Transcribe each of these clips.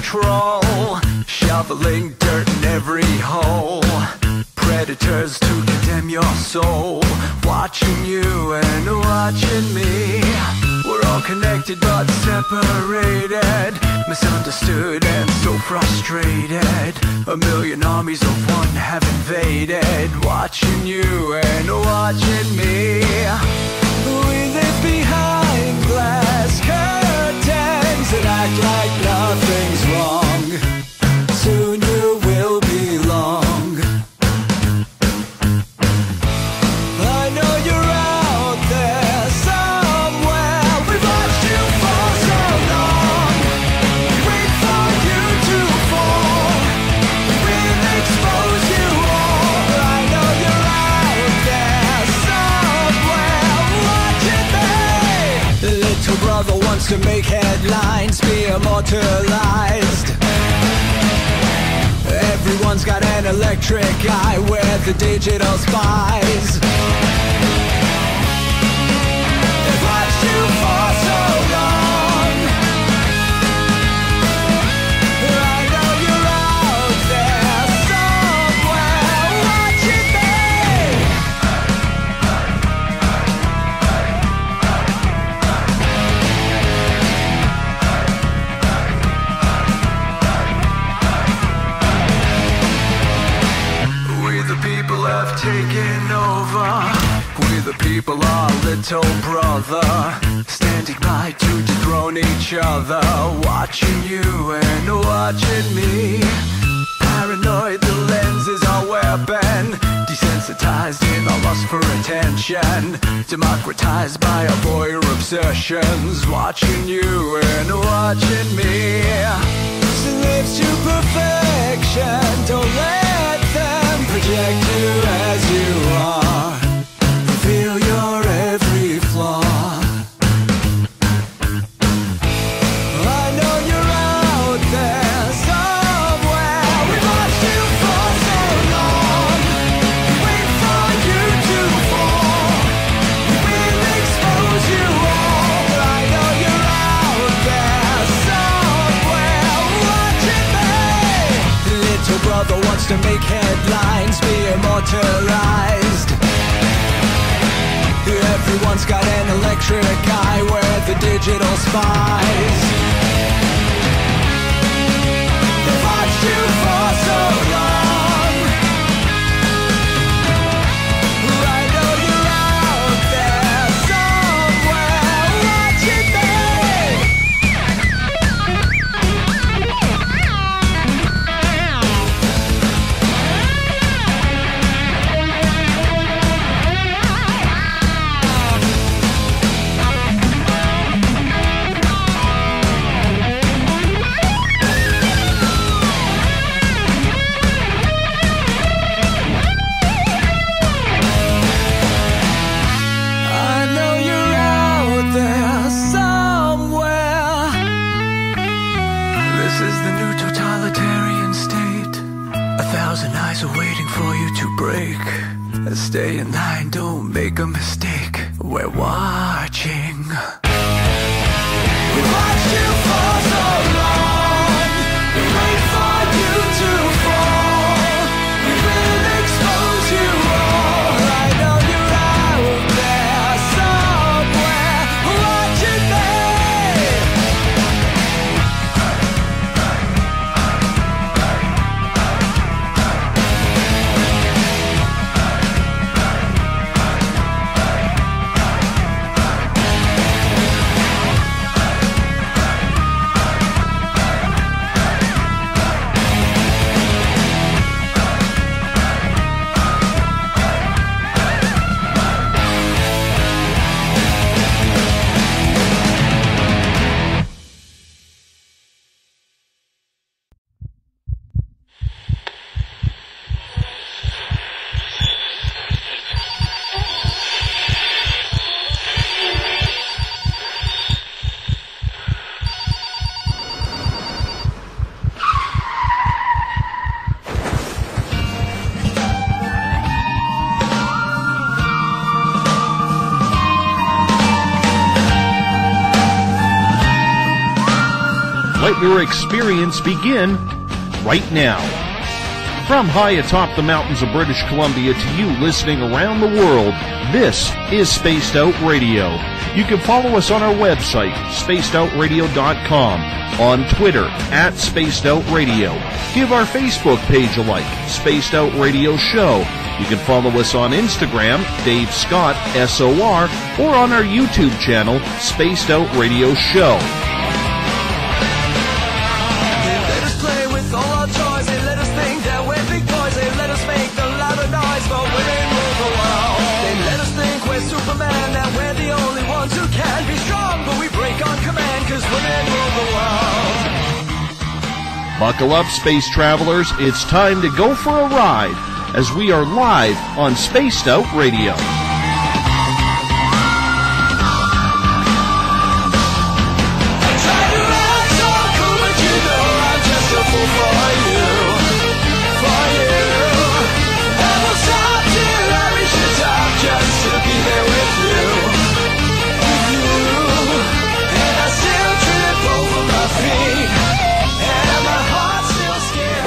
control, shoveling dirt in every hole. Predators to condemn your soul, watching you and watching me. We're all connected but separated, misunderstood and so frustrated. A million armies of one have invaded, watching you and watching me. We live behind glass curtains and act like nothing's wrong. Soon you will belong. I know you're out there somewhere. We've watched you for so long. Wait for you to fall. We'll expose you all. I know you're out there somewhere watching me. Little brother wants to make headlines, be immortalized. Everyone's got an electric eye, we're the digital spies. They've watched you for so long. I know you're out there somewhere watching have taken over. We the people are little brother, standing by to dethrone each other, watching you and watching me. Paranoid, the lens is our weapon, desensitized in our lust for attention, democratized by our voyeur obsessions, watching you and watching me. Slaves to perfection, don't let them project you as you are. Reveal your every flaw. I know you're out there somewhere. We've watched you for so long. Wait for you to fall. We'll expose you all. I know you're out there somewhere watching me. Little brother wants to make headlines, be immortalized. Everyone's got an electric eye, we're the digital spies. They've watched you for so long. I know you're out there somewhere watching stay in line, don't make a mistake. We're watching. We watched you for so long. We wait for you to fall. We will expose you all. I know you're out there somewhere watching me. your experience begin right now. From high atop the mountains of British Columbia to you listening around the world, this is Spaced Out Radio. You can follow us on our website, spacedoutradio.com, on Twitter, @SpacedOutRadio. Give our Facebook page a like, Spaced Out Radio Show. You can follow us on Instagram, Dave Scott, SOR, or on our YouTube channel, Spaced Out Radio Show. They let us play with all our toys. They let us think that we're big boys. They let us make the louder noise, but women rule the world. They let us think we're Superman, that we're the only ones who can be strong, but we break on command, 'cause women rule the world. Buckle up, space travelers. It's time to go for a ride as we are live on Spaced Out Radio.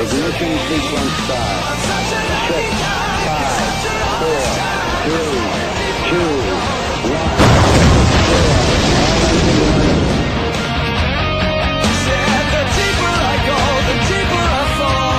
Ignition sequence start. 6, 5, 4, 3, 2, 1, 0. Said the deeper I go, the deeper I fall.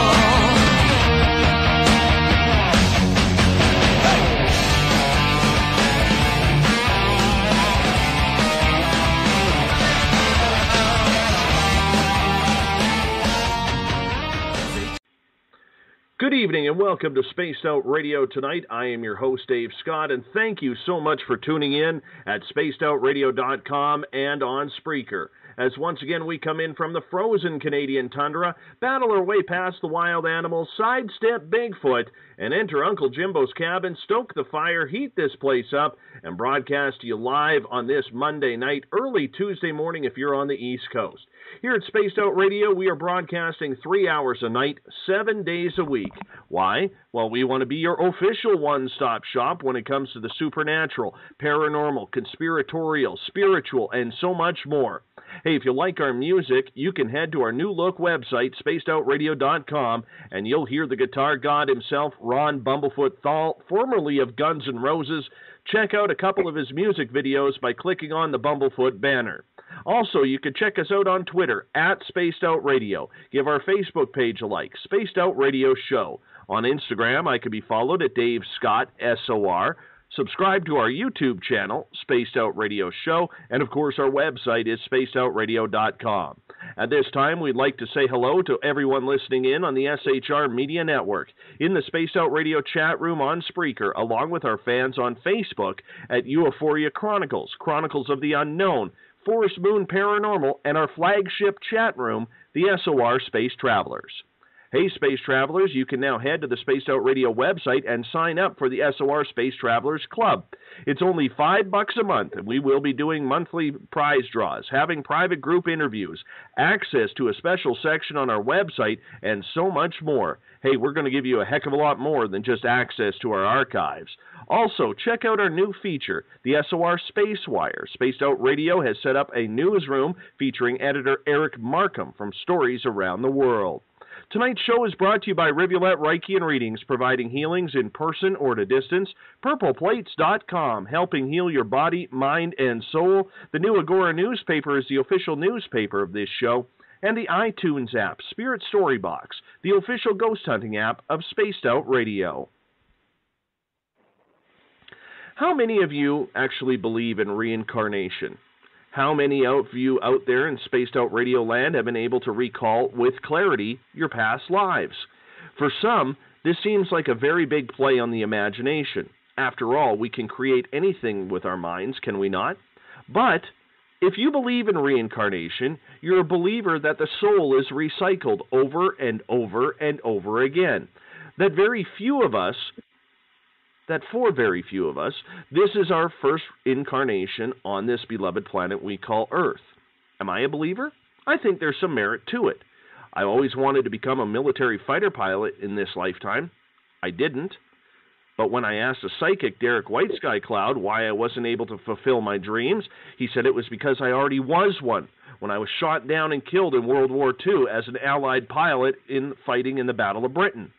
Good evening and welcome to Spaced Out Radio tonight. I am your host, Dave Scott, and thank you so much for tuning in at spacedoutradio.com and on Spreaker. As once again we come in from the frozen Canadian tundra, battle our way past the wild animals, sidestep Bigfoot, and enter Uncle Jimbo's cabin, stoke the fire, heat this place up, and broadcast to you live on this Monday night, early Tuesday morning if you're on the East Coast. Here at Spaced Out Radio, we are broadcasting 3 hours a night, 7 days a week. Why? Well, we want to be your official one-stop shop when it comes to the supernatural, paranormal, conspiratorial, spiritual, and so much more. Hey, if you like our music, you can head to our new look website, spacedoutradio.com, and you'll hear the guitar god himself, Ron Bumblefoot THAL, formerly of Guns N' Roses. Check out a couple of his music videos by clicking on the Bumblefoot banner. Also, you can check us out on Twitter, @SpacedOutRadio. Give our Facebook page a like, Spaced Out Radio Show. On Instagram, I can be followed at Dave Scott, SOR. Subscribe to our YouTube channel, Spaced Out Radio Show, and of course our website is spacedoutradio.com. At this time, we'd like to say hello to everyone listening in on the SHR Media Network, in the Spaced Out Radio chat room on Spreaker, along with our fans on Facebook at Euphoria Chronicles, Chronicles of the Unknown, Forest Moon Paranormal, and our flagship chat room, the SOR Space Travelers. Hey, Space Travelers, you can now head to the Spaced Out Radio website and sign up for the SOR Space Travelers Club. It's only $5 a month, and we will be doing monthly prize draws, having private group interviews, access to a special section on our website, and so much more. Hey, we're going to give you a heck of a lot more than just access to our archives. Also, check out our new feature, the SOR Space Wire. Spaced Out Radio has set up a newsroom featuring editor Eric Markham from Stories Around the World. Tonight's show is brought to you by Rivulet Reiki and Readings, providing healings in person or at a distance. PurplePlates.com, helping heal your body, mind, and soul. The new Agora newspaper is the official newspaper of this show. And the iTunes app, Spirit Story Box, the official ghost hunting app of Spaced Out Radio. How many of you actually believe in reincarnation? How many of you out there in Spaced Out Radio land have been able to recall with clarity your past lives? For some, this seems like a very big play on the imagination. After all, we can create anything with our minds, can we not? But if you believe in reincarnation, you're a believer that the soul is recycled over and over and over again. That for very few of us, this is our first incarnation on this beloved planet we call Earth. Am I a believer? I think there's some merit to it. I always wanted to become a military fighter pilot in this lifetime. I didn't. But when I asked the psychic, Derek White Sky Cloud, why I wasn't able to fulfill my dreams, he said it was because I already was one when I was shot down and killed in World War II as an Allied pilot fighting in the Battle of Britain.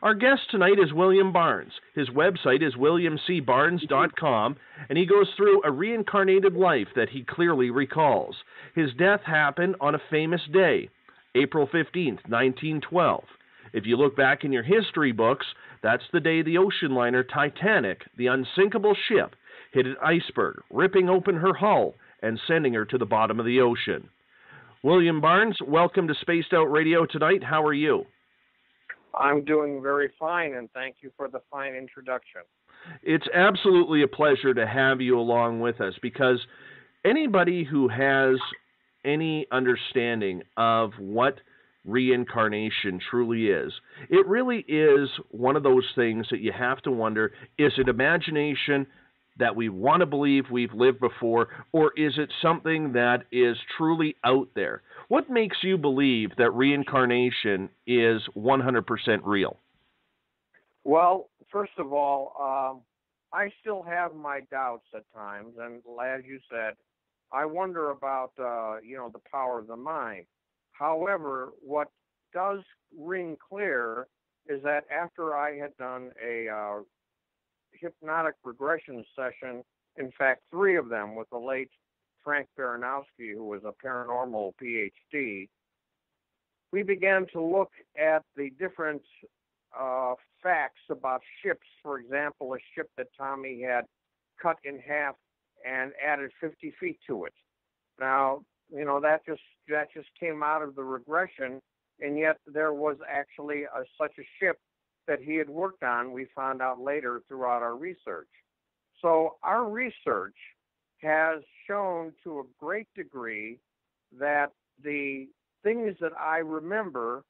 Our guest tonight is William Barnes. His website is williamcbarnes.com, and he goes through a reincarnated life that he clearly recalls. His death happened on a famous day, April 15th, 1912. If you look back in your history books, that's the day the ocean liner Titanic, the unsinkable ship, hit an iceberg, ripping open her hull and sending her to the bottom of the ocean. William Barnes, welcome to Spaced Out Radio tonight. How are you? I'm doing very fine, and thank you for the fine introduction. It's absolutely a pleasure to have you along with us, because anybody who has any understanding of what reincarnation truly is, it really is one of those things that you have to wonder, is it imagination that we want to believe we've lived before, or is it something that is truly out there? What makes you believe that reincarnation is 100% real? Well, first of all, I still have my doubts at times, and as you said, I wonder about, the power of the mind. However, what does ring clear is that after I had done a hypnotic regression session, in fact, 3 of them with the late Frank Baranowski, who was a paranormal PhD, we began to look at the different facts about ships. For example, a ship that Tommy had cut in half and added 50 feet to it. Now, that just came out of the regression, and yet there was actually such a ship that he had worked on, we found out later throughout our research. So our research has shown to a great degree that the things that I remember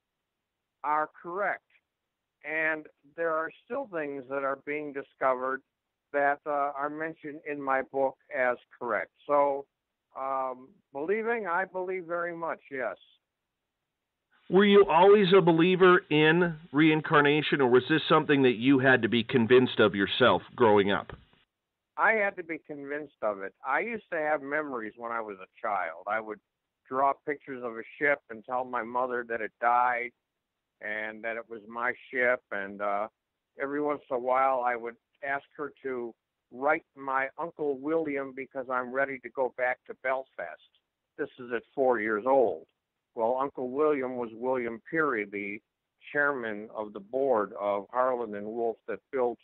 are correct. And there are still things that are being discovered that are mentioned in my book as correct. So I believe very much, yes. Were you always a believer in reincarnation, or was this something that you had to be convinced of yourself growing up? I had to be convinced of it. I used to have memories when I was a child. I would draw pictures of a ship and tell my mother that it died and that it was my ship. And every once in a while, I would ask her to write my Uncle William because I'm ready to go back to Belfast. This is at 4 years old. Well, Uncle William was William Peary, the chairman of the board of Harland and Wolff that built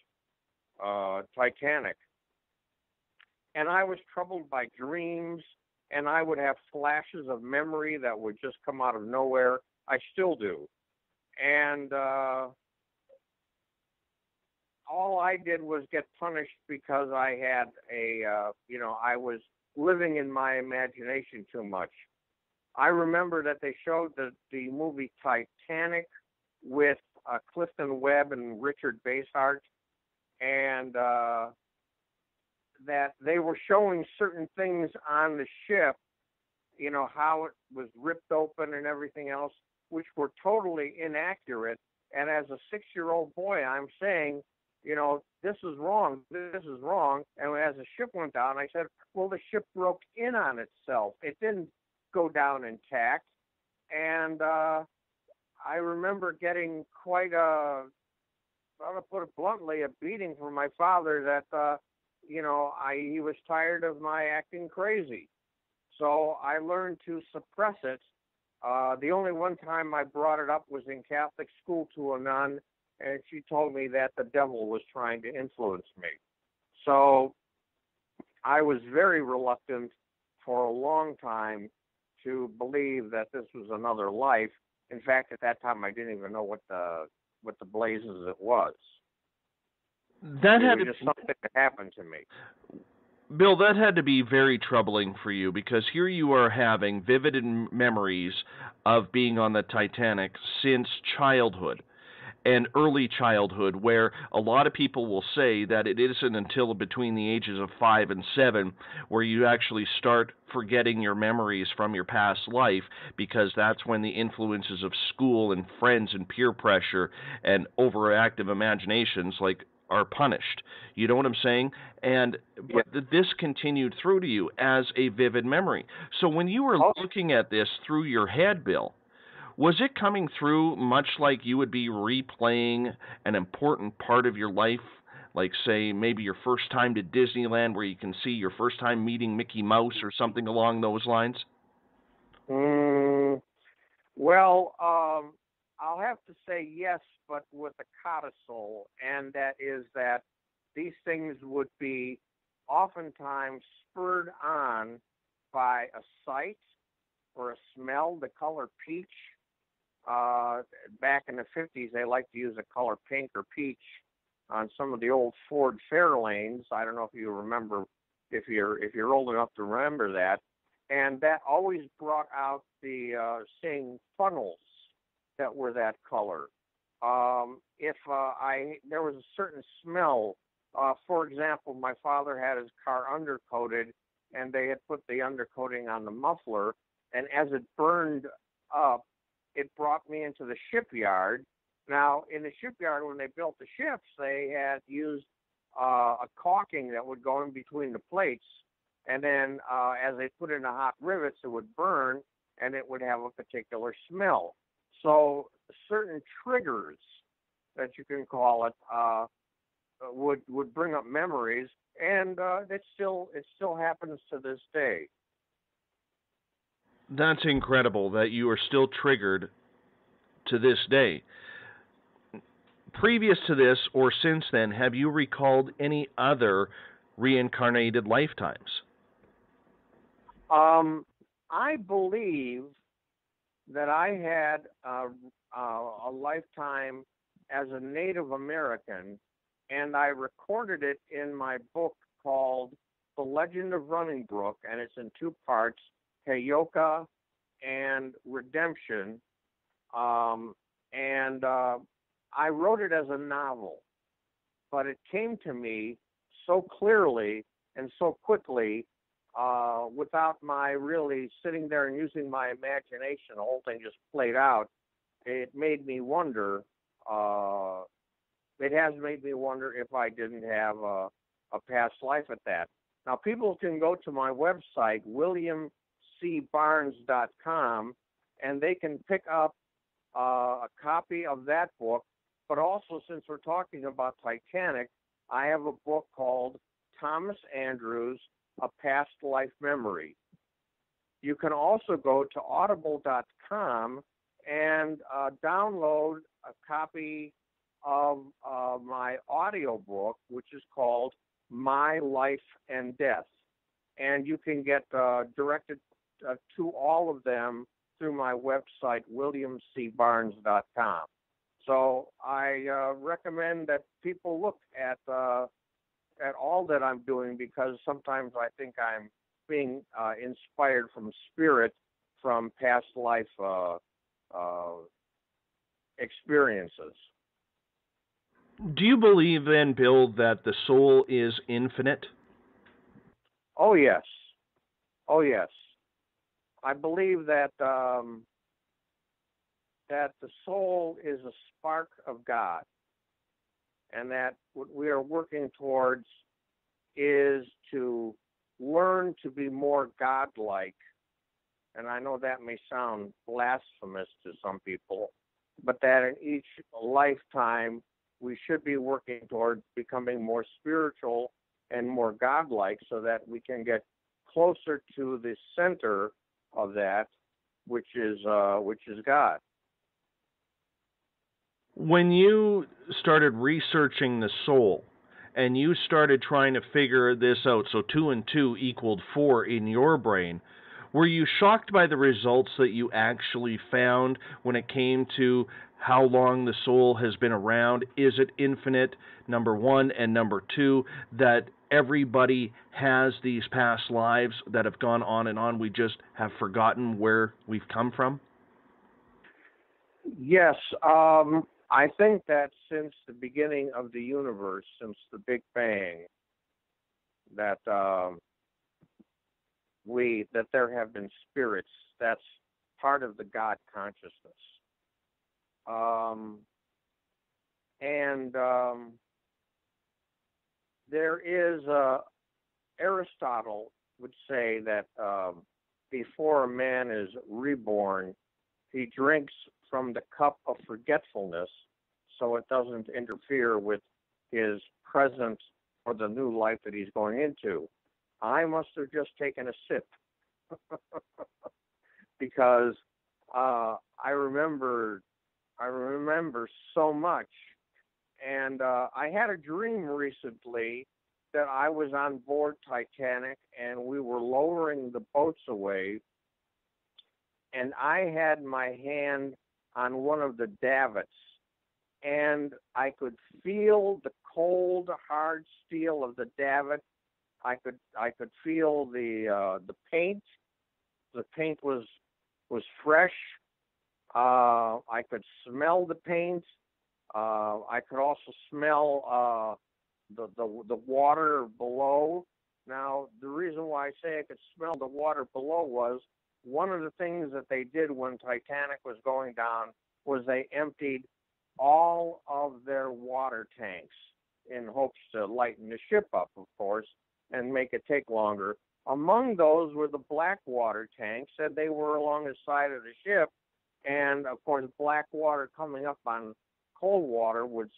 Titanic. And I was troubled by dreams, and I would have flashes of memory that would just come out of nowhere. I still do. And all I did was get punished because I had I was living in my imagination too much. I remember that they showed the movie Titanic with Clifton Webb and Richard Basehart, and that they were showing certain things on the ship, how it was ripped open and everything else, which were totally inaccurate. And as a 6-year-old boy, I'm saying, this is wrong, this is wrong. And as the ship went down, I said, well, the ship broke in on itself. It didn't go down intact. And I remember getting quite to put it bluntly, a beating from my father that, he was tired of my acting crazy. So I learned to suppress it. The only one time I brought it up was in Catholic school to a nun, and she told me that the devil was trying to influence me. So I was very reluctant for a long time to believe that this was another life. In fact, at that time, I didn't even know what the blazes it was. That it had was to just something that happened to me. Bill, that had to be very troubling for you, because here you are having vivid memories of being on the Titanic since childhood and early childhood, where a lot of people will say that it isn't until between the ages of 5 and 7 where you actually start forgetting your memories from your past life, because that's when the influences of school and friends and peer pressure and overactive imaginations, like are punished. You know what I'm saying? And but this continued through to you as a vivid memory. So when you were looking at this through your head, Bill, was it coming through much like you would be replaying an important part of your life? Like, say, maybe your first time to Disneyland where you can see your first time meeting Mickey Mouse or something along those lines? Well, I'll have to say yes, but with a codicil, and that is that these things would be oftentimes spurred on by a sight or a smell, the color peach. Back in the 50s, they liked to use the color pink or peach on some of the old Ford Fairlanes. I don't know if you remember, if you're old enough to remember that. And that always brought out the seeing funnels that were that color. If there was a certain smell, for example, my father had his car undercoated, and they had put the undercoating on the muffler, and as it burned up, it brought me into the shipyard. Now, in the shipyard, when they built the ships, they had used a caulking that would go in between the plates, and then as they put in the hot rivets, it would burn, and it would have a particular smell. So certain triggers, that you can call it, would bring up memories, and it still happens to this day. That's incredible that you are still triggered to this day. Previous to this or since then, have you recalled any other reincarnated lifetimes? I believe that I had a lifetime as a Native American, and I recorded it in my book called The Legend of Running Brook, and it's in two parts, Heyoka and Redemption. I wrote it as a novel, but it came to me so clearly and so quickly without my really sitting there and using my imagination. The whole thing just played out. It made me wonder. It has made me wonder if I didn't have a past life at that. Now, people can go to my website, williamcbarnes.com, and they can pick up a copy of that book. But also, since we're talking about Titanic, I have a book called Thomas Andrews, A Past Life Memory. You can also go to audible.com and download a copy of my audio book, which is called My Life and Death. And you can get directed to all of them through my website, williamcbarnes.com. So I recommend that people look at all that I'm doing, because sometimes I think I'm being inspired from spirit, from past life experiences. Do you believe then, Bill, that the soul is infinite? Oh, yes. Oh, yes. I believe that that the soul is a spark of God, and that what we are working towards is to learn to be more godlike. And I know that may sound blasphemous to some people, but that in each lifetime we should be working towards becoming more spiritual and more godlike, so that we can get closer to the center of that, which is God. When you started researching the soul and you started trying to figure this out, so 2 and 2 equaled 4 in your brain, were you shocked by the results that you actually found when it came to how long the soul has been around? Is it infinite, number one, and number two, that everybody has these past lives that have gone on and on, we just have forgotten where we've come from? Yes, I think that since the beginning of the universe, since the Big Bang, that there have been spirits. That's part of the God consciousness. there is Aristotle would say that before a man is reborn, he drinks from the cup of forgetfulness so it doesn't interfere with his present or the new life that he's going into. I must have just taken a sip because I remember so much. And I had a dream recently that I was on board Titanic and we were lowering the boats away, and I had my hand on one of the davits, and I could feel the cold, hard steel of the davit. I could feel the paint. The paint was fresh. I could smell the paint. I could also smell the water below. Now, the reason why I say I could smell the water below was one of the things that they did when Titanic was going down was they emptied all of their water tanks in hopes to lighten the ship up, of course, and make it take longer. Among those were the black water tanks, and they were along the side of the ship. And, of course, black water coming up on cold water would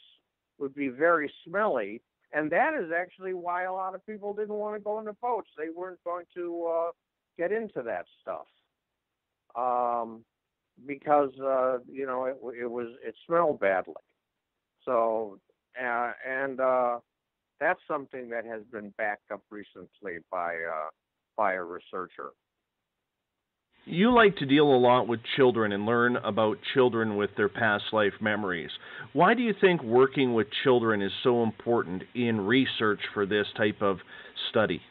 be very smelly. And that is actually why a lot of people didn't want to go in the boats. They weren't going to get into that stuff because it smelled badly. So that's something that has been backed up recently by a researcher. You like to deal a lot with children and learn about children with their past life memories. Why do you think working with children is so important in research for this type of study?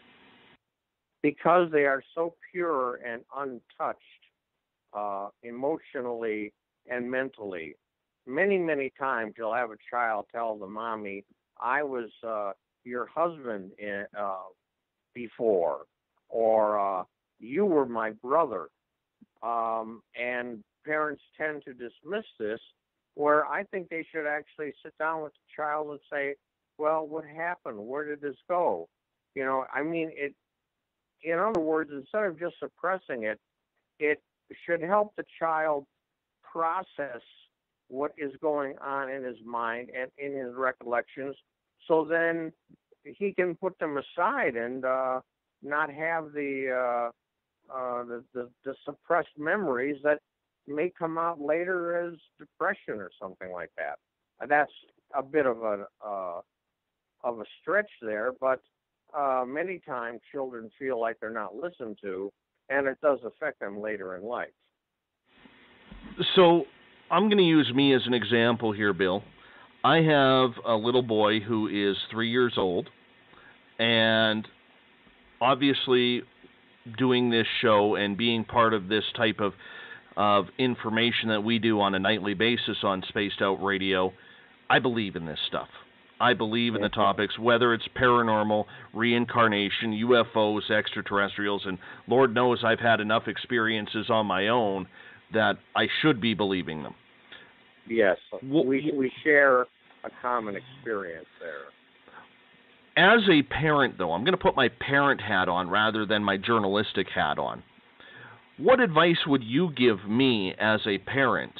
Because they are so pure and untouched emotionally and mentally. Many, many times you'll have a child tell the mommy, I was your husband before, or you were my brother. And parents tend to dismiss this, where I think they should actually sit down with the child and say, well, what happened? Where did this go? In other words, instead of just suppressing it, it should help the child process what is going on in his mind and in his recollections, so then he can put them aside and not have the suppressed memories that may come out later as depression or something like that. That's a bit of a stretch there, but many times children feel like they're not listened to, and it does affect them later in life. So I'm going to use me as an example here, Bill. I have a little boy who is 3 years old, and obviously doing this show and being part of this type of information that we do on a nightly basis on Spaced Out Radio, I believe in this stuff. I believe in the topics, whether it's paranormal, reincarnation, UFOs, extraterrestrials, and Lord knows I've had enough experiences on my own that I should be believing them. Yes, we share a common experience there. As a parent, though, I'm going to put my parent hat on rather than my journalistic hat on. What advice would you give me as a parent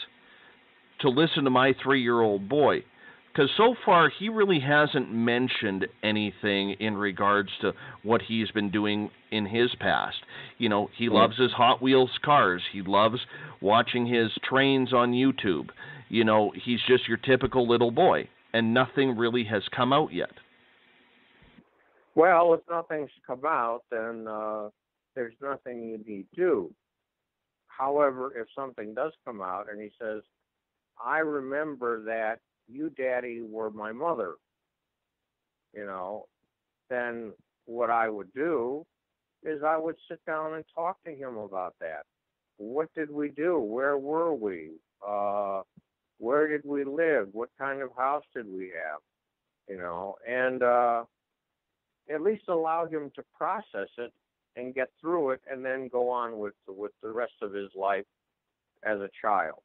to listen to my 3-year-old boy? Because so far, he really hasn't mentioned anything in regards to what he's been doing in his past. He loves his Hot Wheels cars. He loves watching his trains on YouTube. He's just your typical little boy, and nothing really has come out yet. Well, if nothing's come out, then there's nothing you need to do. However, if something does come out and he says, I remember that you, Daddy, were my mother, then what I would do is I would sit down and talk to him about that. What did we do? Where were we? Where did we live? What kind of house did we have? And at least allow him to process it and get through it, and then go on with the rest of his life as a child.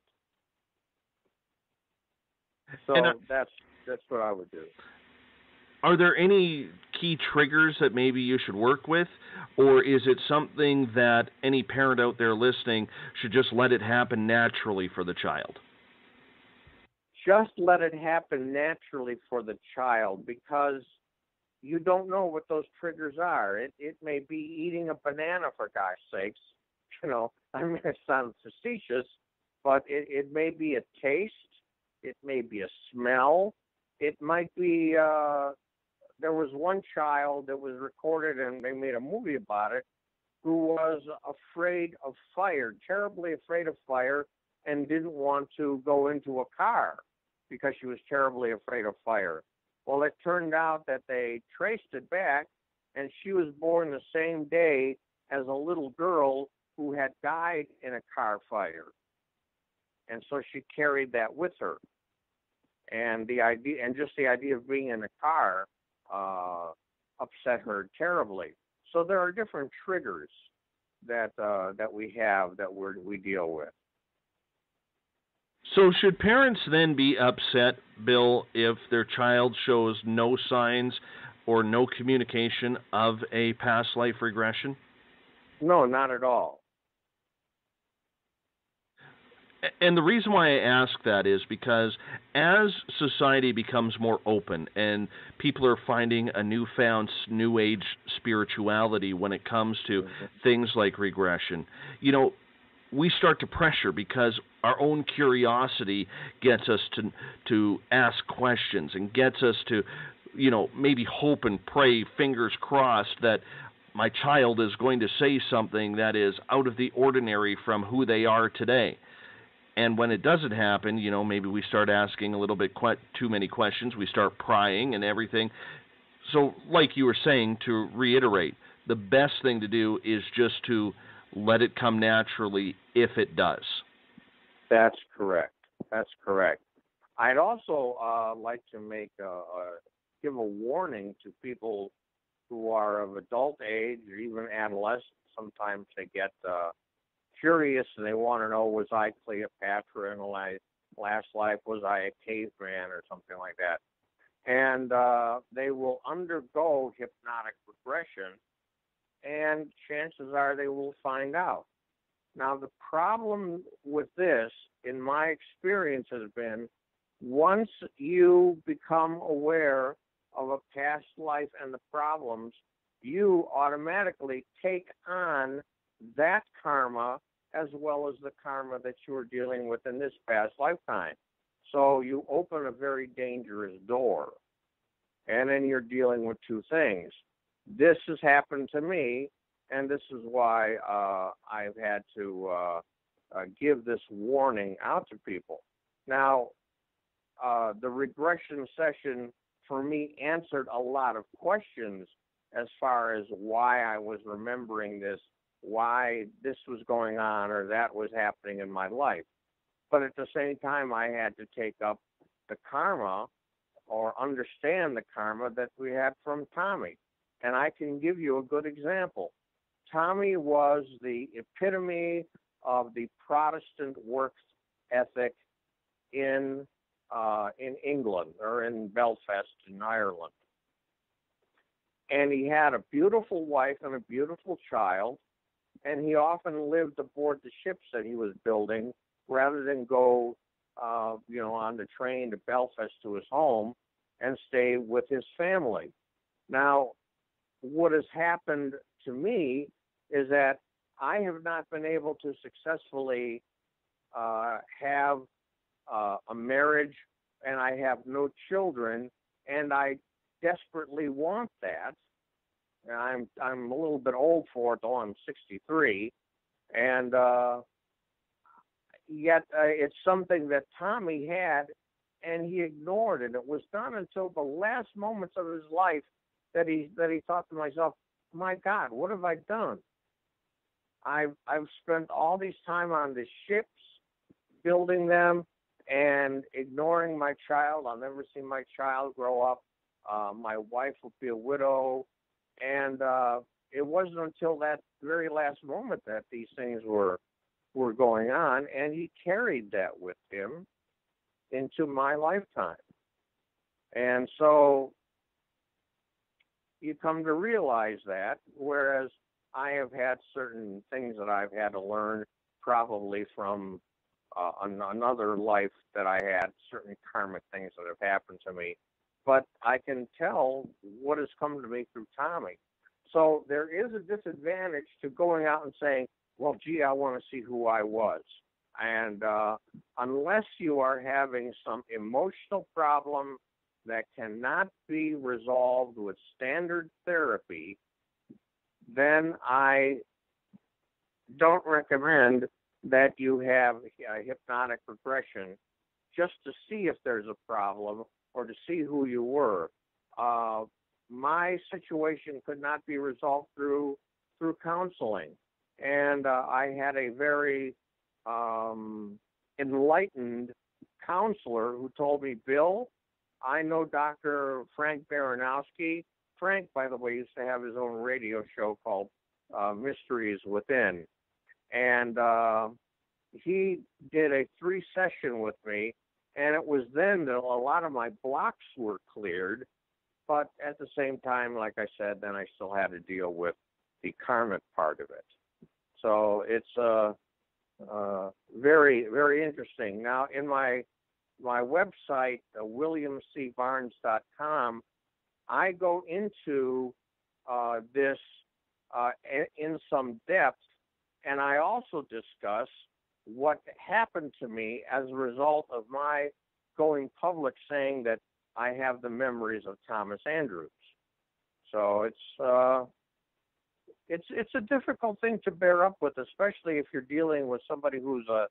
So that's what I would do. Are there any key triggers that maybe you should work with, or is it something that any parent out there listening should just let it happen naturally for the child? Just let it happen naturally for the child, because you don't know what those triggers are. It may be eating a banana, for gosh sakes. I mean, it sounds facetious, but it may be a taste. It may be a smell. It might be, there was one child that was recorded and they made a movie about it, who was afraid of fire, terribly afraid of fire, and didn't want to go into a car because she was terribly afraid of fire. Well, it turned out that they traced it back, and she was born the same day as a little girl who had died in a car fire. And so she carried that with her. And the idea of being in a car upset her terribly. So there are different triggers that we have that we deal with. So should parents then be upset, Bill, if their child shows no signs or no communication of a past life regression? No, not at all. And the reason why I ask that is because as society becomes more open and people are finding a newfound New Age spirituality when it comes to things like regression, we start to pressure because our own curiosity gets us to ask questions and gets us to, maybe hope and pray, fingers crossed, that my child is going to say something that is out of the ordinary from who they are today. And when it doesn't happen, maybe we start asking a little bit too many questions. We start prying and everything. So like you were saying, to reiterate, the best thing to do is just to let it come naturally if it does. That's correct. I'd also like to give a warning to people who are of adult age or even adolescents. Sometimes they get curious and they want to know, was I Cleopatra in the last life? Was I a caveman or something like that? And they will undergo hypnotic regression, and chances are they will find out. Now, the problem with this, in my experience, has been once you become aware of a past life and the problems, you automatically take on that karma as well as the karma that you're dealing with in this past lifetime. So you open a very dangerous door, and then you're dealing with two things. This has happened to me, and this is why I've had to give this warning out to people. Now, the regression session for me answered a lot of questions as far as why I was remembering this, why this was going on or that was happening in my life. But at the same time, I had to take up the karma or understand the karma that we had from Tommy. And I can give you a good example. Tommy was the epitome of the Protestant work ethic in England, or in Belfast in Ireland. And he had a beautiful wife and a beautiful child, and he often lived aboard the ships that he was building rather than go, on the train to Belfast to his home and stay with his family. Now, what has happened to me is that I have not been able to successfully have a marriage, and I have no children, and I desperately want that. And I'm a little bit old for it, though. I'm 63, and yet it's something that Tommy had, and he ignored it. It was not until the last moments of his life that he thought to himself, "My God, what have I done? I've spent all this time on the ships, building them, and ignoring my child. I'll never see my child grow up. My wife will be a widow." And it wasn't until that very last moment that these things were going on, and he carried that with him into my lifetime. And so you come to realize that, whereas I have had certain things that I've had to learn probably from another life that I had, certain karmic things that have happened to me. But I can tell what has come to me through Tommy. So there is a disadvantage to going out and saying, well, gee, I want to see who I was. And unless you are having some emotional problem that cannot be resolved with standard therapy, then I don't recommend that you have a hypnotic regression just to see if there's a problem or to see who you were. My situation could not be resolved through counseling. And I had a very enlightened counselor who told me, Bill, I know Dr. Frank Baranowski. Frank, by the way, used to have his own radio show called Mysteries Within. And he did a 3-session with me, and it was then that a lot of my blocks were cleared. But at the same time, like I said, then I still had to deal with the karmic part of it. So it's very, very interesting. Now, in my website, williamcbarnes.com, I go into this in some depth, and I also discuss what happened to me as a result of my going public saying that I have the memories of Thomas Andrews. So it's a difficult thing to bear up with, especially if you're dealing with somebody who's a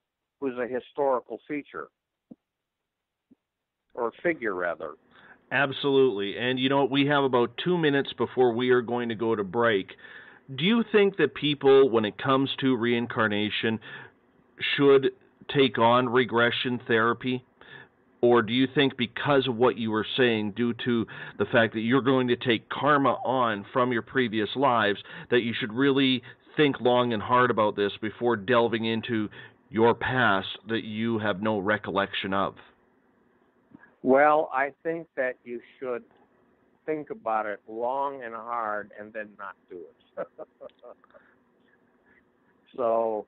historical feature or figure, rather. Absolutely. And you know, we have about 2 minutes before we are going to go to break. Do you think that people, when it comes to reincarnation, should take on regression therapy? Or do you think because of what you were saying, due to the fact that you're going to take karma on from your previous lives, that you should really think long and hard about this before delving into your past that you have no recollection of? Well, I think that you should think about it long and hard and then not do it. So,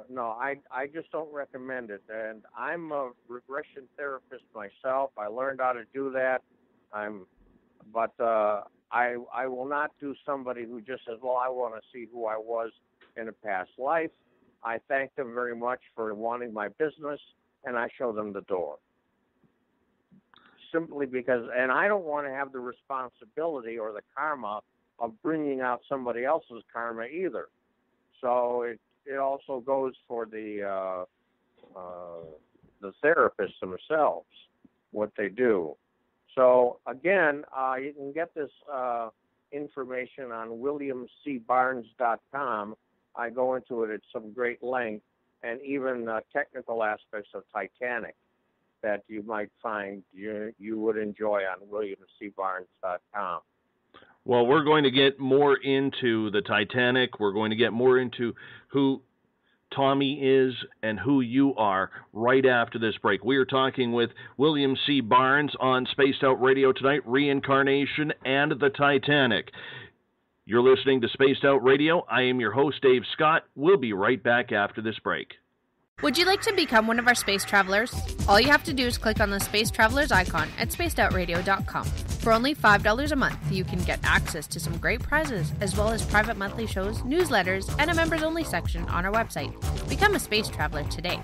no, I just don't recommend it. And I'm a regression therapist myself. I learned how to do that. But I will not do somebody who just says, well, I want to see who I was in a past life. I thank them very much for wanting my business, and I show them the door. Simply because, and I don't want to have the responsibility or the karma of bringing out somebody else's karma either. So it also goes for the therapists themselves, what they do. So again, you can get this information on williamcbarnes.com. I go into it at some great length, and even technical aspects of Titanic that you might find you would enjoy on williamcbarnes.com. Well, we're going to get more into the Titanic. We're going to get more into who Tommy is and who you are right after this break. We are talking with William C. Barnes on Spaced Out Radio tonight, Reincarnation and the Titanic. You're listening to Spaced Out Radio. I am your host, Dave Scott. We'll be right back after this break. Would you like to become one of our space travelers? All you have to do is click on the Space Travelers icon at spacedoutradio.com. For only $5 a month, you can get access to some great prizes, as well as private monthly shows, newsletters, and a members-only section on our website. Become a space traveler today.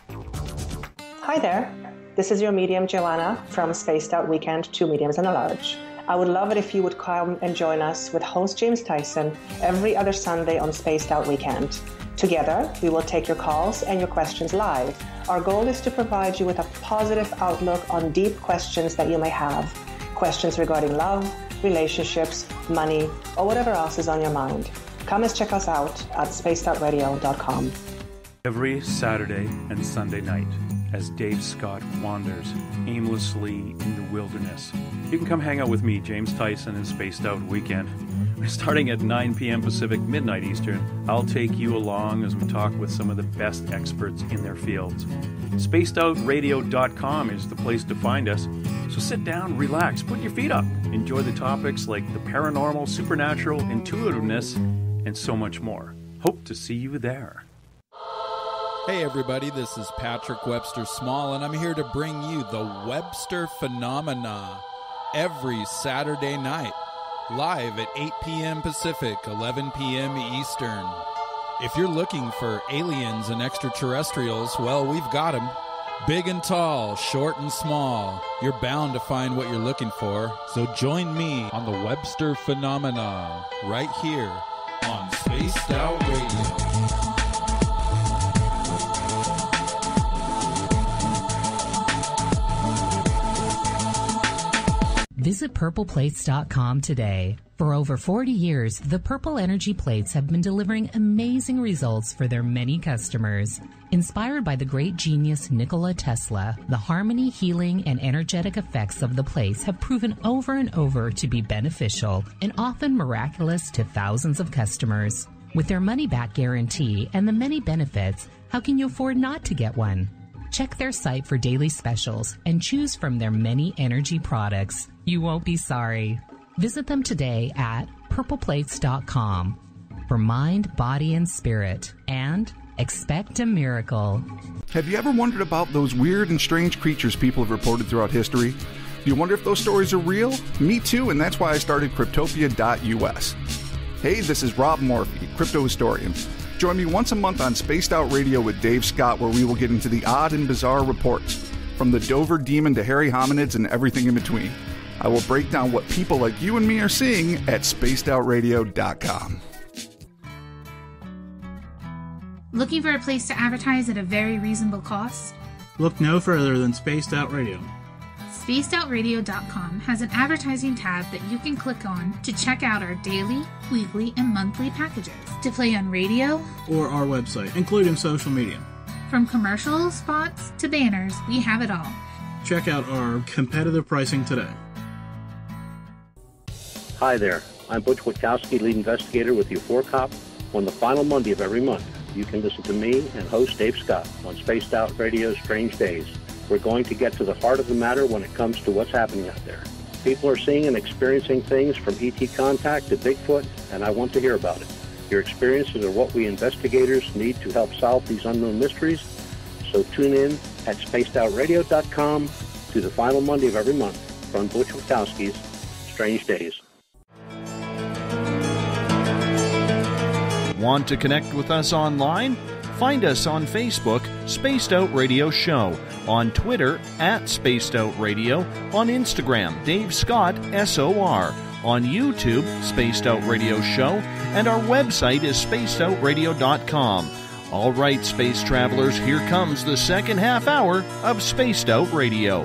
Hi there. This is your medium, Joanna, from Spaced Out Weekend, 2 Mediums and a Large. I would love it if you would come and join us with host James Tyson every other Sunday on Spaced Out Weekend. Together, we will take your calls and your questions live. Our goal is to provide you with a positive outlook on deep questions that you may have. Questions regarding love, relationships, money, or whatever else is on your mind. Come and check us out at spacedoutradio.com. Every Saturday and Sunday night, as Dave Scott wanders aimlessly in the wilderness, you can come hang out with me, James Tyson, in Spaced Out Weekend. Starting at 9 p.m. Pacific, midnight Eastern, I'll take you along as we talk with some of the best experts in their fields. SpacedOutRadio.com is the place to find us, So sit down, relax, put your feet up. Enjoy the topics like the paranormal, supernatural, intuitiveness, and so much more. Hope to see you there. Hey everybody, this is Patrick Webster Small, and I'm here to bring you the Webster Phenomena every Saturday night, live at 8 p.m. Pacific, 11 p.m. Eastern. If you're looking for aliens and extraterrestrials, well, we've got them. Big and tall, short and small. You're bound to find what you're looking for, so join me on the Webster Phenomena right here on Spaced Out Radio. Visit purpleplates.com today. For over 40 years, the Purple Energy Plates have been delivering amazing results for their many customers. Inspired by the great genius Nikola Tesla, the harmony, healing, and energetic effects of the plates have proven over and over to be beneficial and often miraculous to thousands of customers. With their money-back guarantee and the many benefits, how can you afford not to get one? Check their site for daily specials and choose from their many energy products. You won't be sorry. Visit them today at purpleplates.com for mind, body, and spirit, and expect a miracle. Have you ever wondered about those weird and strange creatures people have reported throughout history? Do you wonder if those stories are real? Me too, and that's why I started Cryptopia.us. Hey, this is Rob Morphy, crypto historian. Join me once a month on Spaced Out Radio with Dave Scott, where we will get into the odd and bizarre reports, from the Dover demon to hairy hominids and everything in between. I will break down what people like you and me are seeing at spacedoutradio.com. Looking for a place to advertise at a very reasonable cost? Look no further than Spaced Out Radio. SpacedOutRadio.com has an advertising tab that you can click on to check out our daily, weekly, and monthly packages to play on radio or our website, including social media. From commercial spots to banners, we have it all. Check out our competitive pricing today. Hi there, I'm Butch Witkowski, lead investigator with U4Cop. On the final Monday of every month, you can listen to me and host Dave Scott on Spaced Out Radio's Strange Days. We're going to get to the heart of the matter when it comes to what's happening out there. People are seeing and experiencing things from ET contact to Bigfoot, and I want to hear about it. Your experiences are what we investigators need to help solve these unknown mysteries. So tune in at spacedoutradio.com to the final Monday of every month from Butch Witkowski's Strange Days. Want to connect with us online? Find us on Facebook, Spaced Out Radio Show, on Twitter, @Spaced Out Radio, on Instagram, Dave Scott, SOR, on YouTube, Spaced Out Radio Show, and our website is spacedoutradio.com. All right, space travelers, here comes the second half hour of Spaced Out Radio.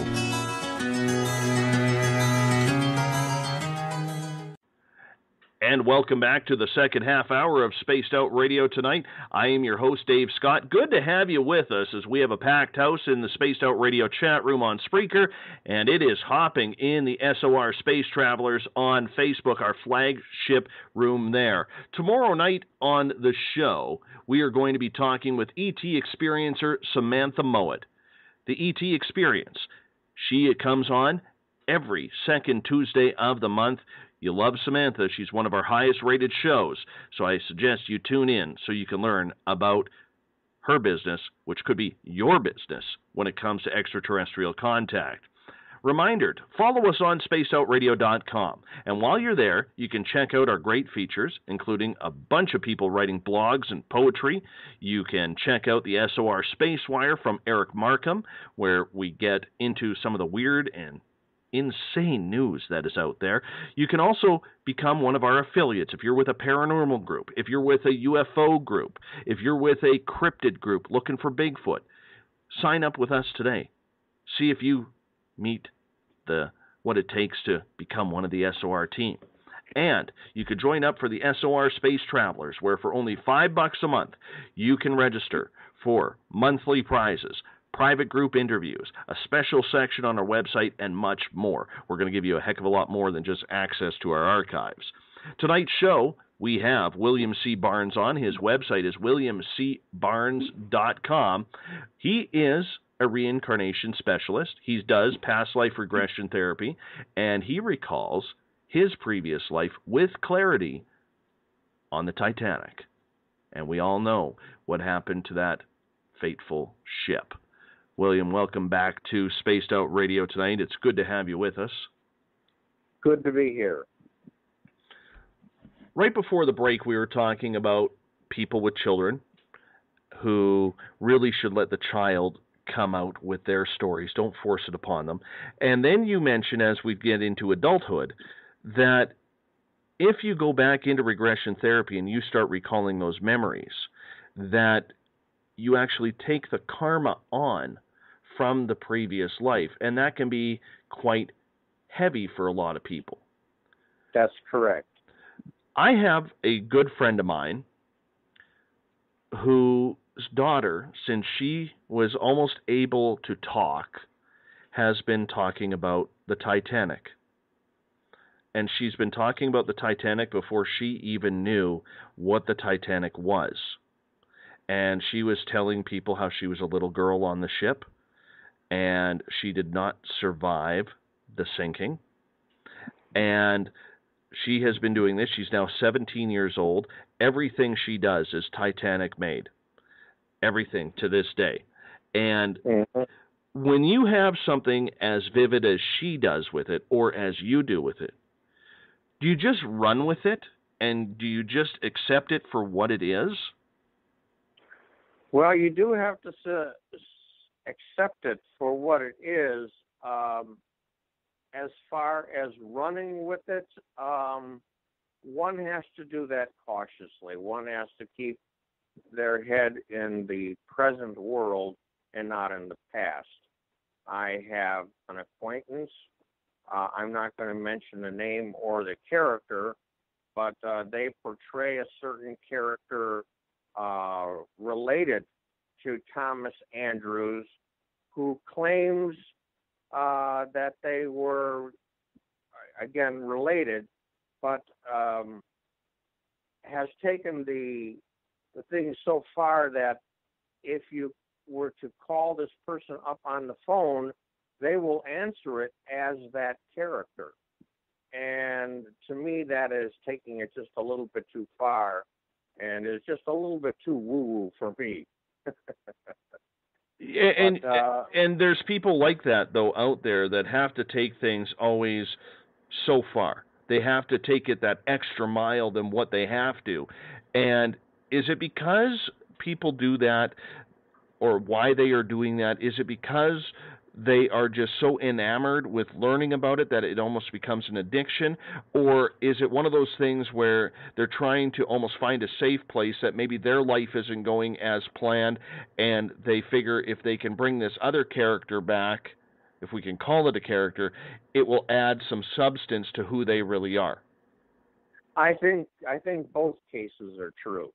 And welcome back to the second half hour of Spaced Out Radio tonight. I am your host, Dave Scott. Good to have you with us as we have a packed house in the Spaced Out Radio chat room on Spreaker, and it is hopping in the SOR Space Travelers on Facebook, our flagship room there. Tomorrow night on the show, we are going to be talking with ET experiencer Samantha Mowat. The ET Experience. She comes on every second Tuesday of the month. You love Samantha. She's one of our highest-rated shows, so I suggest you tune in so you can learn about her business, which could be your business when it comes to extraterrestrial contact. Reminder, follow us on spacedoutradio.com, and while you're there, you can check out our great features, including a bunch of people writing blogs and poetry. You can check out the SOR Space Wire from Eric Markham, where we get into some of the weird and insane news that is out there. You can also become one of our affiliates if you're with a paranormal group, if you're with a UFO group, if you're with a cryptid group looking for Bigfoot. Sign up with us today. See if you meet what it takes to become one of the SOR team. And you could join up for the SOR Space Travelers, where for only $5 a month, you can register for monthly prizes, private group interviews, a special section on our website, and much more. We're going to give you a heck of a lot more than just access to our archives. Tonight's show, we have William C. Barnes on. His website is williamcbarnes.com. He is a reincarnation specialist. He does past life regression therapy, and he recalls his previous life with clarity on the Titanic. And we all know what happened to that fateful ship. William, welcome back to Spaced Out Radio tonight. It's good to have you with us. Good to be here. Right before the break, we were talking about people with children who really should let the child come out with their stories. Don't force it upon them. And then you mentioned, as we get into adulthood, that if you go back into regression therapy and you start recalling those memories, that you actually take the karma on from the previous life. And that can be quite heavy for a lot of people. That's correct. I have a good friend of mine whose daughter, since she was almost able to talk, has been talking about the Titanic. And she's been talking about the Titanic before she even knew what the Titanic was. And she was telling people how she was a little girl on the ship, and she did not survive the sinking. And she has been doing this. She's now 17 years old. Everything she does is Titanic made. Everything to this day. And when you have something as vivid as she does with it, or as you do with it, do you just run with it? And do you just accept it for what it is? Well, you do have to accept it for what it is. As far as running with it, one has to do that cautiously. One has to keep their head in the present world and not in the past. I have an acquaintance. I'm not going to mention the name or the character, but they portray a certain character related to Thomas Andrews, who claims that they were, again, related, but has taken the thing so far that if you were to call this person up on the phone, they will answer it as that character. And to me, that is taking it just a little bit too far, and is just a little bit too woo-woo for me. And there's people like that, though, out there that have to take things always so far. They have to take it that extra mile than what they have to. And is it because people do that, or why they are doing that? Is it because they are just so enamored with learning about it that it almost becomes an addiction? Or is it one of those things where they're trying to almost find a safe place that maybe their life isn't going as planned, and they figure if they can bring this other character back, if we can call it a character, it will add some substance to who they really are? I think both cases are true.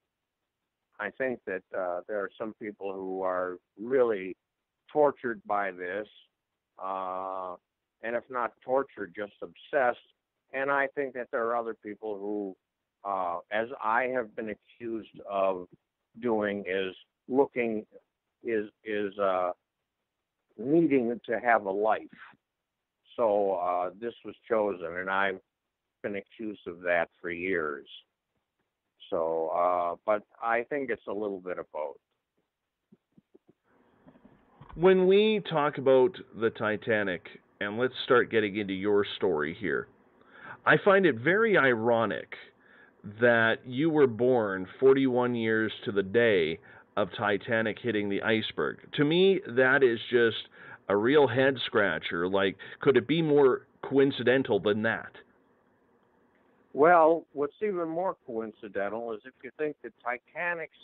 I think that there are some people who are really tortured by this, and if not tortured, just obsessed. And I think that there are other people who, as I have been accused of doing, is needing to have a life. So this was chosen, and I've been accused of that for years. So, but I think it's a little bit of both. When we talk about the Titanic, and let's start getting into your story here, I find it very ironic that you were born 41 years to the day of Titanic hitting the iceberg. To me, that is just a real head scratcher. Like, could it be more coincidental than that? Well, what's even more coincidental is if you think the Titanic's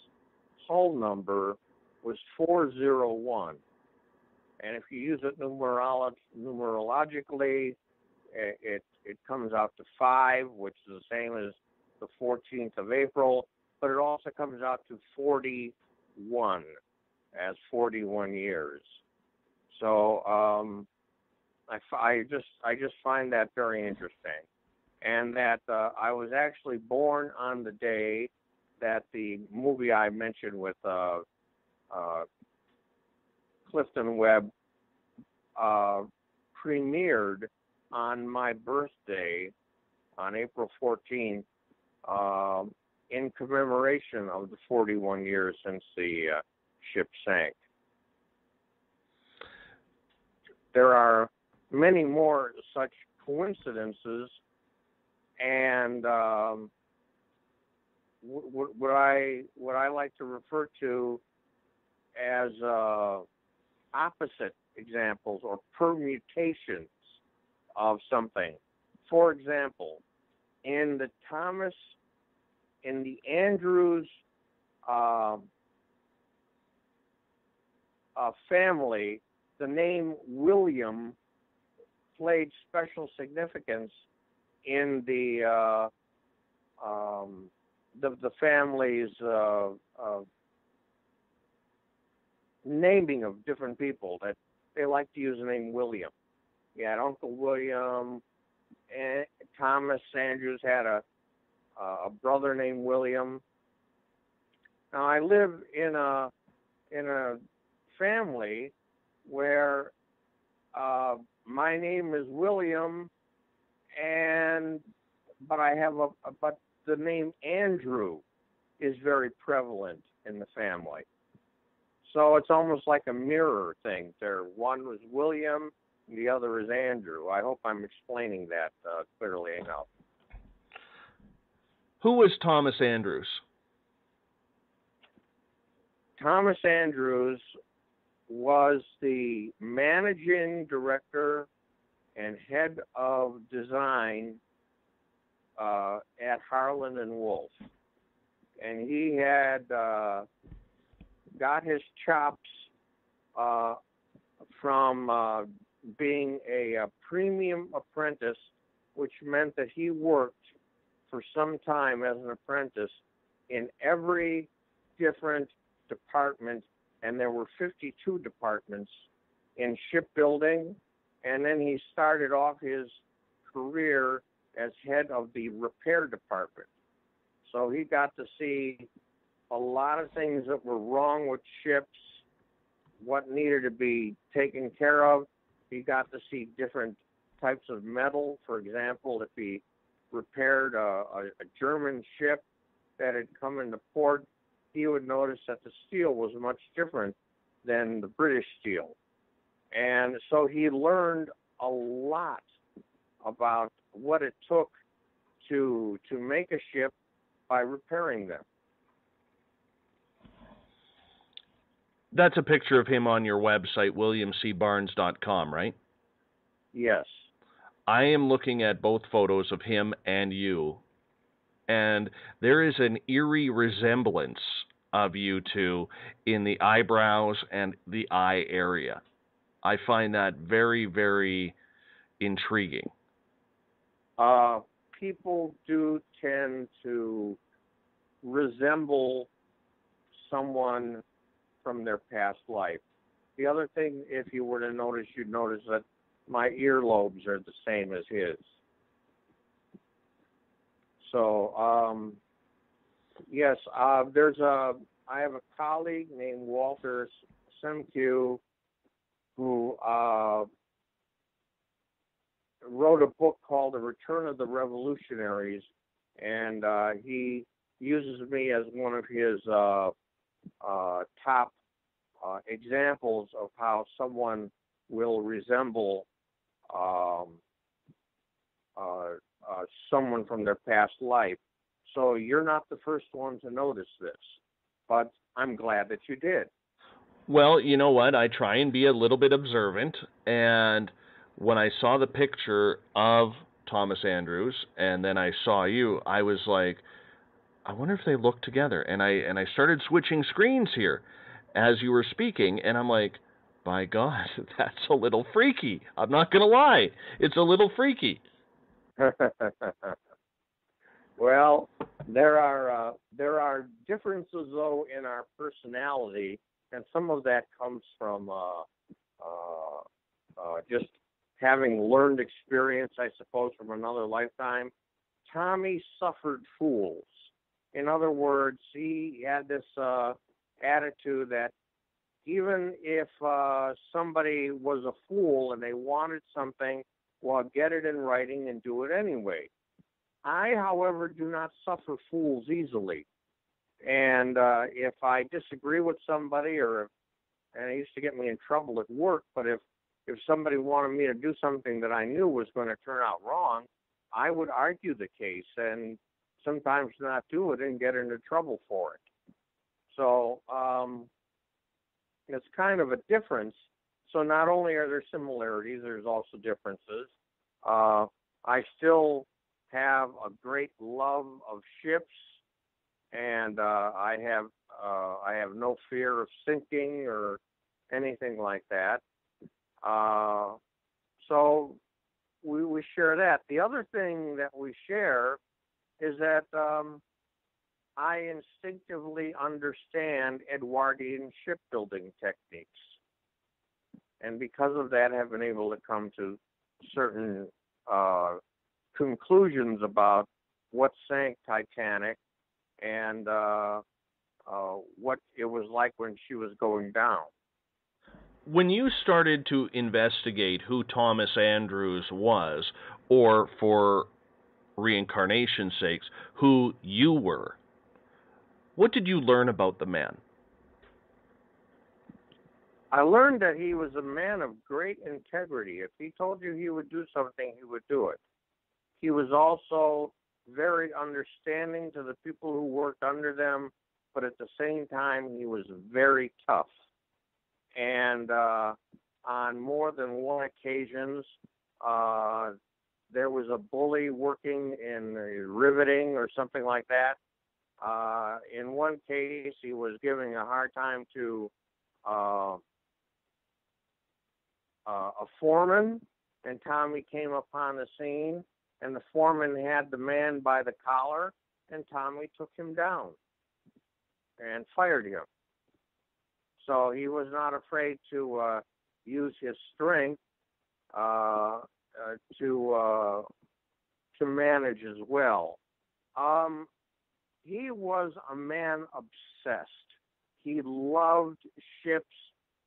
hull number was 401. And if you use it numerologically, it comes out to 5, which is the same as the 14th of April, but it also comes out to 41, as 41 years. So I just find that very interesting. And that I was actually born on the day that the movie I mentioned with Clifton Webb premiered on my birthday on April 14th in commemoration of the 41 years since the ship sank. There are many more such coincidences, and what I like to refer to as opposite examples or permutations of something. For example, in the Andrews family, the name William played special significance in the family's naming of different people. That they like to use the name William. You had Uncle William, and Thomas Andrews had a brother named William. Now I live in a family where my name is William, but the name Andrew is very prevalent in the family. So it's almost like a mirror thing. One was William, and the other is Andrew. I hope I'm explaining that clearly enough. Who was Thomas Andrews? Thomas Andrews was the managing director and head of design at Harland and Wolff. And he had got his chops from being a premium apprentice, which meant that he worked for some time as an apprentice in every different department, and there were 52 departments in shipbuilding, and then he started off his career as head of the repair department. So he got to see a lot of things that were wrong with ships, what needed to be taken care of. He got to see different types of metal. For example, if he repaired a German ship that had come into port, he would notice that the steel was much different than the British steel. And so he learned a lot about what it took to make a ship by repairing them. That's a picture of him on your website, williamcbarnes.com, right? Yes. I am looking at both photos of him and you, and there is an eerie resemblance of you two in the eyebrows and the eye area. I find that very, very intriguing. People do tend to resemble someone from their past life. The other thing, if you were to notice, you'd notice that my earlobes are the same as his. So, yes, I have a colleague named Walter Semkew who wrote a book called The Return of the Revolutionaries, and he uses me as one of his top examples of how someone will resemble someone from their past life. So you're not the first one to notice this, but I'm glad that you did. Well, you know what? I try and be a little bit observant, and when I saw the picture of Thomas Andrews and then I saw you, I was like, I wonder if they look together. And I started switching screens here as you were speaking, and I'm like, by God, that's a little freaky. I'm not going to lie. It's a little freaky. Well, there are differences, though, in our personality, and some of that comes from just having learned experience, I suppose, from another lifetime. Tommy suffered fools. In other words, he had this attitude that even if somebody was a fool and they wanted something, well, get it in writing and do it anyway. I, however, do not suffer fools easily. And if I disagree with somebody, and it used to get me in trouble at work, but if somebody wanted me to do something that I knew was going to turn out wrong, I would argue the case and sometimes not do it and get into trouble for it. So it's kind of a difference. So not only are there similarities, there's also differences. I still have a great love of ships, and I have no fear of sinking or anything like that. So we share that. The other thing that we share is that I instinctively understand Edwardian shipbuilding techniques, and because of that have been able to come to certain conclusions about what sank Titanic and what it was like when she was going down. When you started to investigate who Thomas Andrews was, or for reincarnation's sakes, who you were, what did you learn about the man? I learned that he was a man of great integrity. If he told you he would do something, he would do it. He was also very understanding to the people who worked under them, but at the same time, he was very tough. And on more than one occasions, there was a bully working in riveting or something like that. In one case, he was giving a hard time to a foreman, and Tommy came upon the scene, and the foreman had the man by the collar, and Tommy took him down and fired him. So he was not afraid to use his strength to manage as well. He was a man obsessed. He loved ships.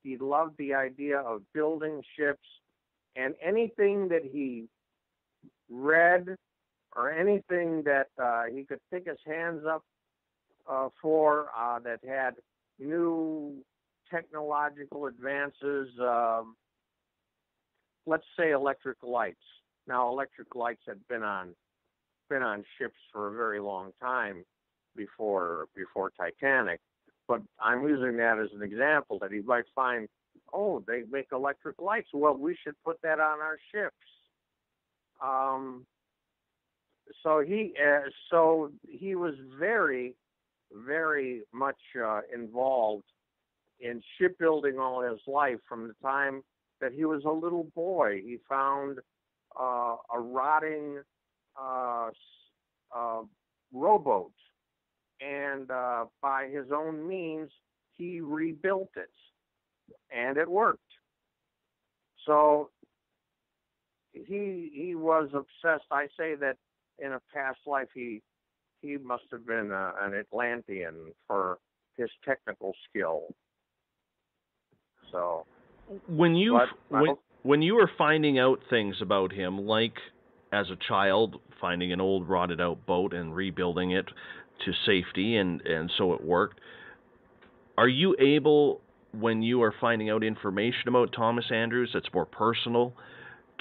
He loved the idea of building ships, and anything that he read or anything that he could stick his hands up for that had new technological advances, let's say electric lights. Now, electric lights had been on ships for a very long time before Titanic, but I'm using that as an example that he might find, oh, they make electric lights. Well, we should put that on our ships. So he was very, very much involved in shipbuilding all his life. From the time that he was a little boy, he found a rotting rowboat, and by his own means, he rebuilt it, and it worked. So he was obsessed. I say that in a past life, he must have been an Atlantean for his technical skill. So when you were finding out things about him, like as a child finding an old rotted out boat and rebuilding it to safety, and so it worked, are you able, when you are finding out information about Thomas Andrews that's more personal,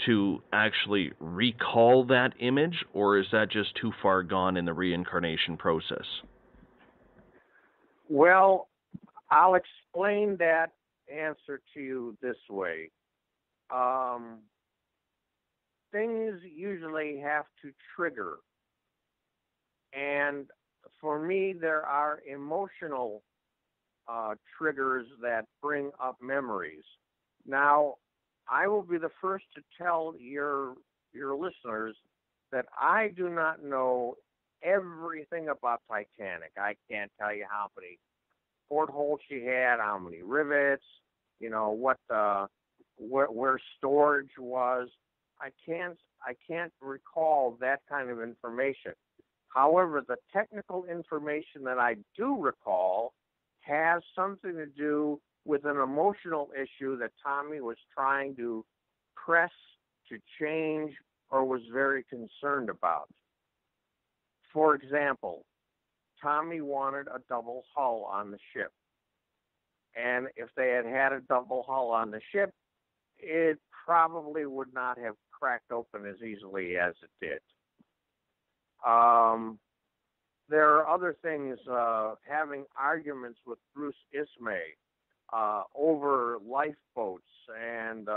to actually recall that image, or is that just too far gone in the reincarnation process? Well, I'll explain that answer to you this way. Things usually have to trigger. And for me, there are emotional triggers that bring up memories. Now, I will be the first to tell your listeners that I do not know everything about Titanic. I can't tell you how many portholes she had, how many rivets, where storage was. I can't recall that kind of information. However, the technical information that I do recall has something to do with an emotional issue that Tommy was trying to press to change or was very concerned about. For example, Tommy wanted a double hull on the ship. And if they had had a double hull on the ship, it probably would not have cracked open as easily as it did. There are other things, having arguments with Bruce Ismay over lifeboats. And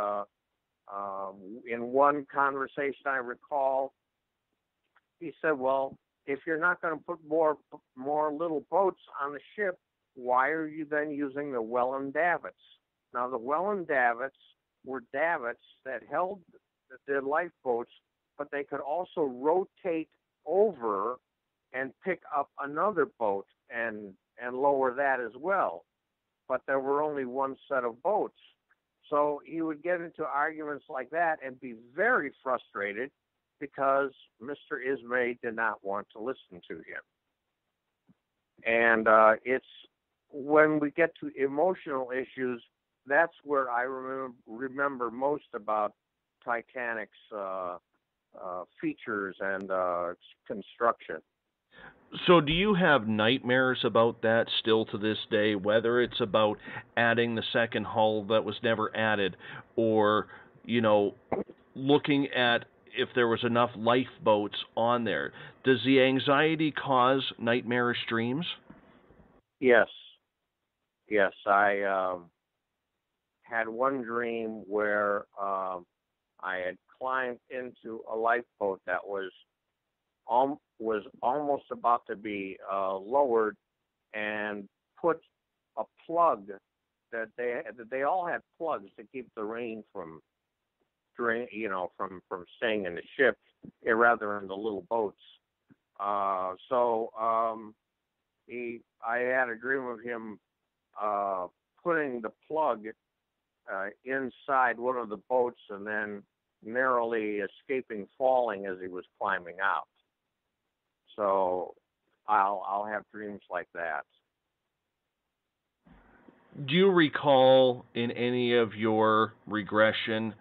in one conversation I recall, he said, well, if you're not going to put more little boats on the ship, why are you then using the Welland davits? Now, the Welland davits were davits that held the lifeboats, but they could also rotate over and pick up another boat and lower that as well. But there were only one set of boats. So he would get into arguments like that and be very frustrated because Mr. Ismay did not want to listen to him. And it's when we get to emotional issues, that's where I remember most about Titanic's features and construction. So do you have nightmares about that still to this day, whether it's about adding the second hull that was never added, or, you know, looking at if there was enough lifeboats on there? Does the anxiety cause nightmarish dreams? Yes. Yes, I had one dream where I had climbed into a lifeboat that was almost about to be lowered, and put a plug that they all had plugs to keep the rain from staying in the ship, rather in the little boats. I had a dream of him putting the plug inside one of the boats and then narrowly escaping falling as he was climbing out. So I'll have dreams like that. Do you recall in any of your regression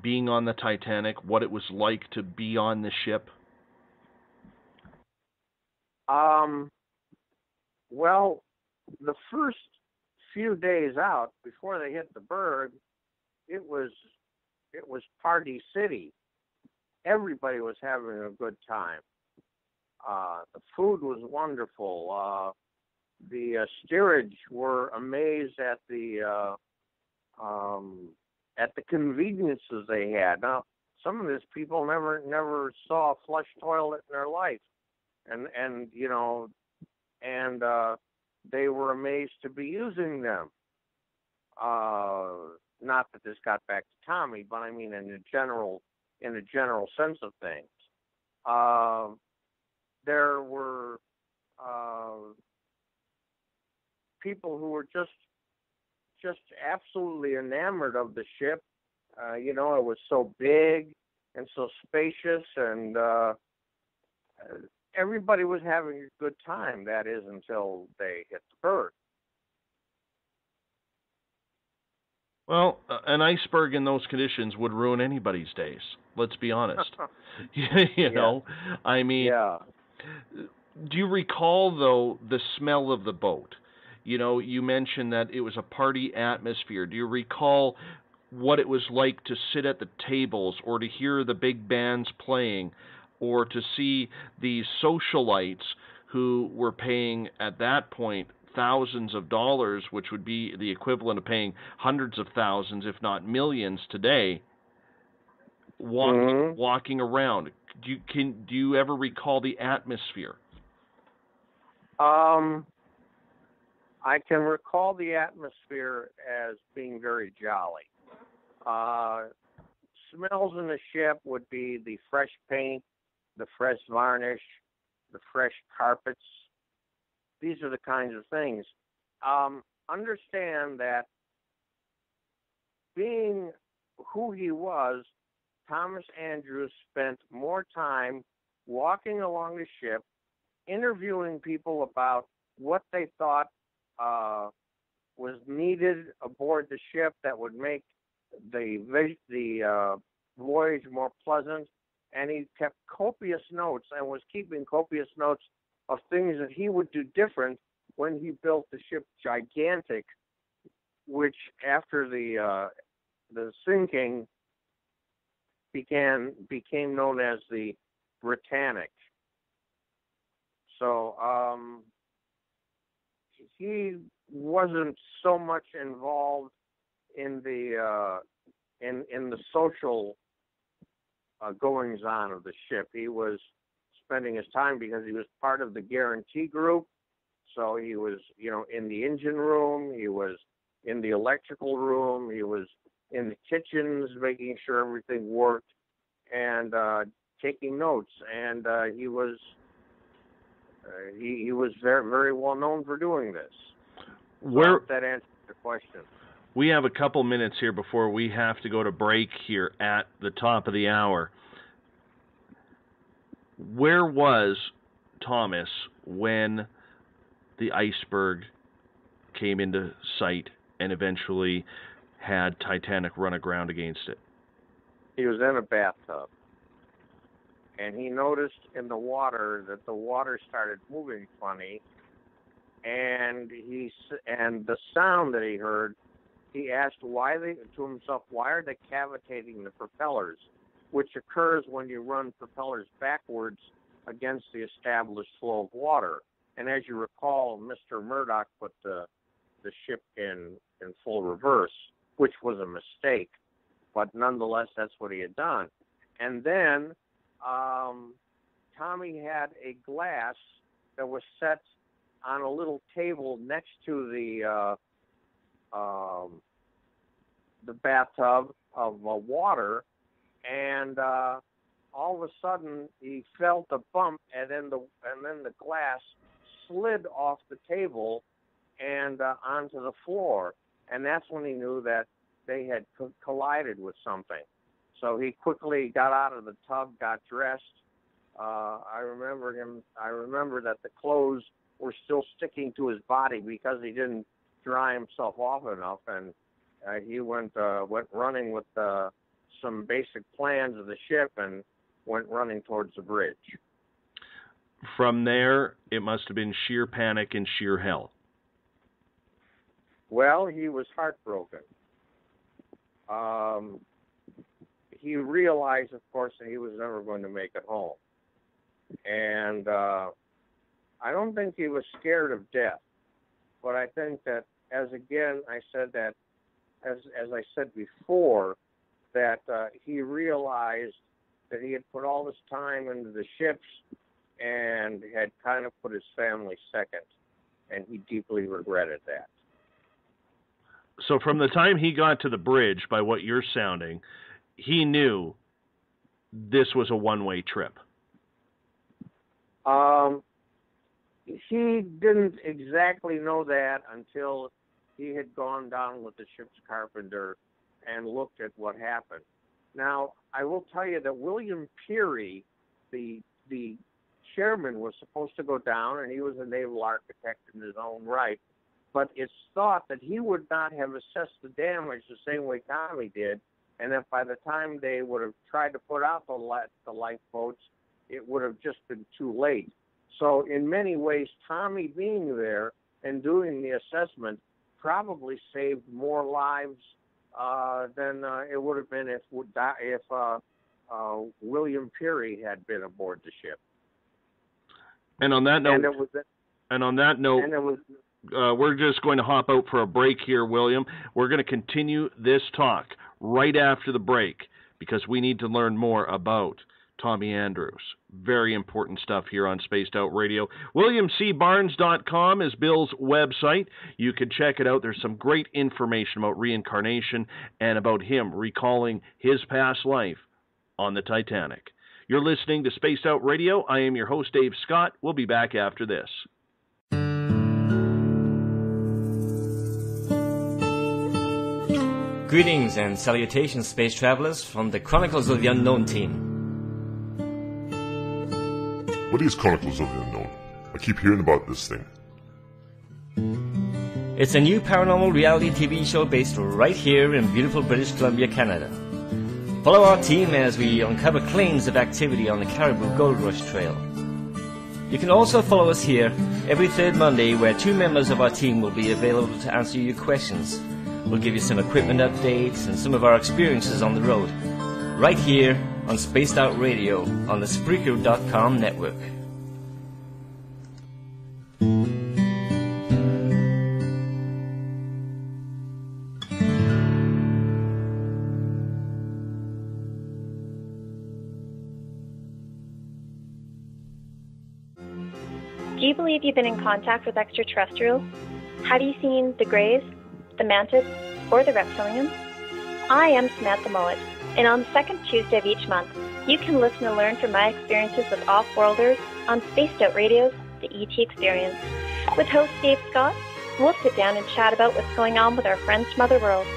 being on the Titanic, what it was like to be on the ship? Well, the first few days out before they hit the berg, it was party city. Everybody was having a good time. The food was wonderful. The steerage were amazed at the conveniences they had. Now, some of these people never saw a flush toilet in their life, and they were amazed to be using them. Not that this got back to Tommy, but I mean in a general sense of things. There were people who were just absolutely enamored of the ship. It was so big and so spacious, and everybody was having a good time. That is, until they hit the berg. Well, an iceberg in those conditions would ruin anybody's days. Let's be honest. you know, I mean, yeah. Do you recall, though, the smell of the boat? You mentioned that it was a party atmosphere. Do you recall what it was like to sit at the tables, or to hear the big bands playing, or to see these socialites who were paying, at that point, thousands of dollars, which would be the equivalent of paying hundreds of thousands, if not millions today, walking around? Do you ever recall the atmosphere? I can recall the atmosphere as being very jolly. Smells in the ship would be the fresh paint, the fresh varnish, the fresh carpets. These are the kinds of things. Understand that being who he was, Thomas Andrews spent more time walking along the ship, interviewing people about what they thought was needed aboard the ship that would make the voyage more pleasant, and he kept copious notes and was keeping copious notes of things that he would do different when he built the ship Gigantic, which after the sinking became known as the Britannic. So he wasn't so much involved in the social goings on of the ship. He was spending his time, because he was part of the guarantee group. So he was, in the engine room, he was in the electrical room, he was in the kitchens, making sure everything worked, and taking notes. And he was very, very well known for doing this. So I hope that answers the question. We have a couple minutes here before we have to go to break here at the top of the hour. Where was Thomas when the iceberg came into sight and eventually had Titanic run aground against it? He was in a bathtub, and he noticed in the water that the water started moving funny, and the sound that he heard, he asked to himself, why are they cavitating the propellers, which occurs when you run propellers backwards against the established flow of water. And as you recall, Mr. Murdoch put the ship in full reverse, which was a mistake, but nonetheless, that's what he had done. And then Tommy had a glass that was set on a little table next to the bathtub of water, and all of a sudden he felt a bump, and then the glass slid off the table and onto the floor, and that's when he knew that they had collided with something. So he quickly got out of the tub, got dressed. I remember that the clothes were still sticking to his body because he didn't dry himself off enough, and he went running with some basic plans of the ship and went running towards the bridge. From there, it must have been sheer panic and sheer hell. Well, he was heartbroken. He realized, of course, that he was never going to make it home. And I don't think he was scared of death, but I think that, as I said before, that he realized that he had put all this time into the ships and had kind of put his family second, and he deeply regretted that. So from the time he got to the bridge, by what you're sounding, he knew this was a one-way trip. He didn't exactly know that until he had gone down with the ship's carpenter and looked at what happened. Now, I will tell you that William Peary, the chairman, was supposed to go down, and he was a naval architect in his own right. But it's thought that he would not have assessed the damage the same way Tommy did, and that by the time they would have tried to put out the lifeboats, it would have just been too late. So in many ways, Tommy being there and doing the assessment probably saved more lives than it would have been if William Peary had been aboard the ship. And on that note, we're just going to hop out for a break here, William. We're going to continue this talk right after the break because we need to learn more about Tommy Andrews. Very important stuff here on Spaced Out Radio. WilliamCBarnes.com is Bill's website. You can check it out. There's some great information about reincarnation and about him recalling his past life on the Titanic. You're listening to Spaced Out Radio. I am your host, Dave Scott. We'll be back after this. Greetings and salutations, space travelers, from the Chronicles of the Unknown team. What is Chronicles of the Unknown? I keep hearing about this thing. It's a new paranormal reality TV show based right here in beautiful British Columbia, Canada. Follow our team as we uncover claims of activity on the Caribou Gold Rush Trail. You can also follow us here every third Monday, where 2 members of our team will be available to answer your questions. We'll give you some equipment updates and some of our experiences on the road, right here on Spaced Out Radio on the Spreaker.com network. Do you believe you've been in contact with extraterrestrials? Have you seen the Greys, the Mantis, or the Reptilians? I am Samantha Mowat, and on the second Tuesday of each month, you can listen and learn from my experiences with off-worlders on Spaced Out Radio's The ET Experience. With host Dave Scott, we'll sit down and chat about what's going on with our friends from other worlds.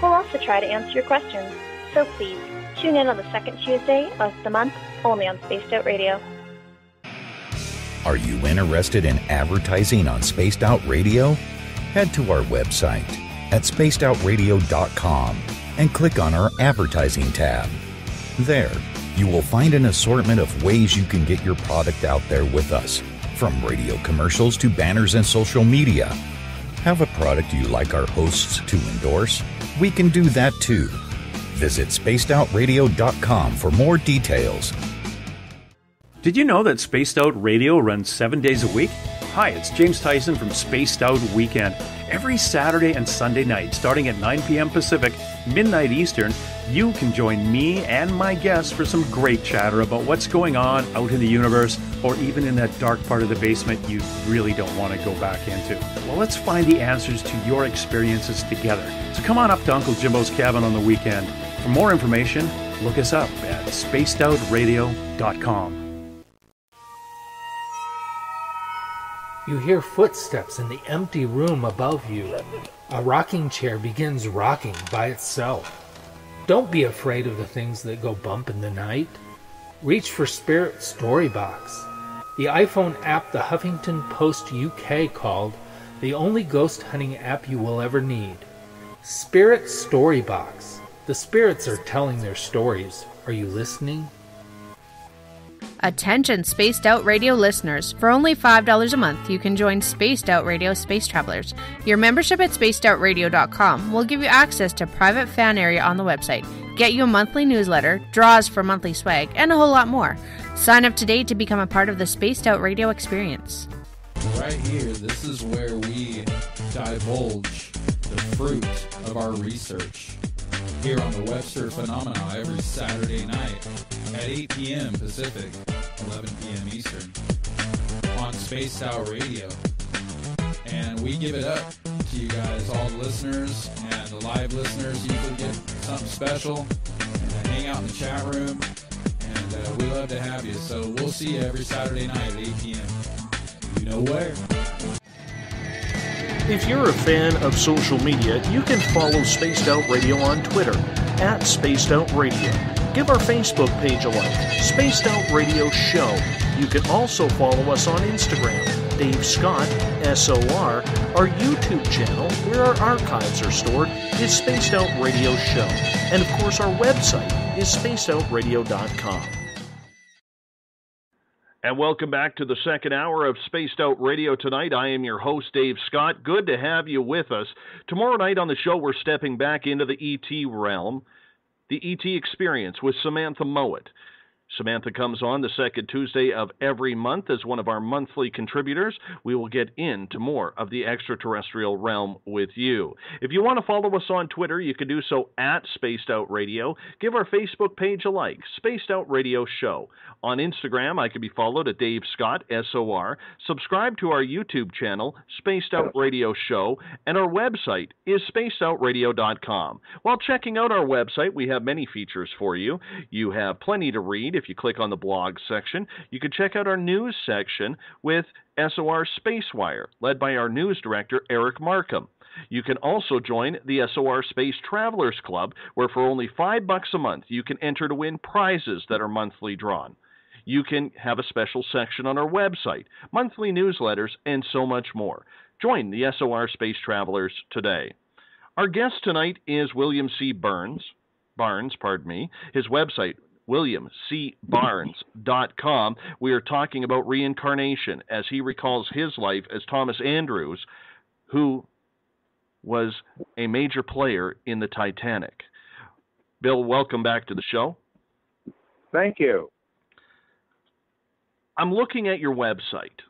We'll also try to answer your questions, so please tune in on the second Tuesday of the month, only on Spaced Out Radio. Are you interested in advertising on Spaced Out Radio? Head to our website at spacedoutradio.com and click on our advertising tab. There, you will find an assortment of ways you can get your product out there with us, from radio commercials to banners and social media. Have a product you like our hosts to endorse? We can do that too. Visit spacedoutradio.com for more details. Did you know that Spaced Out Radio runs 7 days a week? Hi, it's James Tyson from Spaced Out Weekend. Every Saturday and Sunday night, starting at 9 p.m. Pacific, midnight Eastern, you can join me and my guests for some great chatter about what's going on out in the universe, or even in that dark part of the basement you really don't want to go back into. Well, let's find the answers to your experiences together. So come on up to Uncle Jimbo's cabin on the weekend. For more information, look us up at spacedoutradio.com. You hear footsteps in the empty room above you. A rocking chair begins rocking by itself. Don't be afraid of the things that go bump in the night. Reach for Spirit Storybox, the iPhone app the Huffington Post UK called the only ghost hunting app you will ever need. Spirit Storybox. The spirits are telling their stories. Are you listening? Attention Spaced Out Radio listeners, for only $5 a month, you can join Spaced Out Radio Space Travelers. Your membership at spacedoutradio.com will give you access to private fan area on the website, get you a monthly newsletter, draws for monthly swag, and a whole lot more. Sign up today to become a part of the Spaced Out Radio experience. Right here, this is where we divulge the fruit of our research. Here on the Webster Phenomena every Saturday night at 8 p.m. Pacific, 11 p.m. Eastern on Spaced Out Radio. And we give it up to you guys, all the listeners, and the live listeners usually get something special and hang out in the chat room. And we love to have you. So we'll see you every Saturday night at 8 p.m. You know where. If you're a fan of social media, you can follow Spaced Out Radio on Twitter at Spaced Out Radio. Give our Facebook page a like, Spaced Out Radio Show. You can also follow us on Instagram, Dave Scott, SOR. Our YouTube channel, where our archives are stored, is Spaced Out Radio Show. And of course, our website is spacedoutradio.com. And welcome back to the second hour of Spaced Out Radio tonight. I am your host, Dave Scott. Good to have you with us. Tomorrow night on the show, we're stepping back into the ET realm, the ET Experience with Samantha Mowat. Samantha comes on the second Tuesday of every month as one of our monthly contributors. We will get into more of the extraterrestrial realm with you. If you want to follow us on Twitter, you can do so at Spaced Out Radio. Give our Facebook page a like, Spaced Out Radio Show. On Instagram, I can be followed at Dave Scott, SOR. Subscribe to our YouTube channel, Spaced Out Radio Show, and our website is spacedoutradio.com. While checking out our website, we have many features for you. You have plenty to read. If you click on the blog section, you can check out our news section with SOR Spacewire, led by our news director, Eric Markham. You can also join the SOR Space Travelers Club, where for only $5 a month, you can enter to win prizes that are monthly drawn. You can have a special section on our website, monthly newsletters, and so much more. Join the SOR Space Travelers today. Our guest tonight is William C. Barnes. His website, williamcbarnes.com. We are talking about reincarnation as he recalls his life as Thomas Andrews, who was a major player in the Titanic. Bill, welcome back to the show. Thank you. I'm looking at your website,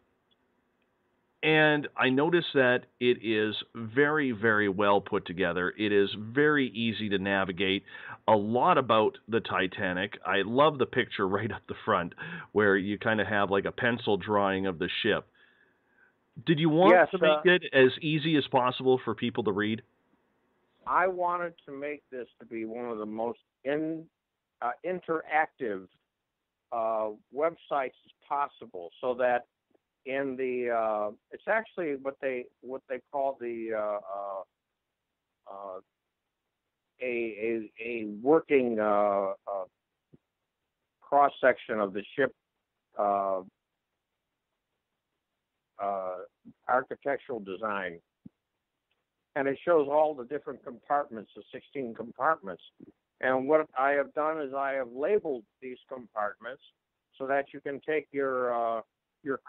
and I notice that it is very, very well put together. It is very easy to navigate. A lot about the Titanic. I love the picture right up the front where you kind of have like a pencil drawing of the ship. Did you want to make it as easy as possible for people to read? I wanted to make this to be one of the most interactive websites as possible, so that in the it's actually what they call the a working cross section of the ship architectural design, and it shows all the different compartments, the 16 compartments. And what I have done is I have labeled these compartments so that you can take your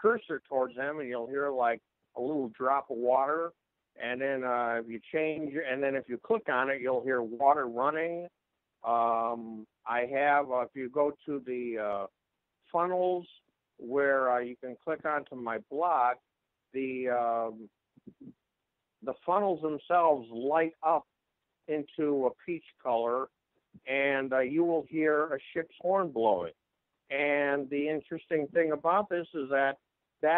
cursor towards them, and you'll hear like a little drop of water. And then if you change, and then if you click on it, you'll hear water running. I have, if you go to the funnels where you can click onto my blog, the funnels themselves light up into a peach color, and you will hear a ship's horn blowing. And the interesting thing about this is that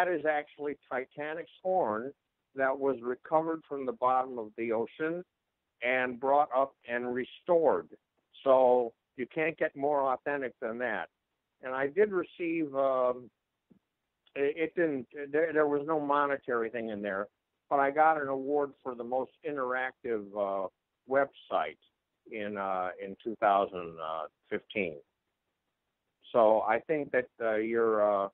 is actually Titanic's horn that was recovered from the bottom of the ocean and brought up and restored. So you can't get more authentic than that. And I did receive, there was no monetary thing in there, but I got an award for the most interactive website in 2015. So I think that your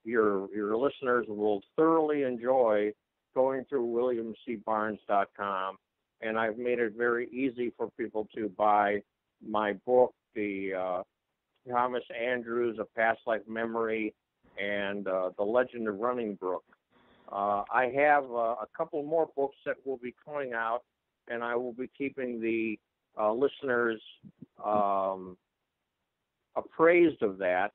listeners will thoroughly enjoy going through williamcbarnes.com, and I've made it very easy for people to buy my book, the Thomas Andrews, A Past Life Memory, and The Legend of Running Brook. I have a couple more books that will be coming out, and I will be keeping the listeners appraised of that,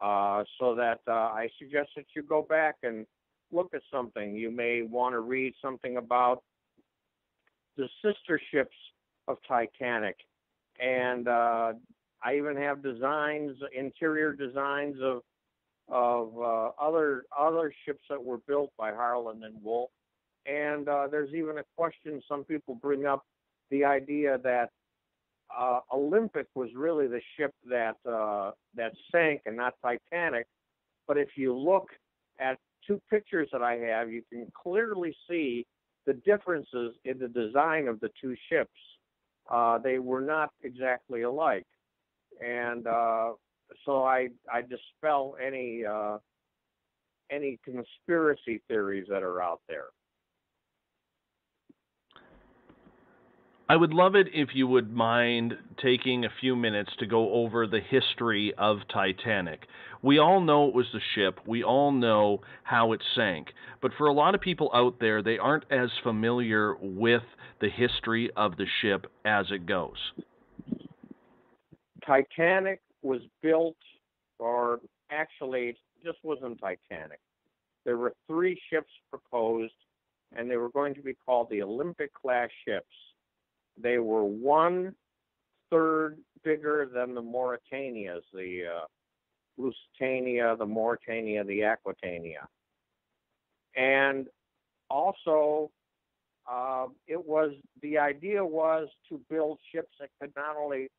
so that I suggest that you go back and look at something. You may want to read something about the sister ships of Titanic, and I even have designs, interior designs of other ships that were built by Harland and Wolff. And there's even a question some people bring up, the idea that Olympic was really the ship that sank and not Titanic. But if you look at two pictures that I have, you can clearly see the differences in the design of the two ships. They were not exactly alike. And so I dispel any conspiracy theories that are out there. I would love it if you would mind taking a few minutes to go over the history of Titanic. We all know it was the ship. We all know how it sank. But for a lot of people out there, they aren't as familiar with the history of the ship as it goes. Titanic was built, or actually, it just wasn't Titanic. There were 3 ships proposed, and they were going to be called the Olympic-class ships. They were 1/3 bigger than the Mauritanias, the Lusitania, the Mauritania, the Aquitania. And also, the idea was to build ships that could not only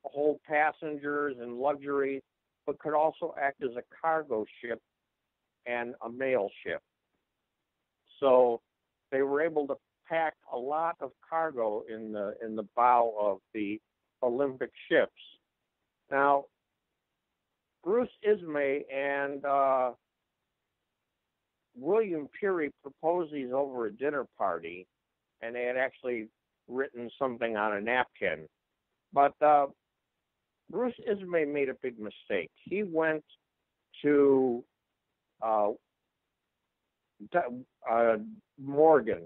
hold passengers and luxury, but could also act as a cargo ship and a mail ship. So they were able to pack a lot of cargo in the bow of the Olympic ships. Now, Bruce Ismay and William Peary proposed these over a dinner party, and they had actually written something on a napkin. But Bruce Ismay made a big mistake. He went to Morgan,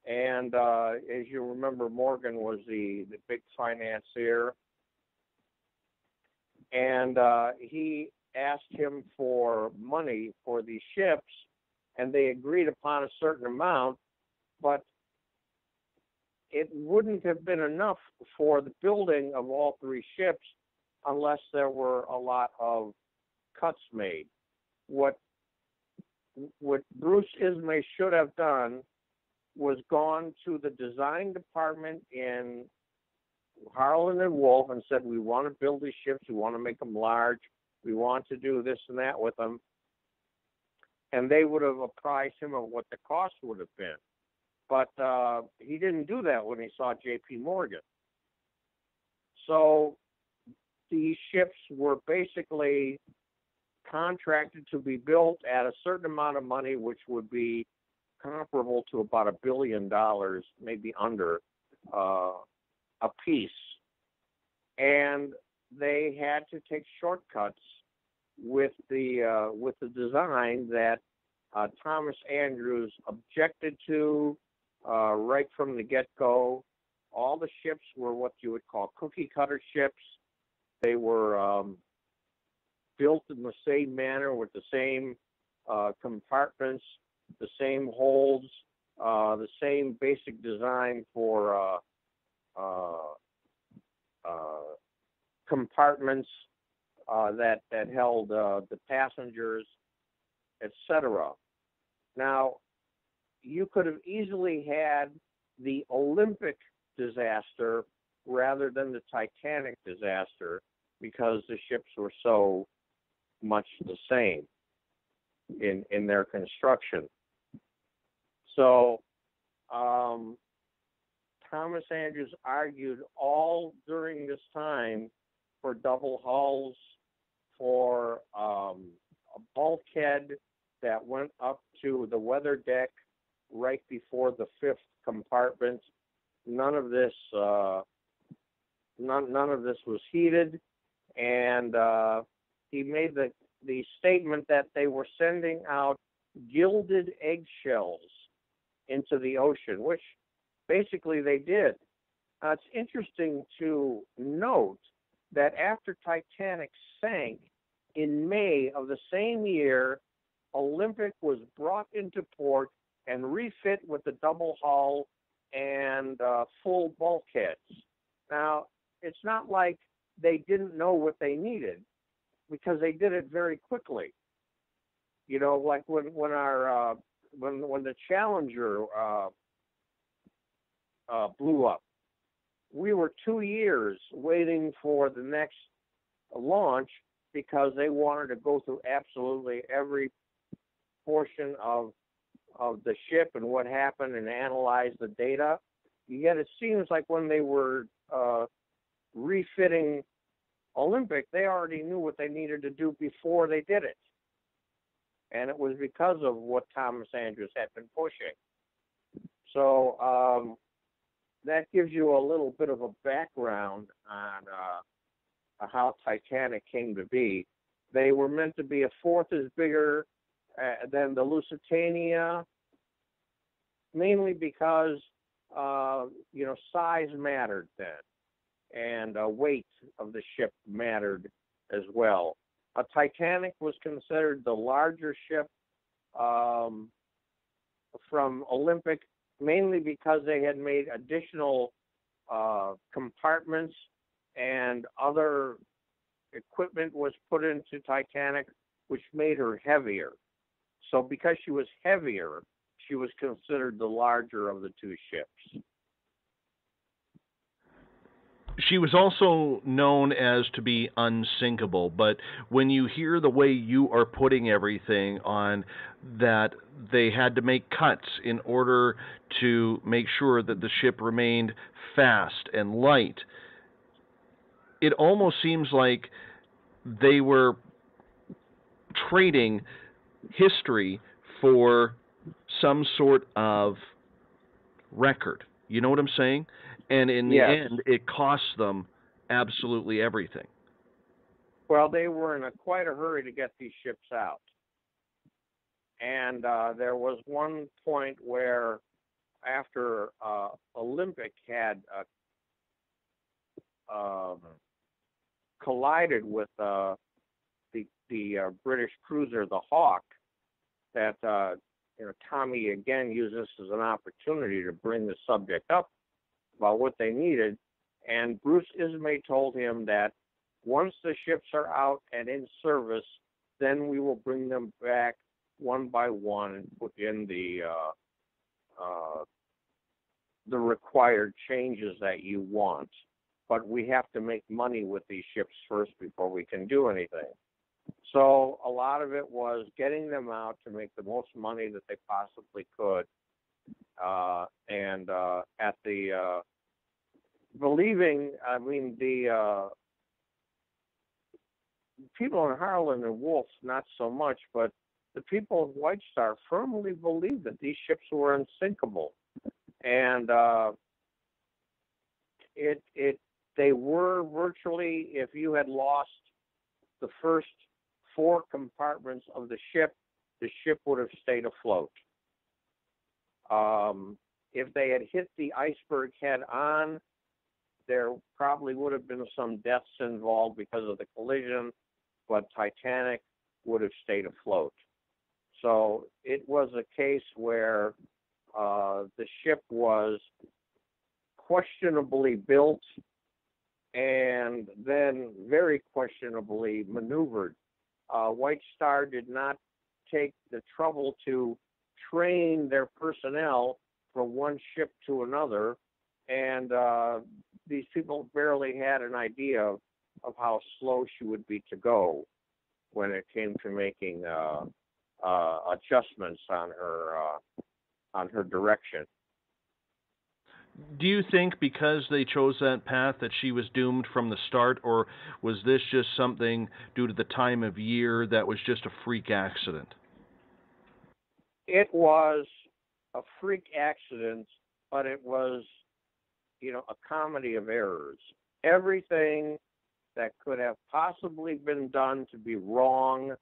and as you remember, Morgan was the big financier, and he asked him for money for these ships, and they agreed upon a certain amount, but it wouldn't have been enough for the building of all three ships unless there were a lot of cuts made. What Bruce Ismay should have done was gone to the design department in Harlan and Wolff and said, we want to build these ships, we want to make them large, we want to do this and that with them. And they would have apprised him of what the cost would have been. But he didn't do that when he saw J.P. Morgan. So these ships were basically contracted to be built at a certain amount of money, which would be comparable to about $1 billion, maybe under, a piece. And they had to take shortcuts with the design that Thomas Andrews objected to right from the get-go. All the ships were what you would call cookie-cutter ships. They were built in the same manner with the same compartments, the same holds, the same basic design for compartments that held the passengers, etc. Now, you could have easily had the Olympic disaster rather than the Titanic disaster because the ships were so much the same in their construction. So Thomas Andrews argued all during this time for double hulls, for a bulkhead that went up to the weather deck right before the fifth compartment. None of this was heated, and he made the statement that they were sending out gilded eggshells into the ocean, which basically they did. It's interesting to note that after Titanic sank in May of the same year, Olympic was brought into port and refit with the double hull and full bulkheads. Now, it's not like they didn't know what they needed, because they did it very quickly. You know, like when the Challenger blew up, we were 2 years waiting for the next launch because they wanted to go through absolutely every portion of the ship and what happened and analyze the data. Yet it seems like when they were refitting Olympic, they already knew what they needed to do before they did it. And it was because of what Thomas Andrews had been pushing. So that gives you a little bit of a background on how Titanic came to be. They were meant to be a fourth as bigger than the Lusitania, mainly because size mattered then, and weight of the ship mattered as well. A Titanic was considered the larger ship from Olympic, mainly because they had made additional compartments and other equipment was put into Titanic, which made her heavier. So because she was heavier, she was considered the larger of the two ships. She was also known as to be unsinkable, but when you hear the way you are putting everything on, that they had to make cuts in order to make sure that the ship remained fast and light, it almost seems like they were trading history for some sort of record. You know what I'm saying? And in the end, it costs them absolutely everything. Well, they were in quite a hurry to get these ships out. And there was one point where, after Olympic had collided with the British cruiser, the Hawk, that Tommy again used this as an opportunity to bring the subject up about what they needed. And Bruce Ismay told him that once the ships are out and in service, then we will bring them back one by one and put in the required changes that you want. But we have to make money with these ships first before we can do anything. So a lot of it was getting them out to make the most money that they possibly could. And at the the people in Harlan and Wolf, not so much, but the people of White Star firmly believed that these ships were unsinkable. And they were virtually, if you had lost the first 4 compartments of the ship would have stayed afloat. If they had hit the iceberg head on, there probably would have been some deaths involved because of the collision, but Titanic would have stayed afloat. So it was a case where the ship was questionably built and then very questionably maneuvered. White Star did not take the trouble to train their personnel from one ship to another, and these people barely had an idea of how slow she would be to go when it came to making adjustments on her direction. Do you think because they chose that path that she was doomed from the start, or was this just something due to the time of year that was just a freak accident? It was a freak accident, but it was, a comedy of errors. Everything that could have possibly been done to be wrong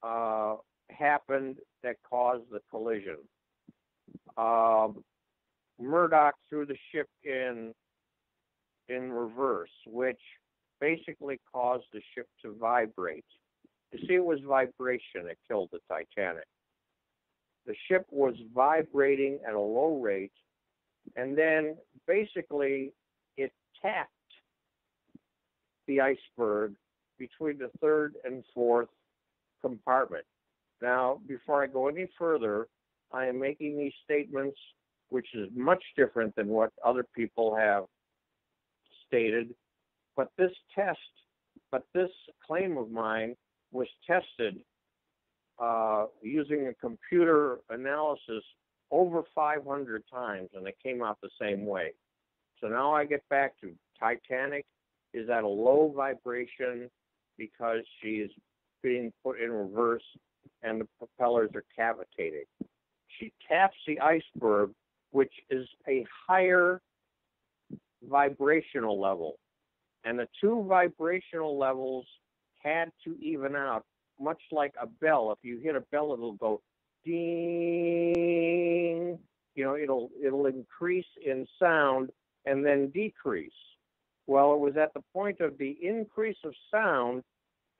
happened that caused the collision. Murdoch threw the ship in reverse, which basically caused the ship to vibrate. You see, it was vibration that killed the Titanic. The ship was vibrating at a low rate, and then basically it tapped the iceberg between the 3rd and 4th compartment. Now, before I go any further, I am making these statements, which is much different than what other people have stated. But this claim of mine was tested using a computer analysis over 500 times, and it came out the same way. So now I get back to Titanic is at a low vibration because she's being put in reverse and the propellers are cavitating. She taps the iceberg, which is a higher vibrational level. And the 2 vibrational levels had to even out, much like a bell. If you hit a bell, it'll go ding. It'll increase in sound and then decrease. Well, it was at the point of the increase of sound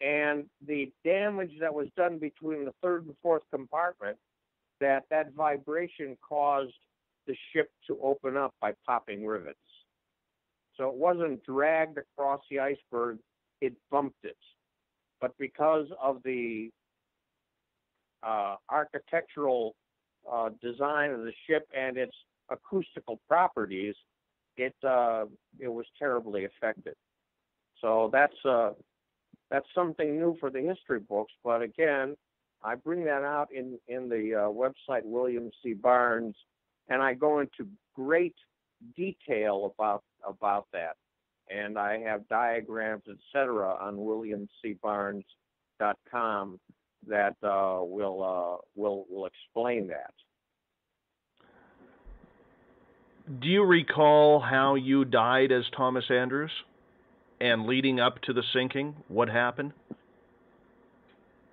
and the damage that was done between the 3rd and 4th compartment that vibration caused the ship to open up by popping rivets. So it wasn't dragged across the iceberg, it bumped it. But because of the architectural design of the ship and its acoustical properties, it was terribly affected. So that's something new for the history books. But again, I bring that out in the website William C. Barnes, and I go into great detail about that. And I have diagrams, etc., on William C. Barnes facebook.com that will explain that. Do you recall how you died as Thomas Andrews, and leading up to the sinking, what happened?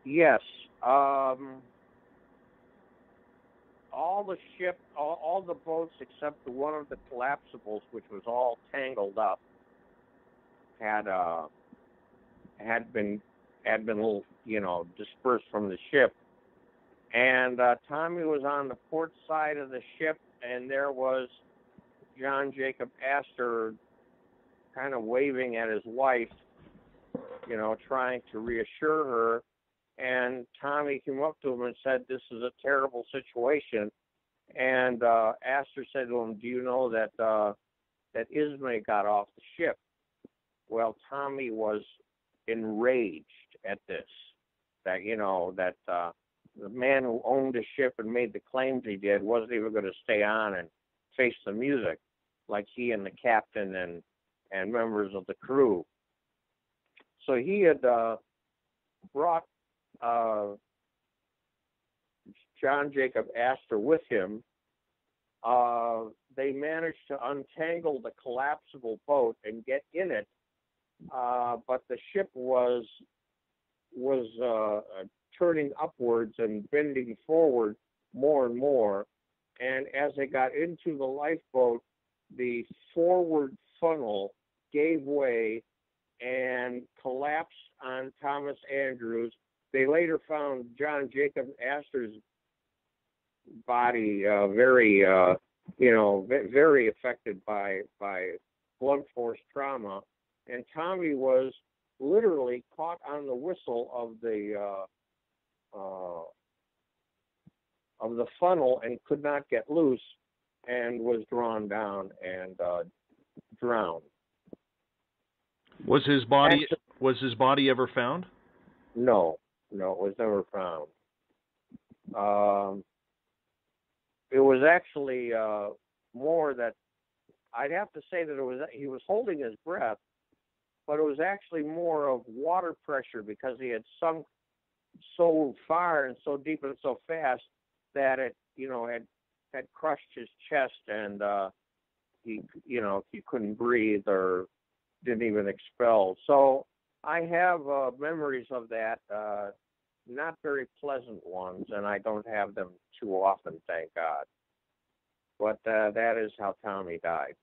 Yes. All the boats except one of the collapsibles, which was all tangled up, had been dispersed from the ship. And Tommy was on the port side of the ship, and there was John Jacob Astor kind of waving at his wife, trying to reassure her. And Tommy came up to him and said, "This is a terrible situation." And Astor said to him, "Do you know that Ismay got off the ship?" Well, Tommy was enraged at this, that the man who owned the ship and made the claims he did wasn't even going to stay on and face the music like he and the captain and members of the crew. So he had brought John Jacob Astor with him. They managed to untangle the collapsible boat and get in it, but the ship was turning upwards and bending forward more and more. And as they got into the lifeboat, the forward funnel gave way and collapsed on Thomas Andrews. They later found John Jacob Astor's body very affected by blunt force trauma, and Tommy was literally caught on the whistle of the funnel and could not get loose, and was drawn down and drowned. Was his body ever found? No, it was never found. It was actually more that I'd have to say that he was holding his breath, but it was actually more of water pressure because he had sunk so far and so deep and so fast that it had crushed his chest, and he couldn't breathe or didn't even expel. So I have memories of that, not very pleasant ones, and I don't have them too often, thank God. But that is how Tommy died.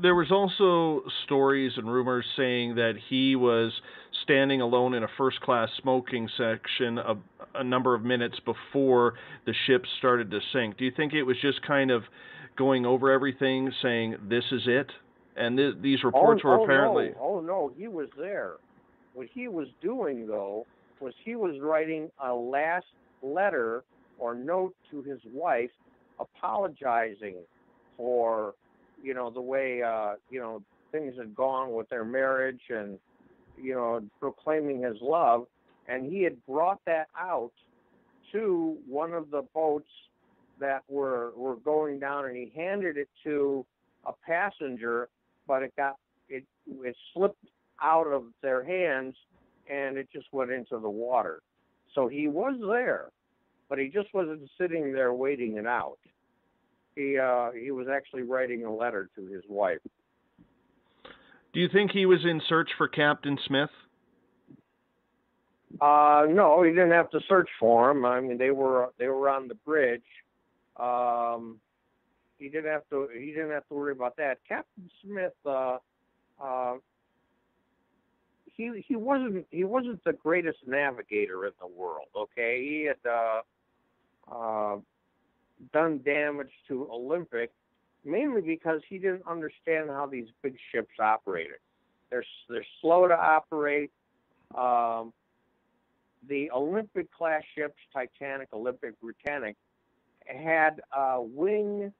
There was also stories and rumors saying that he was standing alone in a first-class smoking section a number of minutes before the ship started to sink. Do you think it was just kind of going over everything, saying, "This is it"? And these reports were apparently... No, he was there. What he was doing, though, was he was writing a last letter or note to his wife apologizing for, the way, things had gone with their marriage and, proclaiming his love. And he had brought that out to one of the boats that were going down, and he handed it to a passenger, but it slipped out of their hands, and it just went into the water. So he was there, but he just wasn't sitting there waiting it out. He was actually writing a letter to his wife. Do you think he was in search for Captain Smith? No, he didn't have to search for him. I mean, they were on the bridge. He didn't have to worry about that. Captain Smith, he wasn't the greatest navigator in the world. Okay, he had done damage to Olympic, mainly because he didn't understand how these big ships operated. They're slow to operate. The Olympic class ships, Titanic, Olympic, Britannic, had wing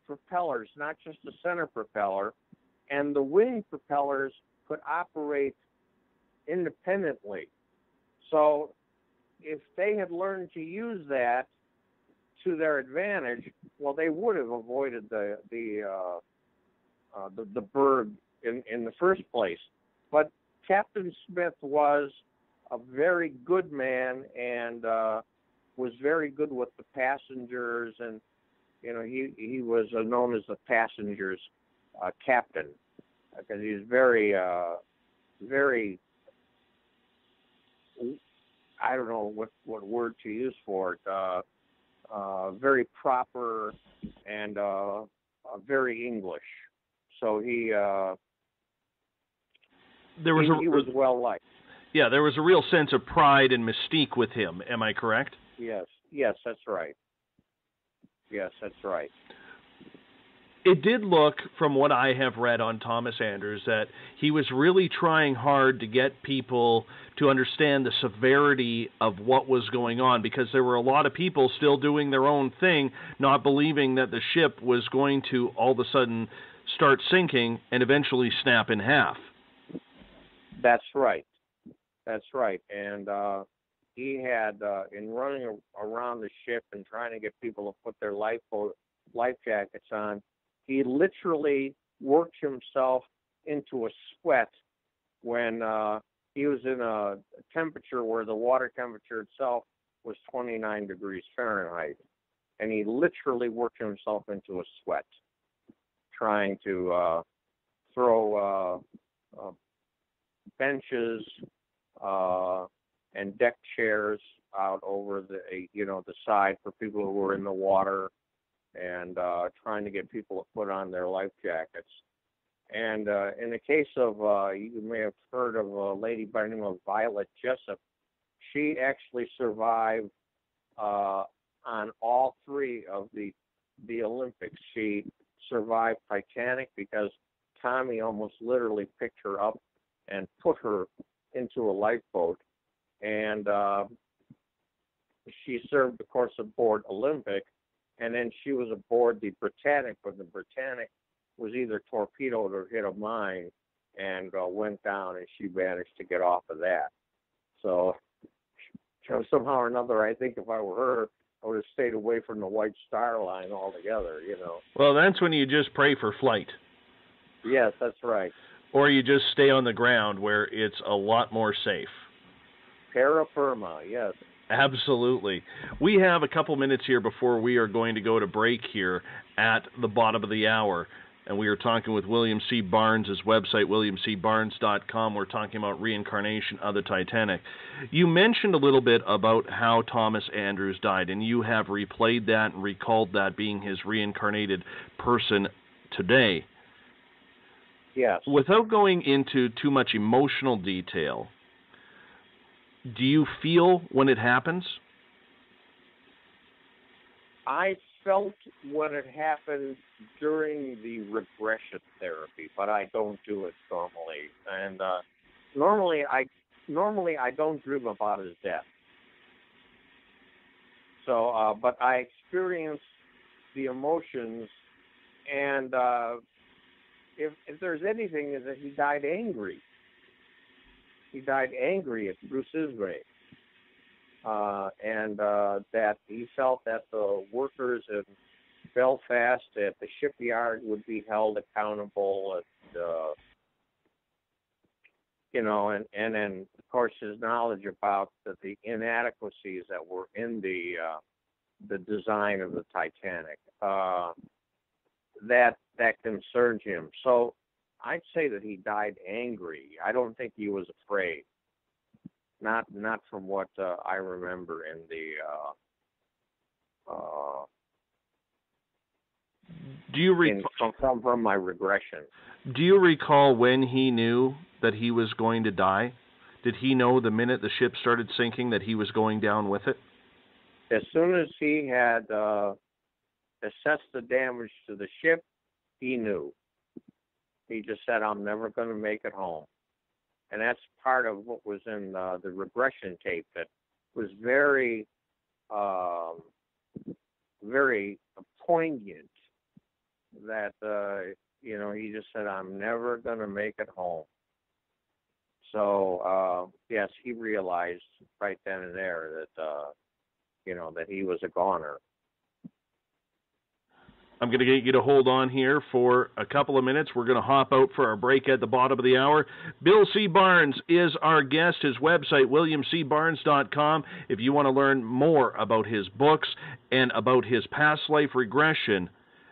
propellers, not just the center propeller, and the wing propellers could operate independently. So if they had learned to use that to their advantage, well, they would have avoided the berg in the first place. But Captain Smith was a very good man and was very good with the passengers, and he was known as the passengers captain because he was very I don't know what word to use for it. Very proper and very English. So he was well liked. Yeah, there was a real sense of pride and mystique with him. Am I correct? Yes, that's right. Yes, that's right. It did look, from what I have read on Thomas Anders, that he was really trying hard to get people to understand the severity of what was going on, because there were a lot of people still doing their own thing, not believing that the ship was going to all of a sudden start sinking and eventually snap in half. That's right. And he had, in running around the ship and trying to get people to put their life jackets on, he literally worked himself into a sweat when he was in a temperature where the water temperature itself was 29 degrees Fahrenheit. And he literally worked himself into a sweat trying to throw benches and deck chairs out over the side for people who were in the water, and trying to get people to put on their life jackets. And in the case of, you may have heard of a lady by the name of Violet Jessup, she actually survived on all three of the Olympics. She survived Titanic because Tommy almost literally picked her up and put her into a lifeboat. And she served, of course, aboard Olympic. And then she was aboard the Britannic, but the Britannic was either torpedoed or hit a mine and went down, and she managed to get off of that. So somehow or another, I think if I were her, I would have stayed away from the White Star Line altogether, Well, that's when you just pray for flight. Yes, that's right. Or you just stay on the ground where it's a lot more safe. Terra firma, yes. Absolutely. We have a couple minutes here before we are going to go to break here at the bottom of the hour. And we are talking with William C. Barnes' website, williamcbarnes.com. We're talking about reincarnation of the Titanic. You mentioned a little bit about how Thomas Anders died, and you have replayed that and recalled that being his reincarnated person today. Yes. Without going into too much emotional detail, do you feel when it happens? I felt when it happened during the regression therapy, but I don't do it normally. And normally I don't dream about his death. So, but I experience the emotions, and if there's anything, is that he died angry. He died angry at Bruce's grave. And that he felt that the workers in Belfast at the shipyard would be held accountable, and then of course his knowledge about the inadequacies that were in the design of the Titanic, that concerned him. So I'd say that he died angry. I don't think he was afraid. Not from what I remember in the. Do you from my regression? Do you recall when he knew that he was going to die? Did he know the minute the ship started sinking that he was going down with it? As soon as he had assessed the damage to the ship, he knew. He just said, "I'm never going to make it home." And that's part of what was in the regression tape that was very, very poignant. That, he just said, "I'm never going to make it home." So, yes, he realized right then and there that, that he was a goner. I'm going to get you to hold on here for a couple of minutes. We're going to hop out for our break at the bottom of the hour. Bill C. Barnes is our guest. His website, williamcbarnes.com. If you want to learn more about his books and about his past life regression,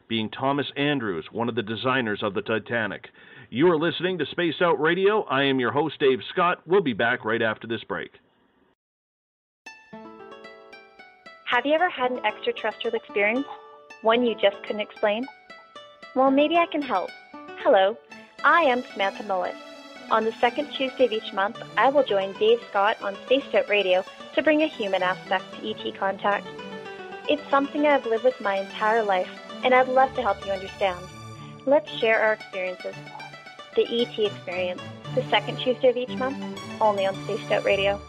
being Thomas Andrews, one of the designers of the Titanic. You are listening to Spaced Out Radio. I am your host, Dave Scott. We'll be back right after this break. Have you ever had an extraterrestrial experience? One you just couldn't explain? Well, maybe I can help. Hello, I am Samantha Mullet. On the second Tuesday of each month, I will join Dave Scott on Spaced Out Radio to bring a human aspect to ET contact. It's something I've lived with my entire life, and I'd love to help you understand. Let's share our experiences. The ET Experience, the second Tuesday of each month, only on Spaced Out Radio.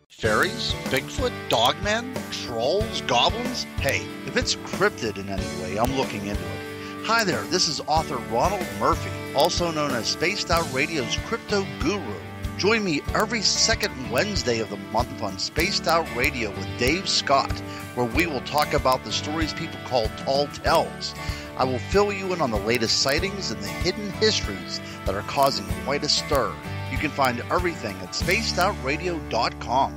Fairies? Bigfoot? Dogmen? Trolls? Goblins? Hey, if it's cryptid in any way, I'm looking into it. Hi there, this is author Ronald Murphy, also known as Spaced Out Radio's Crypto Guru. Join me every second Wednesday of the month on Spaced Out Radio with Dave Scott, where we will talk about the stories people call tall tales. I will fill you in on the latest sightings and the hidden histories that are causing quite a stir. You can find everything at spacedoutradio.com.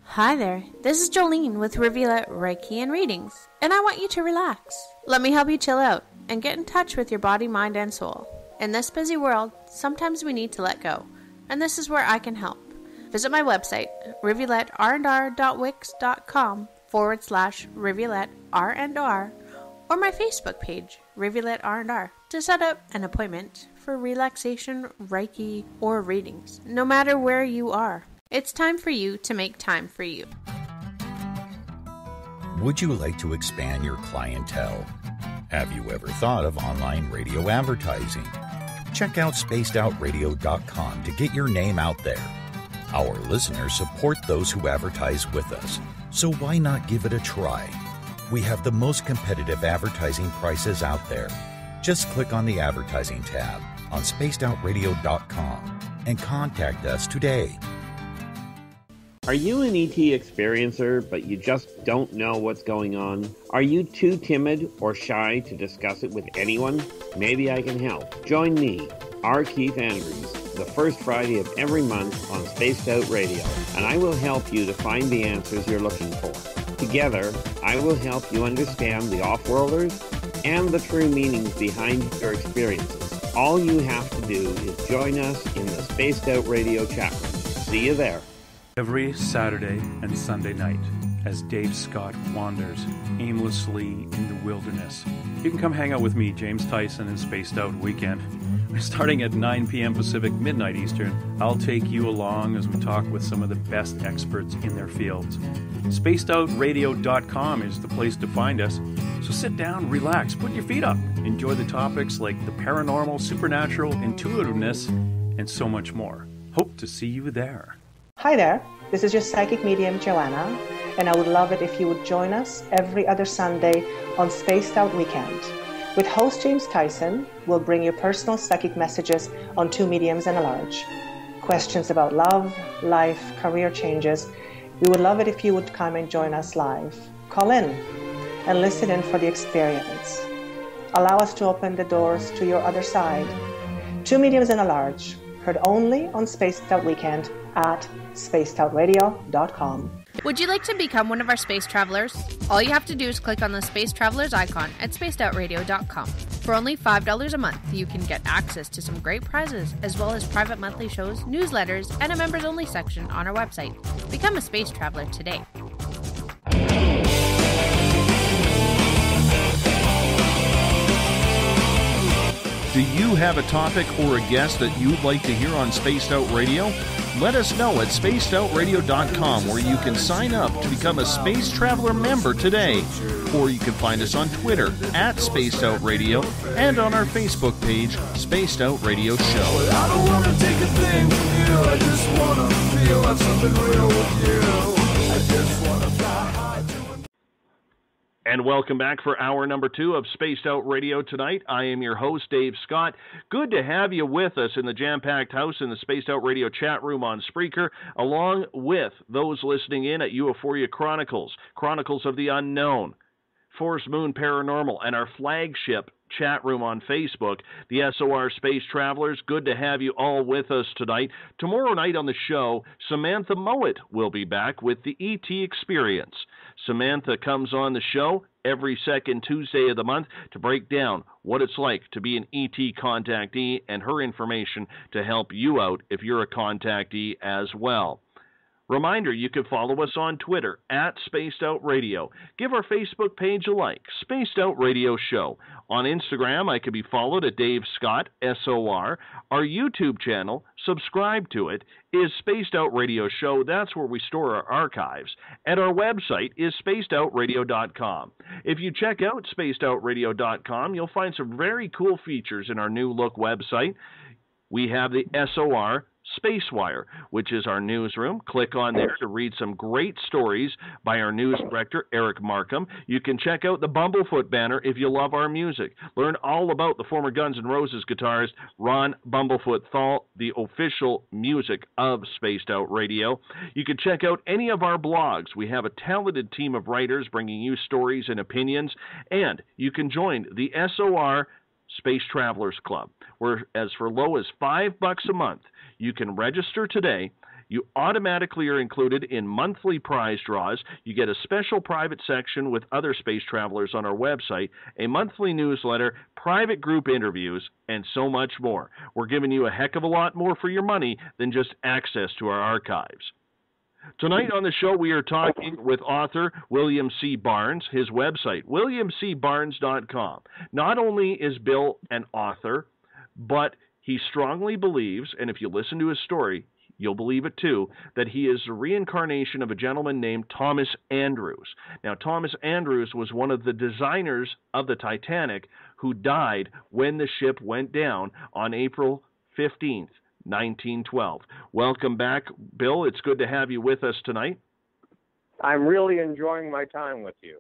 Hi there, this is Jolene with Rivulet Reiki and Readings, and I want you to relax. Let me help you chill out and get in touch with your body, mind, and soul. In this busy world, sometimes we need to let go, and this is where I can help. Visit my website, rivuletrr.wix.com/rivuletrr&r, or my Facebook page, Rivulet R&R, to set up an appointment for relaxation, Reiki, or readings, no matter where you are. It's time for you to make time for you. Would you like to expand your clientele? Have you ever thought of online radio advertising? Check out spacedoutradio.com to get your name out there. Our listeners support those who advertise with us, so why not give it a try? We have the most competitive advertising prices out there. Just click on the advertising tab on spacedoutradio.com and contact us today. Are you an ET experiencer, but you just don't know what's going on? Are you too timid or shy to discuss it with anyone? Maybe I can help. Join me, R. Keith Andrews, the first Friday of every month on Spaced Out Radio, and I will help you to find the answers you're looking for. Together, I will help you understand the off-worlders and the true meanings behind your experiences. All you have to do is join us in the Spaced Out Radio chat room. See you there. Every Saturday and Sunday night, as Dave Scott wanders aimlessly in the wilderness, you can come hang out with me, James Tyson, in Spaced Out Weekend. Starting at 9 p.m. Pacific, midnight Eastern, I'll take you along as we talk with some of the best experts in their fields. SpacedOutRadio.com is the place to find us. So sit down, relax, put your feet up, enjoy the topics like the paranormal, supernatural, intuitiveness, and so much more. Hope to see you there. Hi there, this is your psychic medium Joanna, and I would love it if you would join us every other Sunday on Spaced Out Weekend. With host James Tyson, we'll bring you personal psychic messages on two mediums and a large. Questions about love, life, career changes. We would love it if you would come and join us live. Call in and listen in for the experience. Allow us to open the doors to your other side. Two mediums and a large, heard only on Spaced Out Weekend at spacedoutradio.com. Would you like to become one of our space travelers? All you have to do is click on the Space Travelers icon at spacedoutradio.com. For only $5 a month, you can get access to some great prizes, as well as private monthly shows, newsletters, and a members-only section on our website. Become a space traveler today. Do you have a topic or a guest that you'd like to hear on Spaced Out Radio? Let us know at spacedoutradio.com, where you can sign up to become a Space Traveler member today. Or you can find us on Twitter at Spaced Out Radio and on our Facebook page, Spaced Out Radio Show. I don't want to take a thing from you, I just want to feel like something real with you. I just want to fly high to And welcome back for hour number 2 of Spaced Out Radio tonight. I am your host, Dave Scott. Good to have you with us in the jam-packed house in the Spaced Out Radio chat room on Spreaker, along with those listening in at Euphoria Chronicles, Chronicles of the Unknown, Force Moon Paranormal, and our flagship chat room on Facebook, the SOR Space Travelers. Good to have you all with us tonight. Tomorrow night on the show, Samantha Mowat will be back with the ET Experience. Samantha comes on the show every second Tuesday of the month to break down what it's like to be an ET contactee and her information to help you out if you're a contactee as well. Reminder, you can follow us on Twitter at Spaced Out Radio. Give our Facebook page a like, Spaced Out Radio Show. On Instagram, I can be followed at Dave Scott, SOR. Our YouTube channel, subscribe to it, is Spaced Out Radio Show. That's where we store our archives. And our website is spacedoutradio.com. If you check out spacedoutradio.com, you'll find some very cool features in our new look website. We have the SOR Spacewire, which is our newsroom. Click on there to read some great stories by our news director, Eric Markham. You can check out the Bumblefoot banner if you love our music. Learn all about the former Guns N' Roses guitarist, Ron Bumblefoot THAL, the official music of Spaced Out Radio. You can check out any of our blogs. We have a talented team of writers bringing you stories and opinions, and you can join the SOR Space Travelers Club, where as for low as $5 a month, you can register today. You automatically are included in monthly prize draws. You get a special private section with other space travelers on our website, a monthly newsletter, private group interviews, and so much more. We're giving you a heck of a lot more for your money than just access to our archives. Tonight on the show, we are talking with author William C. Barnes, his website, williamcbarnes.com. Not only is Bill an author, but he strongly believes, and if you listen to his story, you'll believe it too, that he is a reincarnation of a gentleman named Thomas Andrews. Now, Thomas Andrews was one of the designers of the Titanic who died when the ship went down on April 15th. 1912. Welcome back, Bill. It's good to have you with us tonight. I'm really enjoying my time with you.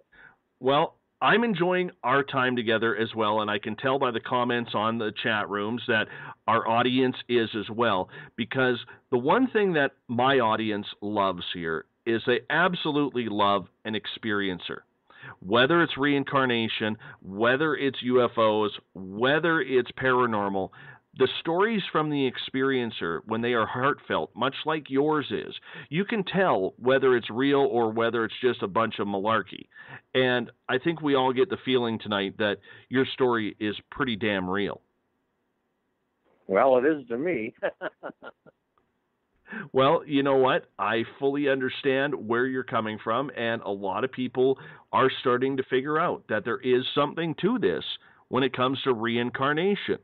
Well, I'm enjoying our time together as well, and I can tell by the comments on the chat rooms that our audience is as well, because the one thing that my audience loves here is they absolutely love an experiencer. Whether it's reincarnation, whether it's UFOs, whether it's paranormal, the stories from the experiencer, when they are heartfelt, much like yours is, you can tell whether it's real or whether it's just a bunch of malarkey. And I think we all get the feeling tonight that your story is pretty damn real. Well, it is to me. Well, you know what? I fully understand where you're coming from, and a lot of people are starting to figure out that there is something to this when it comes to reincarnation.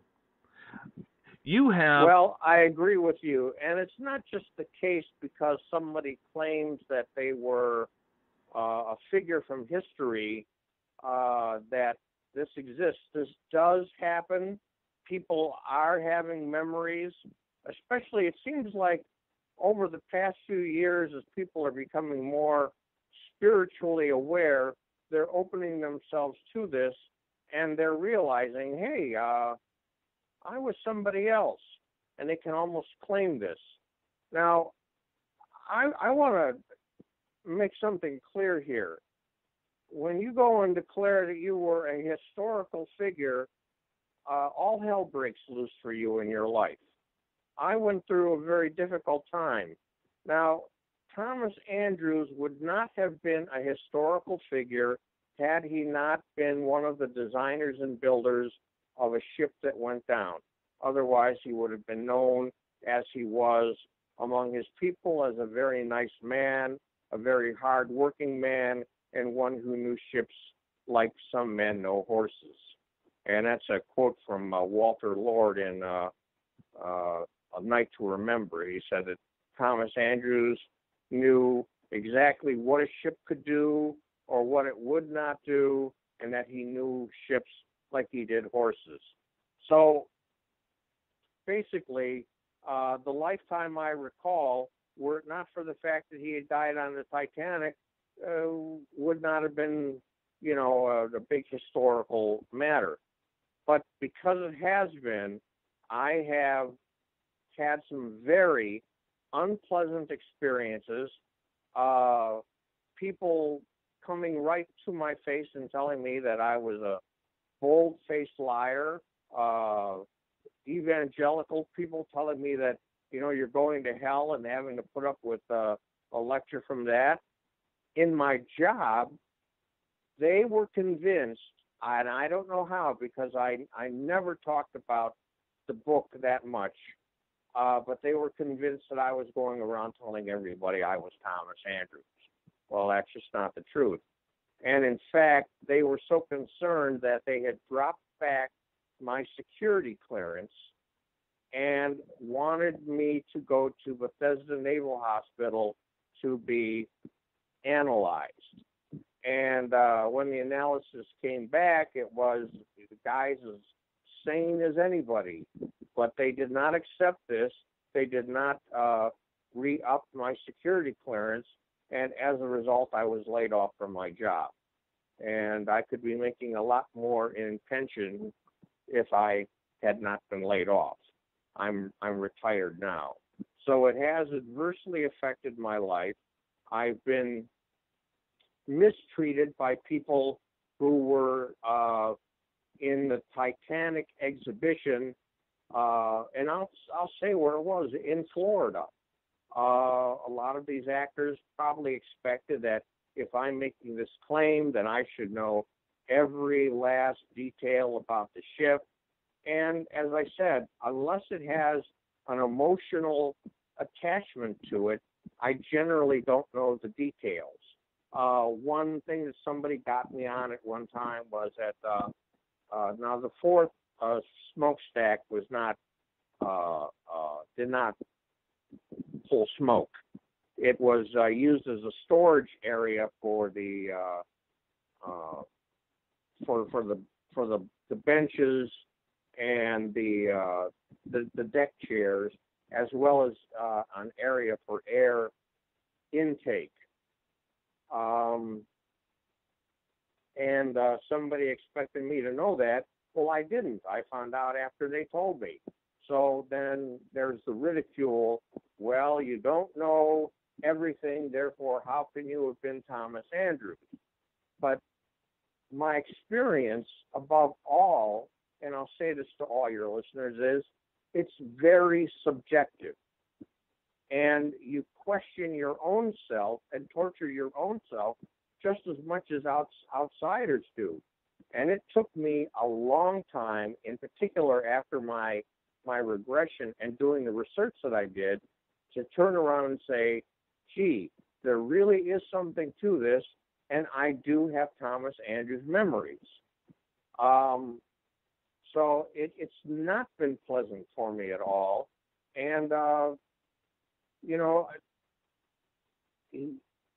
You have... Well, I agree with you, and it's not just the case because somebody claims that they were a figure from history that this exists. This does happen. People are having memories, especially it seems like over the past few years as people are becoming more spiritually aware, they're opening themselves to this, and they're realizing, hey, I was somebody else, and they can almost claim this. Now, I want to make something clear here. When you go and declare that you were a historical figure, all hell breaks loose for you in your life. I went through a very difficult time. Now, Thomas Andrews would not have been a historical figure had he not been one of the designers and builders of a ship that went down. Otherwise, he would have been known as he was among his people as a very nice man, a very hard-working man, and one who knew ships like some men know horses. And that's a quote from Walter Lord in A Night to Remember. He said that Thomas Andrews knew exactly what a ship could do or what it would not do, and that he knew ships like he did horses. So basically, the lifetime I recall, were it not for the fact that he had died on the Titanic, would not have been, a big historical matter. But because it has been, I have had some very unpleasant experiences. People coming right to my face and telling me that I was a bold-faced liar, evangelical people telling me that, you're going to hell and having to put up with a lecture from that. In my job, they were convinced, and I don't know how, because I never talked about the book that much, but they were convinced that I was going around telling everybody I was Thomas Andrews. Well, that's just not the truth. And in fact, they were so concerned that they had dropped back my security clearance and wanted me to go to Bethesda Naval Hospital to be analyzed. And when the analysis came back, it was the guy's as sane as anybody. But they did not accept this. They did not re-up my security clearance. And as a result, I was laid off from my job. And I could be making a lot more in pension if I had not been laid off. I'm retired now. So it has adversely affected my life. I've been mistreated by people who were in the Titanic exhibition, and I'll say where it was, in Florida. A lot of these actors probably expected that if I'm making this claim, then I should know every last detail about the ship. And as I said, unless it has an emotional attachment to it, I generally don't know the details. One thing that somebody got me on at one time was that now the fourth smokestack was not did not pull smoke. It was used as a storage area for the benches and the deck chairs, as well as an area for air intake. And somebody expected me to know that. Well, I didn't. I found out after they told me. So then there's the ridicule. Well, you don't know everything, therefore how can you have been Thomas Andrews? But my experience above all, and I'll say this to all your listeners, is it's very subjective. And you question your own self and torture your own self just as much as outsiders do. And it took me a long time, in particular after my regression and doing the research that I did, to turn around and say, gee, there really is something to this, and I do have Thomas Andrews memories. So it's not been pleasant for me at all. And,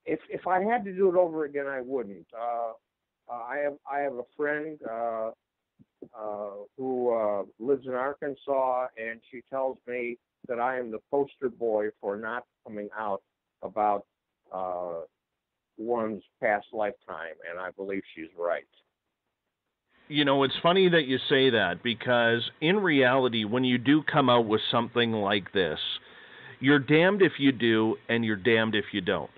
if I had to do it over again, I wouldn't. I have a friend who lives in Arkansas, and she tells me that I am the poster boy for not coming out about one's past lifetime, and I believe she's right. It's funny that you say that, because in reality, when you do come out with something like this, you're damned if you do, and you're damned if you don't.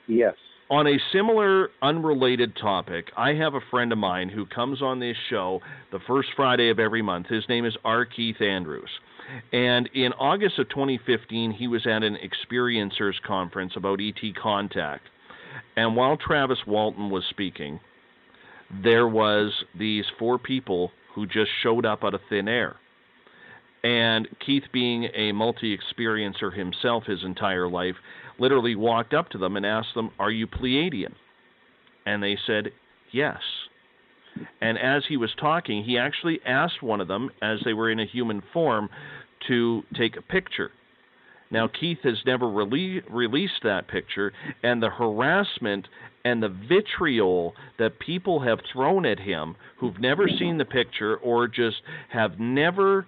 Yes. On a similar, unrelated topic, I have a friend of mine who comes on this show the first Friday of every month. His name is R. Keith Andrews. And in August of 2015, he was at an experiencers conference about ET contact. And while Travis Walton was speaking, there was these 4 people who just showed up out of thin air. And Keith, being a multi-experiencer himself his entire life, literally walked up to them and asked them, "Are you Pleiadian?" And they said, "Yes." And as he was talking, he actually asked one of them, as they were in a human form, to take a picture. Now, Keith has never released that picture, and the harassment and the vitriol that people have thrown at him who've never seen the picture or just have never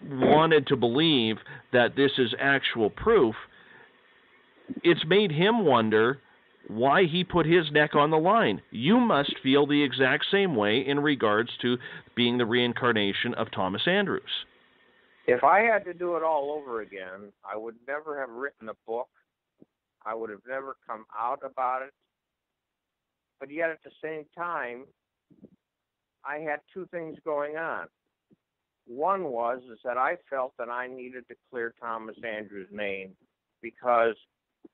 wanted to believe that this is actual proof, it's made him wonder why he put his neck on the line. You must feel the exact same way in regards to being the reincarnation of Thomas Andrews. If I had to do it all over again, I would never have written a book. I would have never come out about it. but yet at the same time, I had two things going on. One was that I felt that I needed to clear Thomas Andrews' name because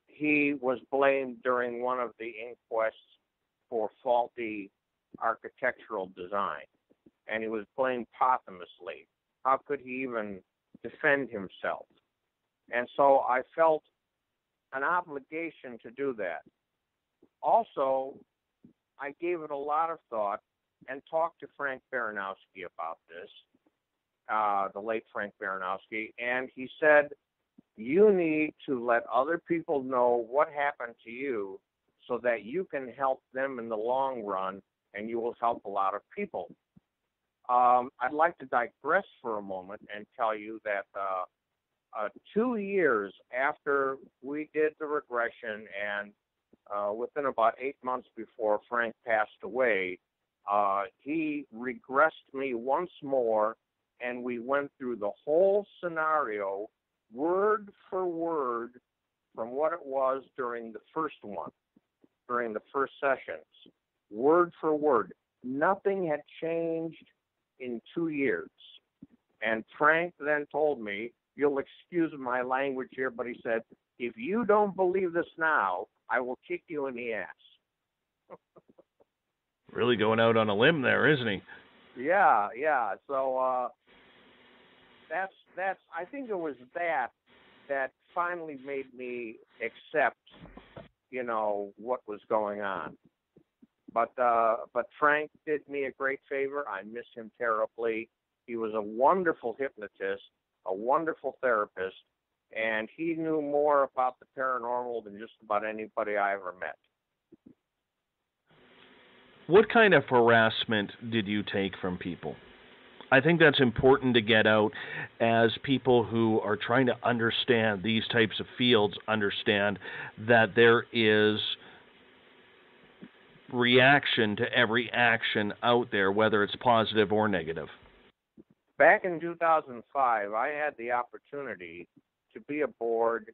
he was blamed during one of the inquests for faulty architectural design, and he was blamed posthumously. How could he even defend himself? And so I felt an obligation to do that. Also, I gave it a lot of thought and talked to Frank Baranowski about this, the late Frank Baranowski, and he said, you need to let other people know what happened to you so that you can help them in the long run, and you will help a lot of people. I'd like to digress for a moment and tell you that 2 years after we did the regression and within about 8 months before Frank passed away, he regressed me once more, and we went through the whole scenario word for word from what it was during the first one, during the first sessions, word for word. Nothing had changed in 2 years. And Frank then told me, you'll excuse my language here, but he said, if you don't believe this now, I will kick you in the ass. Really going out on a limb there, isn't he? Yeah. So that's. I think it was that finally made me accept, what was going on. But Frank did me a great favor. I miss him terribly. He was a wonderful hypnotist, a wonderful therapist, and he knew more about the paranormal than just about anybody I ever met. What kind of harassment did you take from people? I think that's important to get out as people who are trying to understand these types of fields understand that there is reaction to every action out there, whether it's positive or negative. Back in 2005, I had the opportunity to be aboard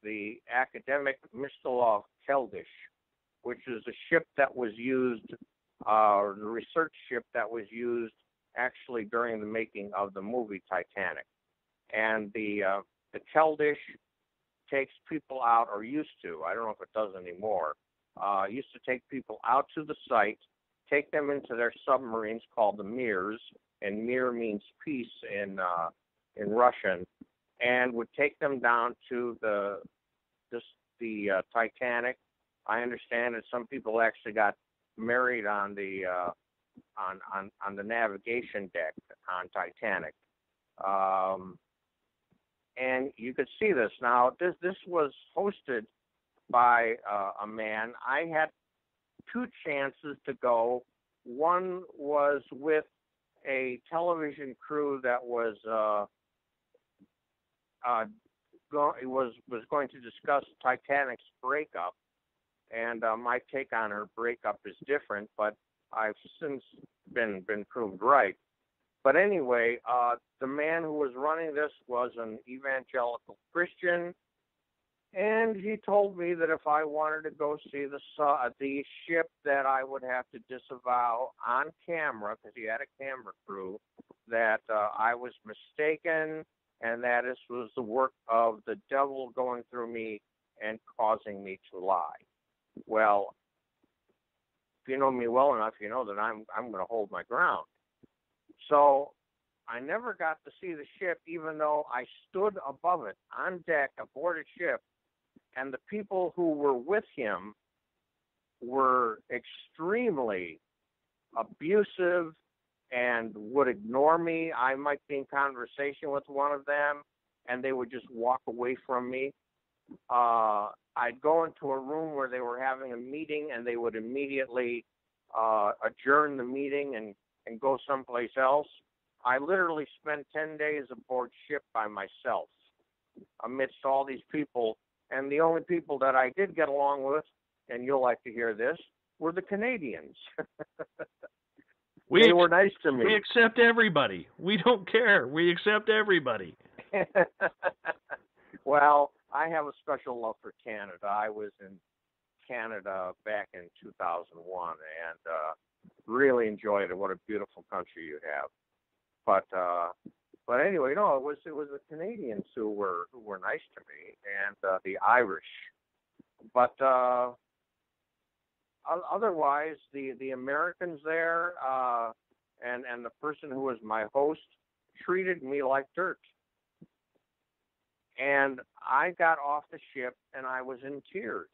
the academic Mistalov Keldysh, which is a ship that was used, the research ship that was used actually during the making of the movie Titanic. And the Keldysh takes people out, or used to, I don't know if it does anymore, used to take people out to the site, take them into their submarines called the Mirs, and Mir means peace in Russian, and would take them down to the Titanic. I understand that some people actually got married on the on the navigation deck on Titanic, and you could see this. Now, this was hosted by a man. I had two chances to go. One was with a television crew that was going to discuss Titanic's breakup, and my take on her breakup is different, but I've since been proved right. But anyway, the man who was running this was an evangelical Christian, and he told me that if I wanted to go see the ship, that I would have to disavow on camera, because he had a camera crew, that I was mistaken and that this was the work of the devil going through me and causing me to lie. Well, if you know me well enough, you know that I'm going to hold my ground. So I never got to see the ship, even though I stood above it on deck aboard a ship, and the people who were with him were extremely abusive and would ignore me. I might be in conversation with one of them, and they would just walk away from me. I'd go into a room where they were having a meeting, and they would immediately adjourn the meeting and go someplace else. I literally spent 10 days aboard ship by myself amidst all these people, and the only people that I did get along with, and you'll like to hear this, were the Canadians. They were nice to me. We accept everybody. We don't care. We accept everybody. Well, I have a special love for Canada. I was in Canada back in 2001, and really enjoyed it. What a beautiful country you have. But anyway, no, it was the Canadians who were nice to me, and the Irish. But otherwise, the Americans there and the person who was my host treated me like dirt. And I got off the ship, and I was in tears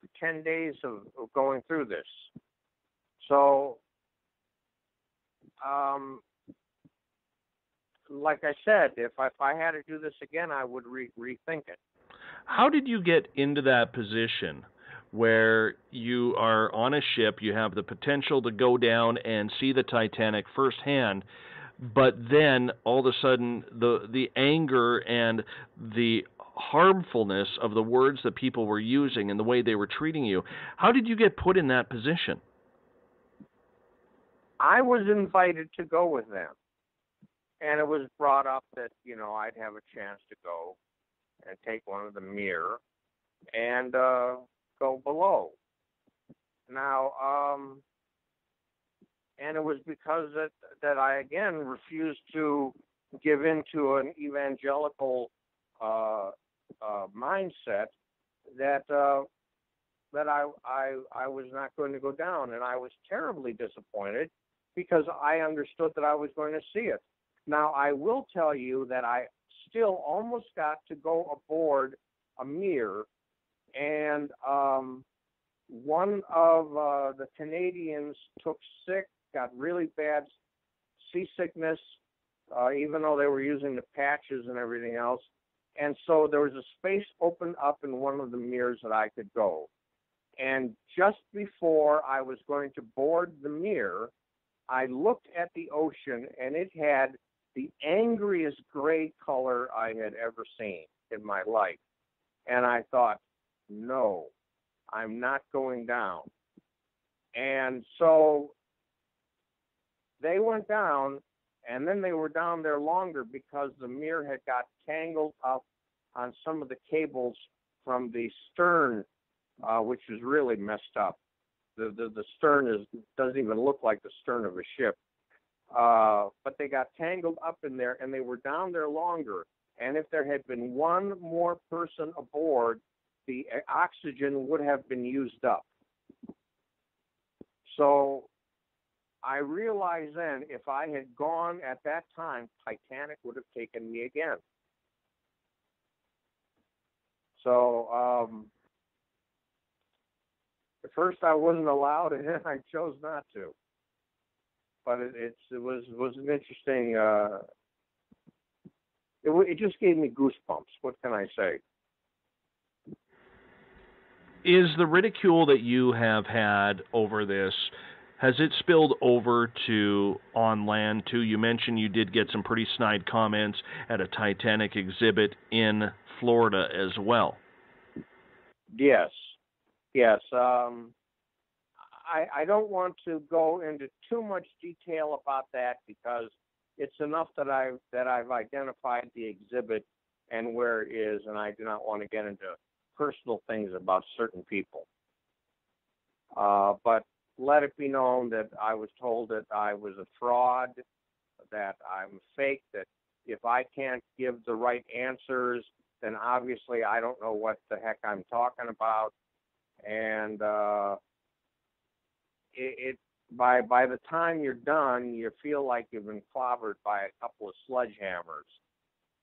for 10 days of going through this. So, like I said, if I had to do this again, I would rethink it. How did you get into that position where you are on a ship, you have the potential to go down and see the Titanic firsthand, but then all of a sudden the anger and the harmfulness of the words that people were using and the way they were treating you, how did you get put in that position? I was invited to go with them, and it was brought up that, I'd have a chance to go and take one of the mirror and go below. Now, and it was because that I, again, refused to give in to an evangelical mindset that I was not going to go down, and I was terribly disappointed because I understood that I was going to see it. Now, I will tell you that I still almost got to go aboard a mirror, and one of the Canadians took sick, got really bad seasickness, even though they were using the patches and everything else. And so there was a space opened up in one of the mirrors that I could go. And just before I was going to board the mirror, I looked at the ocean, and it had the angriest gray color I had ever seen in my life. And I thought, no, I'm not going down. And so they went down, and then they were down there longer because the mirror had got tangled up on some of the cables from the stern, which is really messed up. The stern doesn't even look like the stern of a ship. But they got tangled up in there, and they were down there longer. And if there had been one more person aboard, the oxygen would have been used up. So I realized then, if I had gone at that time, Titanic would have taken me again. So at first I wasn't allowed, and then I chose not to. But it was an interesting. It just gave me goosebumps. What can I say? Is the ridicule that you have had over this, has it spilled over to on land too? You mentioned you did get some pretty snide comments at a Titanic exhibit in Florida as well. Yes. I don't want to go into too much detail about that because it's enough that I've identified the exhibit and where it is, and I do not want to get into personal things about certain people. But let it be known that I was told that I was a fraud, that I'm fake, that if I can't give the right answers, then obviously I don't know what the heck I'm talking about. And by the time you're done, you feel like you've been clobbered by a couple of sledgehammers.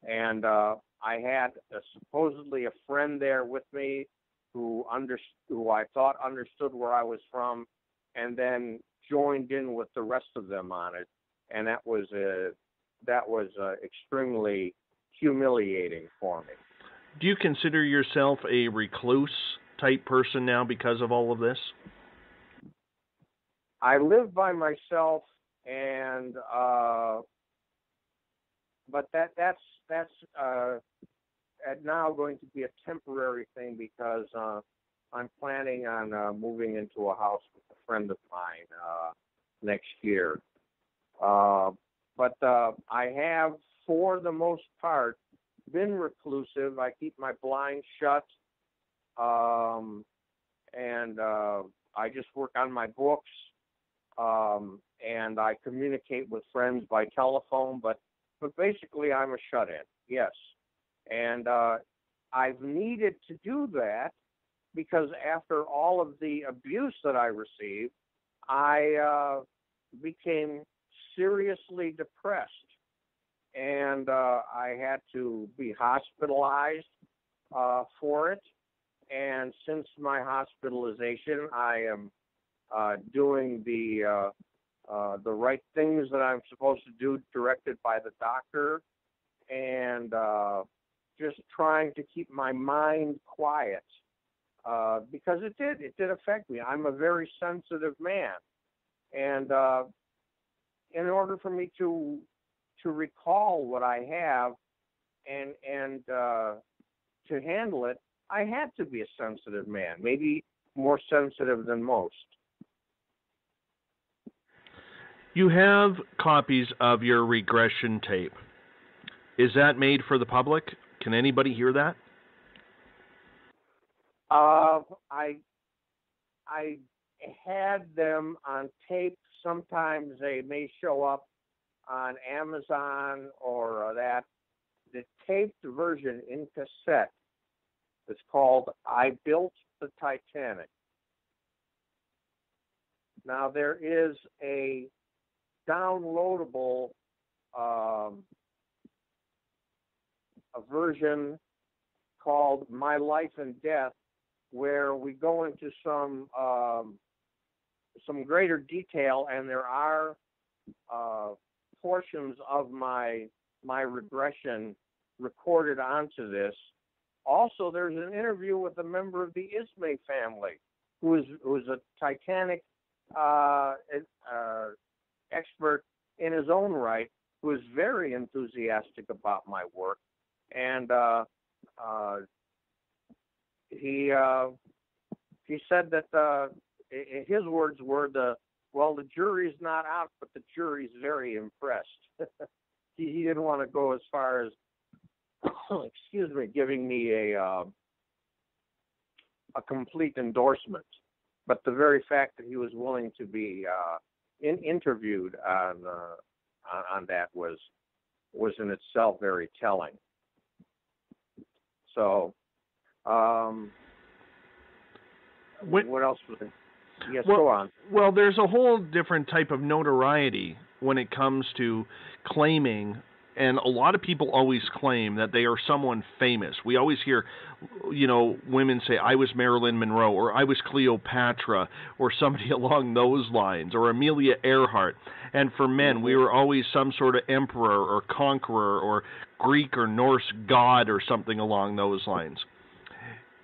And I had supposedly a friend there with me who I thought understood where I was from, and then joined in with the rest of them on it, and that was extremely humiliating for me. Do you consider yourself a recluse type person now because of all of this? I live by myself, and but that's now going to be a temporary thing because I'm planning on moving into a house with a friend of mine next year. But I have, for the most part, been reclusive. I keep my blinds shut. and I just work on my books, and I communicate with friends by telephone, but basically I'm a shut-in, yes. And I've needed to do that because after all of the abuse that I received, I became seriously depressed, and I had to be hospitalized for it. And since my hospitalization, I am doing the right things that I'm supposed to do, directed by the doctor, and just trying to keep my mind quiet, because it did affect me. I'm a very sensitive man, and in order for me to recall what I have and to handle it, I had to be a sensitive man, maybe more sensitive than most. You have copies of your regression tape. Is that made for the public? Can anybody hear that? I had them on tape. Sometimes they may show up on Amazon or that. The taped version in cassette is called I Built the Titanic. Now there is a downloadable a version called My Life and Death, where we go into some greater detail, and there are portions of my regression recorded onto this. Also, there's an interview with a member of the Ismay family, who is a Titanic expert in his own right, who is very enthusiastic about my work, and he said that his words were the jury's not out, but the jury's very impressed. He didn't want to go as far as giving me a complete endorsement, but the very fact that he was willing to be interviewed on that was in itself very telling. So, what else was it? Yes, go on. Well, there's a whole different type of notoriety when it comes to claiming, and a lot of people always claim that they are someone famous. We always hear, women say, I was Marilyn Monroe, or I was Cleopatra, or somebody along those lines, or Amelia Earhart. And for men, we were always some sort of emperor or conqueror or Greek or Norse god or something along those lines.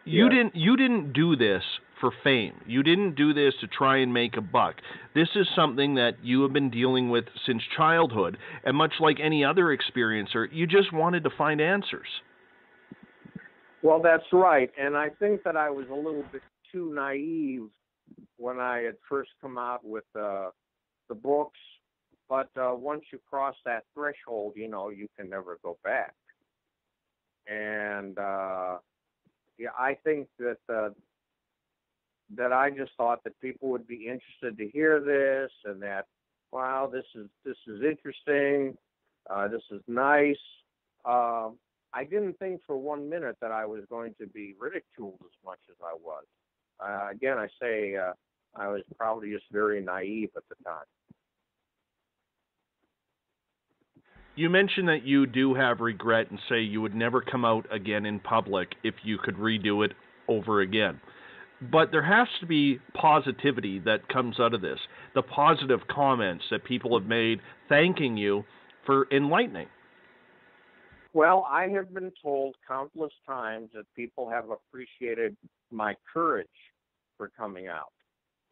You didn't do this for fame. You didn't do this to try and make a buck. This is something that you have been dealing with since childhood, and much like any other experiencer, you just wanted to find answers. Well, that's right, and I think that I was a little bit too naive when I had first come out with the books, but once you cross that threshold, you can never go back. And I think that I just thought that people would be interested to hear this, and that, wow, this is interesting, this is nice. I didn't think for 1 minute that I was going to be ridiculed as much as I was. Again, I say I was probably just very naive at the time. You mentioned that you do have regret and say you would never come out again in public if you could redo it over again. But there has to be positivity that comes out of this, the positive comments that people have made thanking you for enlightening. Well, I have been told countless times that people have appreciated my courage for coming out.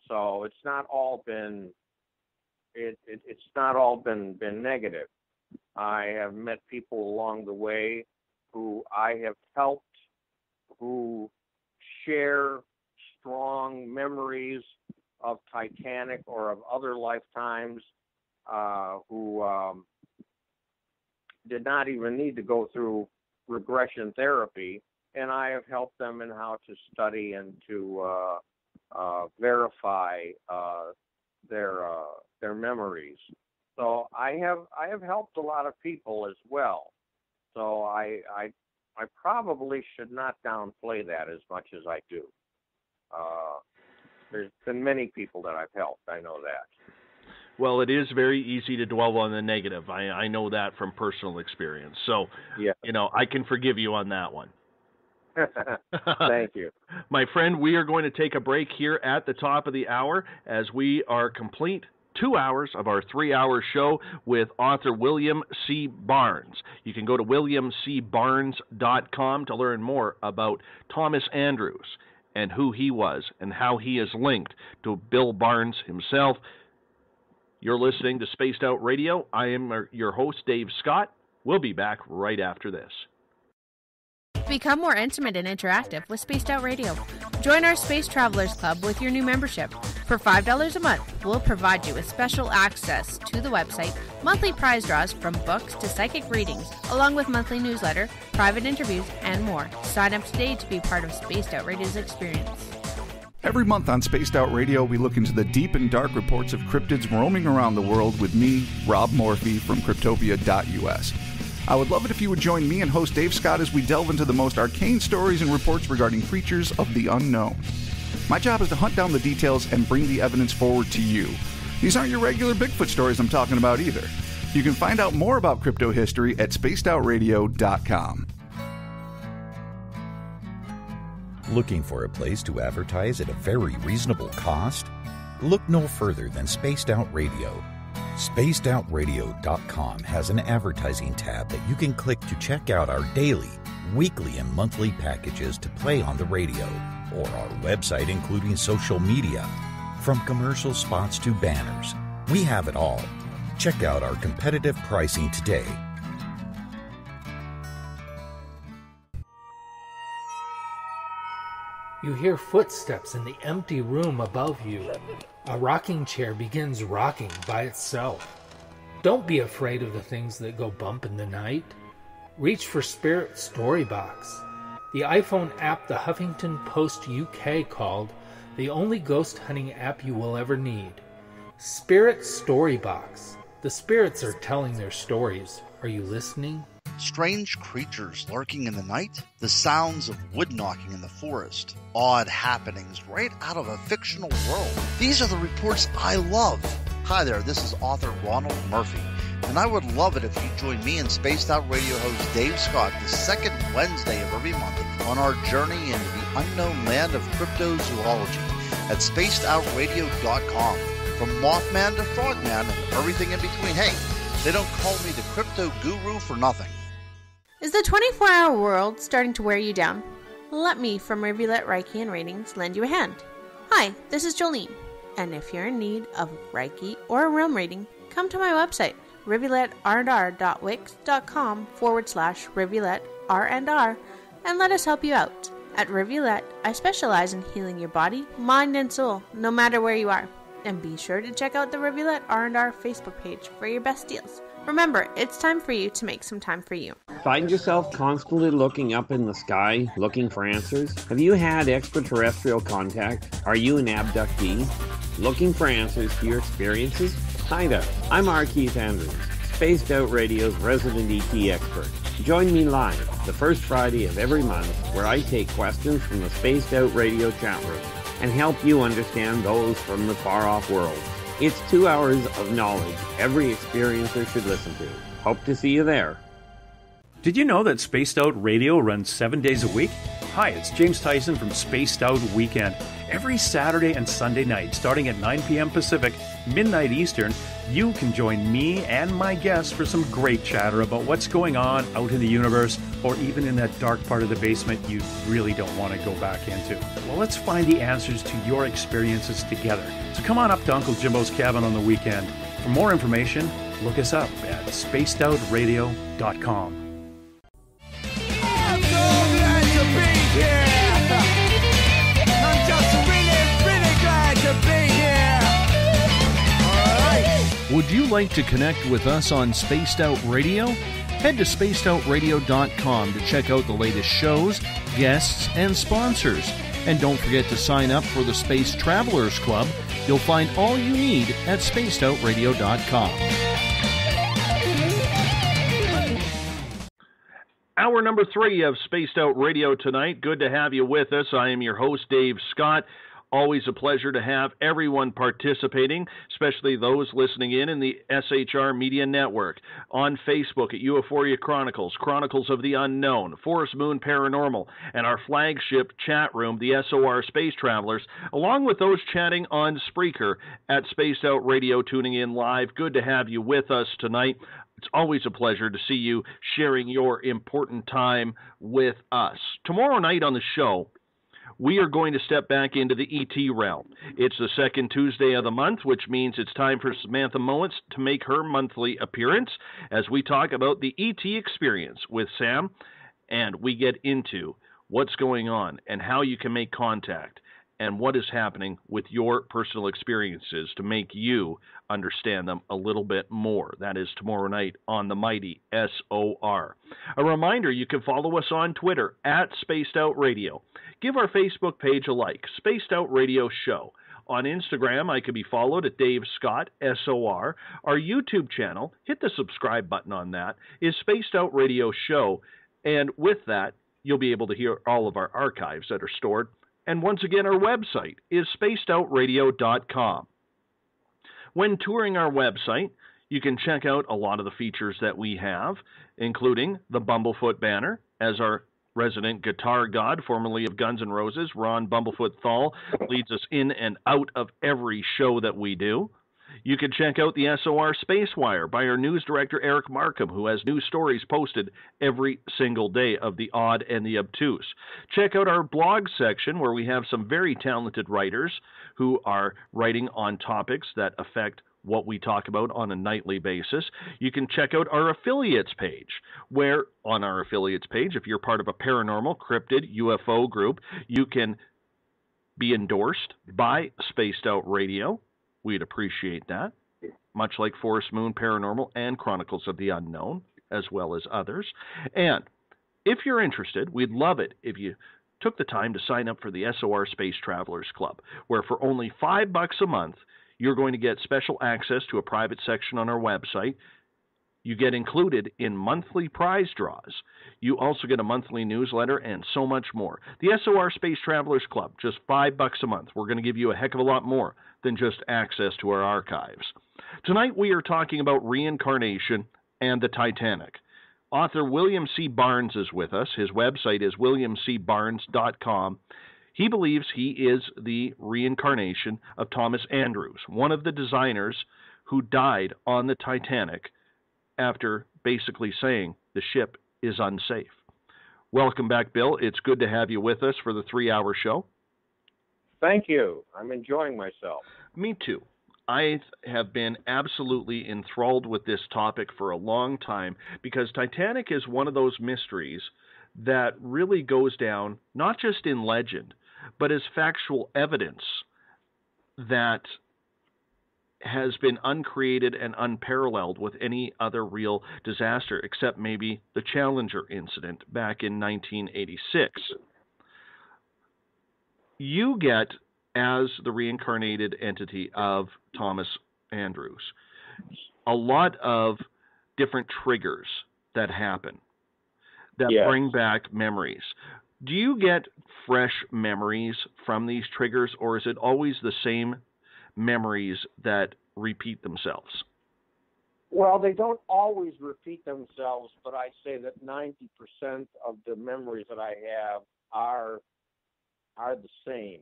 So it's not all been negative. I have met people along the way who I have helped, who share strong memories of Titanic or of other lifetimes, who did not even need to go through regression therapy, and I have helped them in how to study and to verify their memories. So I have helped a lot of people as well. So I probably should not downplay that as much as I do. There's been many people that I've helped. I know that. Well, it is very easy to dwell on the negative. I know that from personal experience. So, yeah. I can forgive you on that one. Thank you. My friend, we are going to take a break here at the top of the hour as we are complete 2 hours of our 3-hour show with author William C. Barnes. You can go to williamcbarnes.com to learn more about Thomas Andrews and who he was and how he is linked to Bill Barnes himself. You're listening to Spaced Out Radio. I am your host, Dave Scott. We'll be back right after this. Become more intimate and interactive with Spaced Out Radio. Join our Space Travelers Club with your new membership. For $5 a month, we'll provide you with special access to the website, monthly prize draws from books to psychic readings, along with monthly newsletter, private interviews, and more. Sign up today to be part of Spaced Out Radio's experience. Every month on Spaced Out Radio, we look into the deep and dark reports of cryptids roaming around the world with me, Rob Morphy, from Cryptopia.us. I would love it if you would join me and host Dave Scott as we delve into the most arcane stories and reports regarding creatures of the unknown. My job is to hunt down the details and bring the evidence forward to you. These aren't your regular Bigfoot stories I'm talking about either. You can find out more about crypto history at spacedoutradio.com. Looking for a place to advertise at a very reasonable cost? Look no further than Spaced Out Radio. SpacedOutRadio.com has an advertising tab that you can click to check out our daily, weekly, and monthly packages to play on the radio, or our website including social media. From commercial spots to banners, we have it all. Check out our competitive pricing today. You hear footsteps in the empty room above you. A rocking chair begins rocking by itself. Don't be afraid of the things that go bump in the night. Reach for Spirit Storybox, the iPhone app the Huffington Post UK called the only ghost hunting app you will ever need. Spirit Storybox. The spirits are telling their stories. Are you listening? Strange creatures lurking in the night, the sounds of wood knocking in the forest, odd happenings right out of a fictional world. These are the reports I love. Hi there, this is author Ronald Murphy, and I would love it if you join me and Spaced Out Radio host Dave Scott the second Wednesday of every month on our journey into the unknown land of cryptozoology at spacedoutradio.com. From Mothman to Frogman and everything in between. Hey, they don't call me the crypto guru for nothing. Is the 24-hour world starting to wear you down? Let me from Rivulet Reiki and Ratings lend you a hand. Hi, this is Jolene, and if you're in need of Reiki or a realm reading, come to my website, rivuletrr.wix.com/rivuletrr&r, and let us help you out. At Rivulet, I specialize in healing your body, mind, and soul, no matter where you are. And be sure to check out the Rivulet R&R Facebook page for your best deals. Remember, it's time for you to make some time for you. Find yourself constantly looking up in the sky, looking for answers? Have you had extraterrestrial contact? Are you an abductee? Looking for answers to your experiences? Hi there, I'm R. Keith Andrews, Spaced Out Radio's resident ET expert. Join me live the first Friday of every month where I take questions from the Spaced Out Radio chat room and help you understand those from the far-off world. It's 2 hours of knowledge every experiencer should listen to. Hope to see you there. Did you know that Spaced Out Radio runs 7 days a week? Hi, it's James Tyson from Spaced Out Weekend. Every Saturday and Sunday night, starting at 9 p.m. Pacific, midnight Eastern, you can join me and my guests for some great chatter about what's going on out in the universe, or even in that dark part of the basement you really don't want to go back into. Well, let's find the answers to your experiences together. So come on up to Uncle Jimbo's cabin on the weekend. For more information, look us up at spacedoutradio.com. I'm so glad to be here. I'm just really glad to be here. All right. Would you like to connect with us on Spaced Out Radio? Head to spacedoutradio.com to check out the latest shows, guests, and sponsors. And don't forget to sign up for the Space Travelers Club. You'll find all you need at spacedoutradio.com. Hour number 3 of Spaced Out Radio tonight. Good to have you with us. I am your host, Dave Scott. Always a pleasure to have everyone participating, especially those listening in the SHR Media Network, on Facebook at Euphoria Chronicles, Chronicles of the Unknown, Forest Moon Paranormal, and our flagship chat room, the SOR Space Travelers, along with those chatting on Spreaker at Spaced Out Radio, tuning in live. Good to have you with us tonight. It's always a pleasure to see you sharing your important time with us. Tomorrow night on the show, we are going to step back into the ET realm. It's the second Tuesday of the month, which means it's time for Samantha Mullins to make her monthly appearance as we talk about the ET experience with Sam, and we get into what's going on and how you can make contact and what is happening with your personal experiences to make you understand them a little bit more. That is tomorrow night on the mighty SOR. A reminder, you can follow us on Twitter at Spaced Out Radio. Give our Facebook page a like, Spaced Out Radio Show. On Instagram, I can be followed at Dave Scott, SOR. Our YouTube channel, hit the subscribe button on that, is Spaced Out Radio Show. And with that, you'll be able to hear all of our archives that are stored. And once again, our website is spacedoutradio.com. When touring our website, you can check out a lot of the features that we have, including the Bumblefoot banner, as our resident guitar god, formerly of Guns N' Roses, Ron Bumblefoot THAL, leads us in and out of every show that we do. You can check out the SOR Space Wire by our news director, Eric Markham, who has news stories posted every single day of the odd and the obtuse. Check out our blog section, where we have some very talented writers who are writing on topics that affect what we talk about on a nightly basis. You can check out our affiliates page, where on our affiliates page, if you're part of a paranormal, cryptid, UFO group, you can be endorsed by Spaced Out Radio. We'd appreciate that, much like Forest Moon Paranormal and Chronicles of the Unknown, as well as others. And if you're interested, we'd love it if you took the time to sign up for the SOR Space Travelers Club, where for only $5 a month, you're going to get special access to a private section on our website. You get included in monthly prize draws. You also get a monthly newsletter and so much more. The SOR Space Travelers Club, just $5 a month. We're going to give you a heck of a lot more than just access to our archives. Tonight we are talking about reincarnation and the Titanic. Author William C. Barnes is with us. His website is williamcbarnes.com. He believes he is the reincarnation of Thomas Andrews, one of the designers who died on the Titanic after basically saying the ship is unsafe. Welcome back, Bill. It's good to have you with us for the 3-hour show. Thank you. I'm enjoying myself. Me too. I have been absolutely enthralled with this topic for a long time because Titanic is one of those mysteries that really goes down not just in legend, but as factual evidence that has been uncreated and unparalleled with any other real disaster, except maybe the Challenger incident back in 1986. You get, as the reincarnated entity of Thomas Andrews, a lot of different triggers that happen that bring back memories. Do you get fresh memories from these triggers, or is it always the same memories that repeat themselves? Well, they don't always repeat themselves, but I say that 90% of the memories that I have are the same.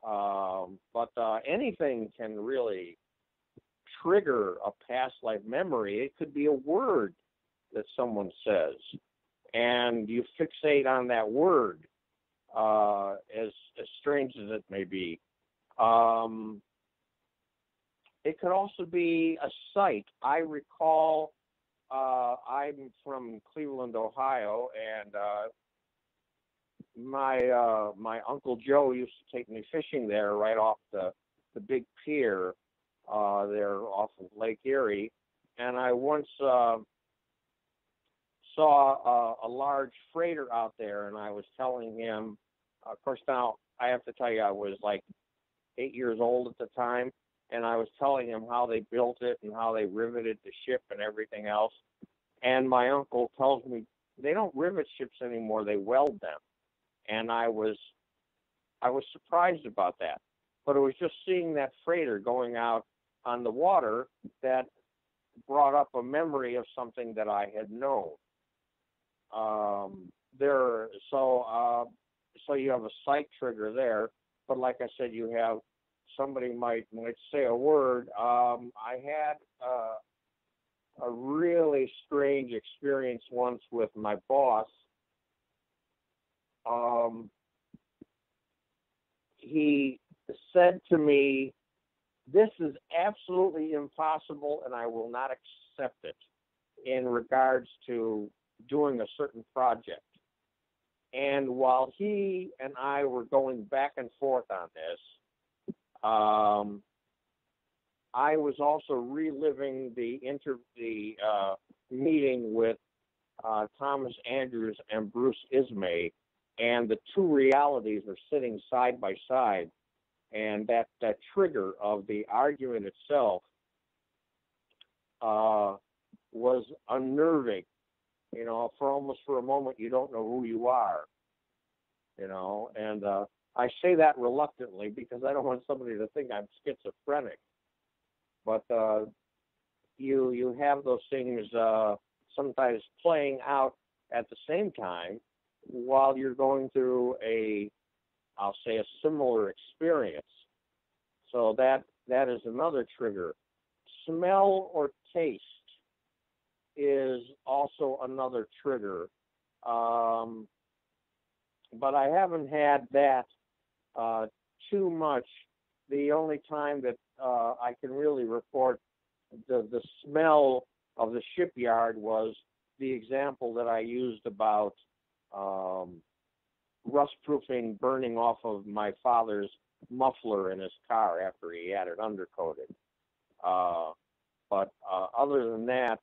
But anything can really trigger a past life memory. It could be a word that someone says, and you fixate on that word, as strange as it may be. It could also be a sight. I recall, I'm from Cleveland, Ohio, and my Uncle Joe used to take me fishing there right off the big pier there off of Lake Erie. And I once saw a large freighter out there, and I was telling him Of course, now I have to tell you, I was like 8 years old at the time, and I was telling him how they built it and how they riveted the ship and everything else. And my uncle tells me they don't rivet ships anymore; they weld them. And I was surprised about that. But it was just seeing that freighter going out on the water that brought up a memory of something that I had known. So you have a sight trigger there, but like I said, you have somebody might say a word. I had a really strange experience once with my boss. He said to me, "This is absolutely impossible, and I will not accept it," in regards to doing a certain project. And while he and I were going back and forth on this, I was also reliving the meeting with Thomas Andrews and Bruce Ismay, and the two realities are sitting side by side. And that trigger of the argument itself was unnerving. For a moment, you don't know who you are. And I say that reluctantly because I don't want somebody to think I'm schizophrenic. But you have those things sometimes playing out at the same time while you're going through I'll say a similar experience. So that is another trigger. Smell or taste is also another trigger. But I haven't had that too much. The only time that I can really report the smell of the shipyard was the example that I used about rust-proofing burning off of my father's muffler in his car after he had it undercoated. But other than that,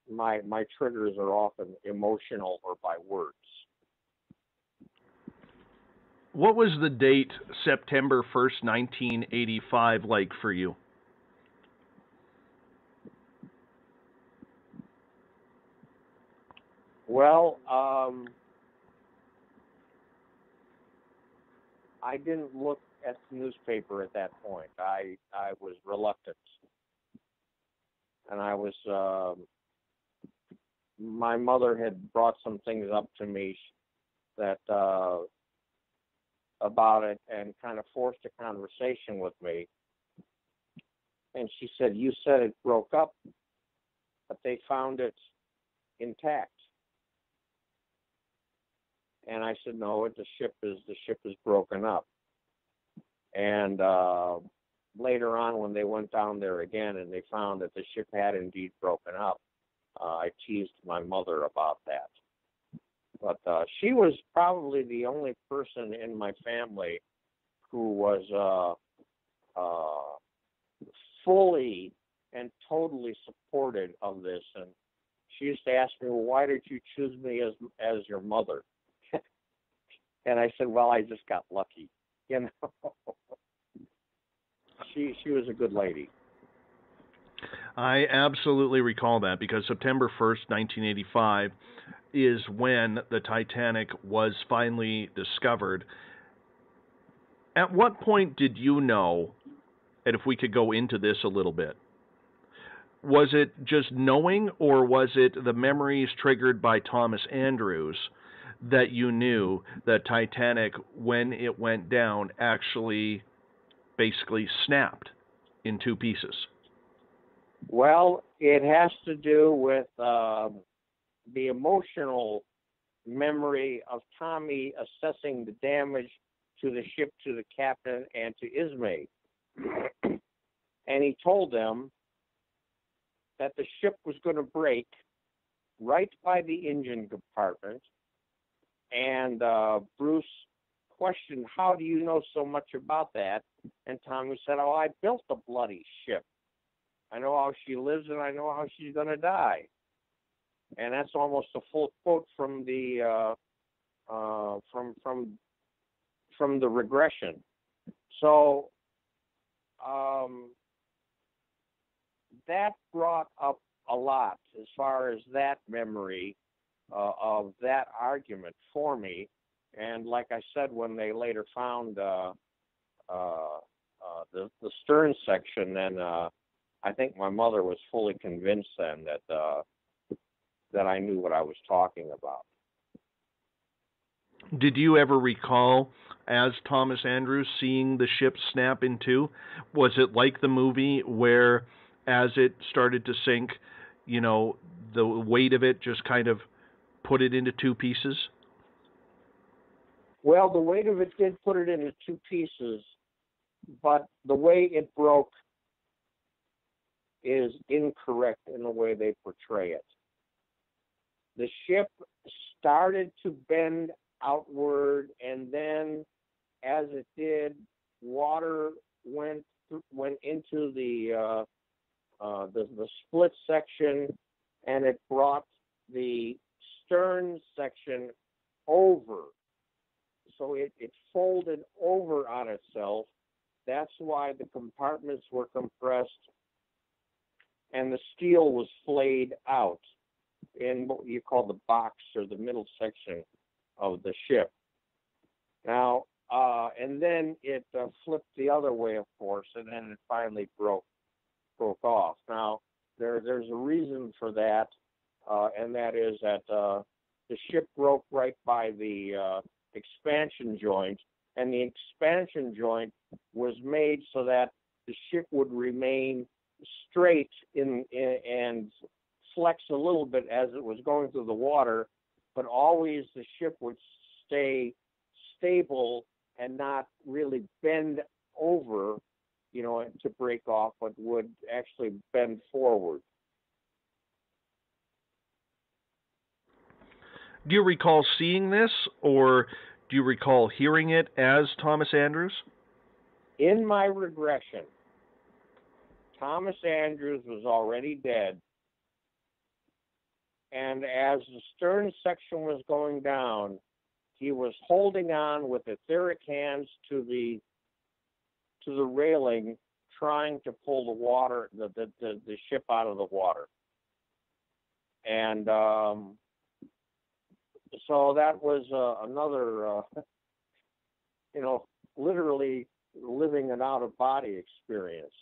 my triggers are often emotional or by words. What was the date, September 1st, 1985, like for you? Well, I didn't look at the newspaper at that point. I was reluctant. And I was, my mother had brought some things up to me that, about it, and kind of forced a conversation with me. And she said, "You said it broke up, but they found it intact." And I said, "No, the ship is broken up." And later on, when they went down there again and they found that the ship had indeed broken up, I teased my mother about that. But she was probably the only person in my family who was fully and totally supportive of this. And she used to ask me, "Well, why did you choose me as your mother?" And I said, "Well, I just got lucky." She was a good lady. I absolutely recall that, because September 1st, 1985 is when the Titanic was finally discovered. At what point did you know, and if we could go into this a little bit, was it just knowing, or was it the memories triggered by Thomas Andrews that you knew that Titanic, when it went down, actually basically snapped in two pieces? Well, it has to do with the emotional memory of Tommy assessing the damage to the ship, to the captain, and to Ismay. And he told them that the ship was going to break right by the engine compartment. And Bruce questioned, "How do you know so much about that?" And Tommy said, "Oh, I built the bloody ship. I know how she lives, and I know how she's going to die." And that's almost a full quote from the from the regression. So that brought up a lot as far as that memory of that argument for me. And like I said, when they later found the stern section, then I think my mother was fully convinced then that I knew what I was talking about. Did you ever recall, as Thomas Andrews, seeing the ship snap in two? Was it like the movie where, as it started to sink, the weight of it just kind of put it into two pieces? Well, the weight of it did put it into two pieces, but the way it broke is incorrect in the way they portray it. The ship started to bend outward, and then as it did, water went into the split section, and it brought the stern section over. So it folded over on itself. That's why the compartments were compressed and the steel was flayed out in what you call the box or the middle section of the ship. Now, and then it flipped the other way, of course, and then it finally broke off. Now, there's a reason for that, and that is that the ship broke right by the expansion joint, and the expansion joint was made so that the ship would remain straight and flex a little bit as it was going through the water, but always the ship would stay stable and not really bend over, to break off, but would actually bend forward. Do you recall seeing this, or do you recall hearing it as Thomas Andrews? In my regression, Thomas Andrews was already dead, and as the stern section was going down, he was holding on with etheric hands to the railing, trying to pull the ship out of the water. And so that was another, literally living an out-of-body experience.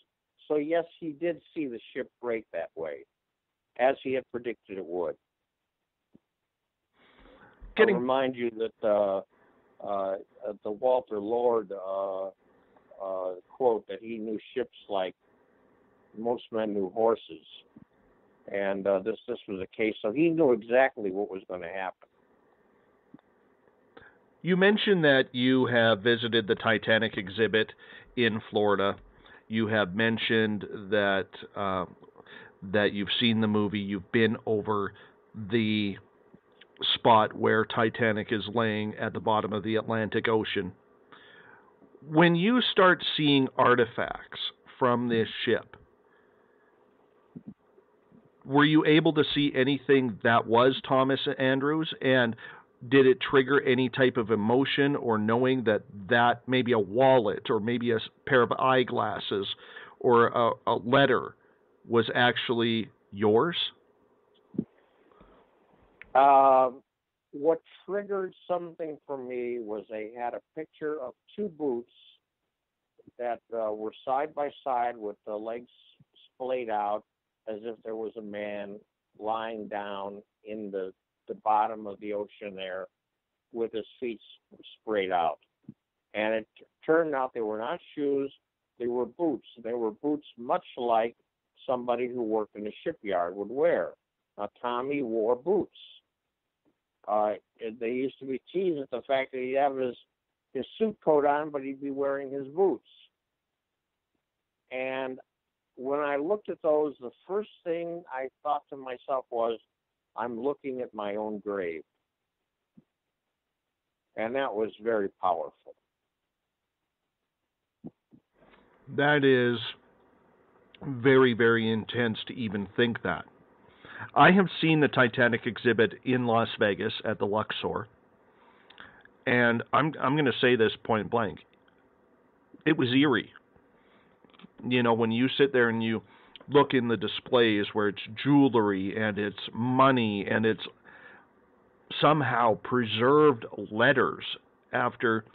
So yes, he did see the ship break that way, as he had predicted it would. I'll remind you that the Walter Lord quote that he knew ships like most men knew horses, and this was the case. So he knew exactly what was going to happen. You mentioned that you have visited the Titanic exhibit in Florida. You have mentioned that that you've seen the movie. You've been over the spot where Titanic is laying at the bottom of the Atlantic Ocean. When you start seeing artifacts from this ship, were you able to see anything that was Thomas Andrews? And did it trigger any type of emotion, or knowing that maybe a wallet or maybe a pair of eyeglasses or a letter was actually yours? What triggered something for me was they had a picture of two boots that were side by side with the legs splayed out as if there was a man lying down in the bottom of the ocean there with his feet sprayed out. And it turned out they were not shoes, they were boots. They were boots much like somebody who worked in a shipyard would wear. Now, Tommy wore boots. They used to be teased at the fact that he'd have his suit coat on, but he'd be wearing his boots. And when I looked at those, the first thing I thought to myself was, I'm looking at my own grave. And that was very powerful. That is very, very intense to even think that. I have seen the Titanic exhibit in Las Vegas at the Luxor. And I'm going to say this point blank. It was eerie. You know, when you sit there and you look in the displays where it's jewelry and it's money and it's somehow preserved letters after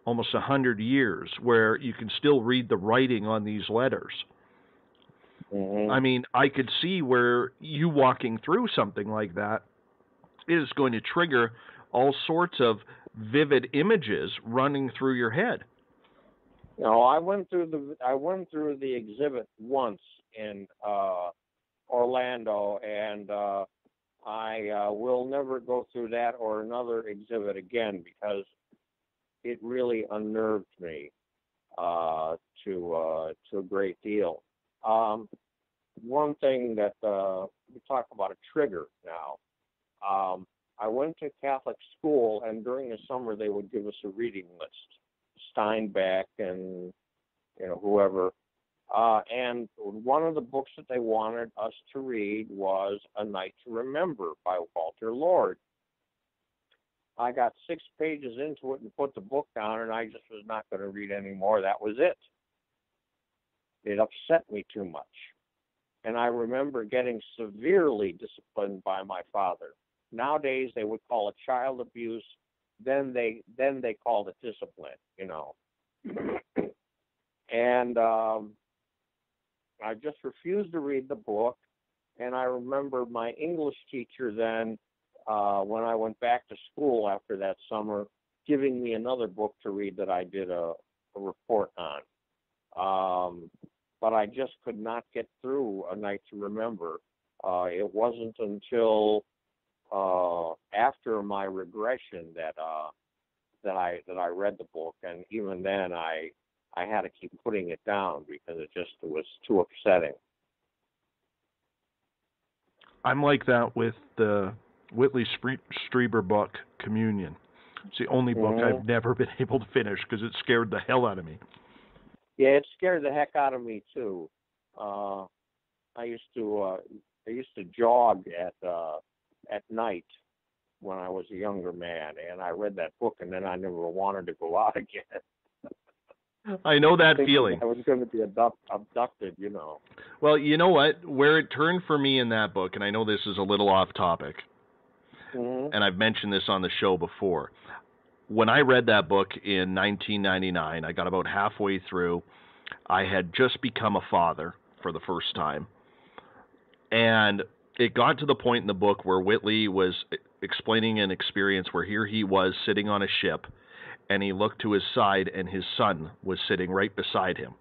almost 100 years, where you can still read the writing on these letters. Mm-hmm. I mean, I could see where you walking through something like that is going to trigger all sorts of vivid images running through your head. No, I went through the exhibit once in Orlando, and I will never go through that or another exhibit again, because it really unnerved me to a great deal. One thing that we talk about a trigger now. I went to Catholic school, and during the summer they would give us a reading list, Steinbeck and whoever. And one of the books that they wanted us to read was A Night to Remember by Walter Lord. I got 6 pages into it and put the book down, and I just was not going to read any more. That was it. It upset me too much. And I remember getting severely disciplined by my father. Nowadays, they would call it child abuse. Then they called it discipline, And I just refused to read the book. And I remember my English teacher then, when I went back to school after that summer, giving me another book to read that I did a report on. But I just could not get through A Night to Remember. It wasn't until after my regression that I read the book, and even then I had to keep putting it down because it was too upsetting. I'm like that with the Whitley Strieber book, Communion. It's the only book I've never been able to finish because it scared the hell out of me. Yeah, it scared the heck out of me too. I used to jog at night when I was a younger man, and I read that book, and then I never wanted to go out again. I know that feeling. I was going to be abducted, Well, you know what? Where it turned for me in that book, and I know this is a little off topic, and I've mentioned this on the show before. When I read that book in 1999, I got about halfway through. I had just become a father for the first time. And it got to the point in the book where Whitley was explaining an experience where here he was sitting on a ship, and he looked to his side, and his son was sitting right beside him.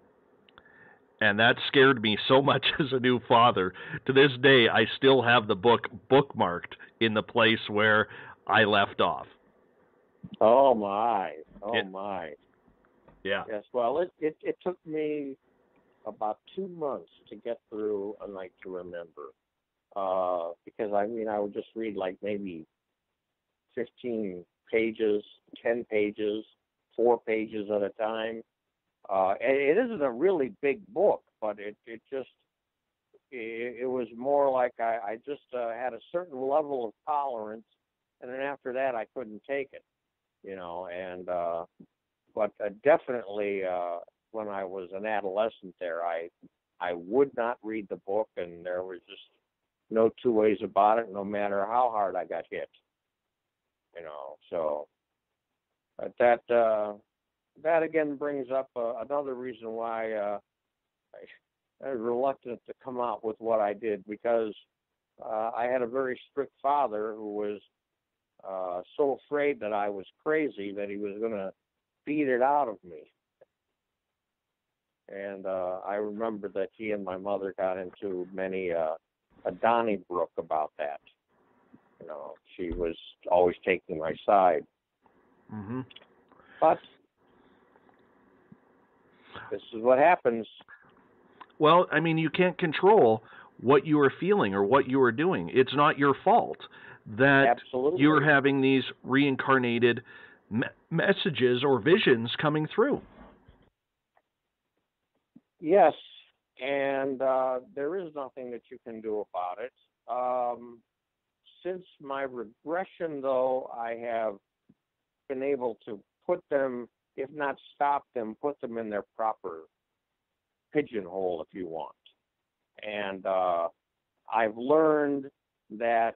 And that scared me so much as a new father. To this day, I still have the book bookmarked in the place where I left off. Oh, my. My. Yeah. Yes, well, it took me about 2 months to get through A Night to Remember. Because, I would just read like maybe 15 pages, 10 pages, 4 pages at a time. And it isn't a really big book, but it was more like I just had a certain level of tolerance, and then after that I couldn't take it, but definitely when I was an adolescent there, I would not read the book, and there was just no two ways about it, no matter how hard I got hit, so that again brings up another reason why I was reluctant to come out with what I did, because I had a very strict father who was so afraid that I was crazy that he was going to beat it out of me. And I remember that he and my mother got into many a Donnybrook about that. She was always taking my side. Mm-hmm. But this is what happens. Well, you can't control what you are feeling or what you are doing. It's not your fault that you're having these reincarnated messages or visions coming through. Yes, and there is nothing that you can do about it. Since my regression, though, I have been able to put them, if not stop them, put them in their proper pigeonhole, if you want. And I've learned that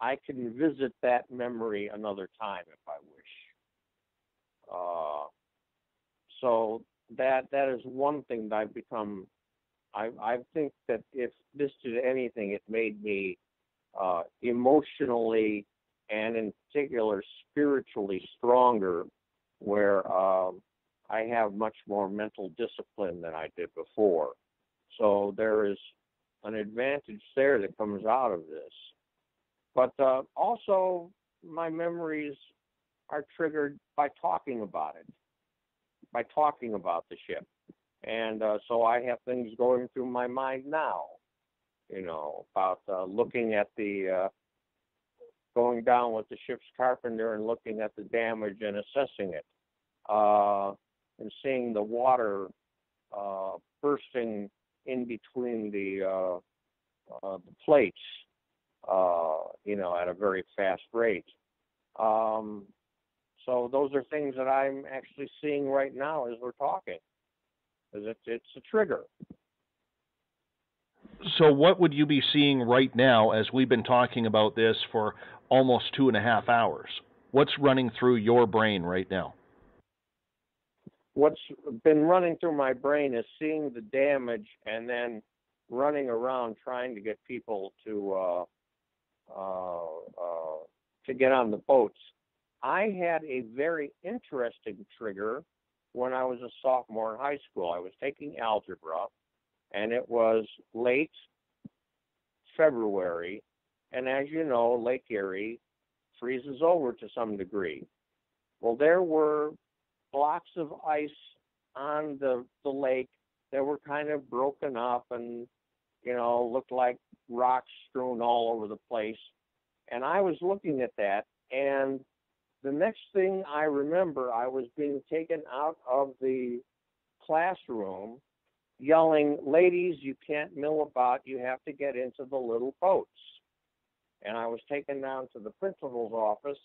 I can visit that memory another time if I wish. So that is one thing that I've become. I think that if this did anything, it made me emotionally and in particular spiritually stronger, where I have much more mental discipline than I did before. So there is an advantage there that comes out of this. But also my memories are triggered by talking about it, by talking about the ship. And so I have things going through my mind now, about looking at the, going down with the ship's carpenter and looking at the damage and assessing it, and seeing the water bursting in between the plates, at a very fast rate. So those are things that I'm actually seeing right now as we're talking. It's a trigger. So what would you be seeing right now as we've been talking about this for almost 2.5 hours? What's running through your brain right now? What's been running through my brain is seeing the damage and then running around trying to get people to get on the boats. I had a very interesting trigger when I was a sophomore in high school. I was taking algebra, and it was late February, and as you know, Lake Erie freezes over to some degree. Well, there were blocks of ice on the lake that were kind of broken up and, looked like rocks strewn all over the place. And I was looking at that, and the next thing I remember, I was being taken out of the classroom yelling, "Ladies, you can't mill about, you have to get into the little boats." And I was taken down to the principal's office,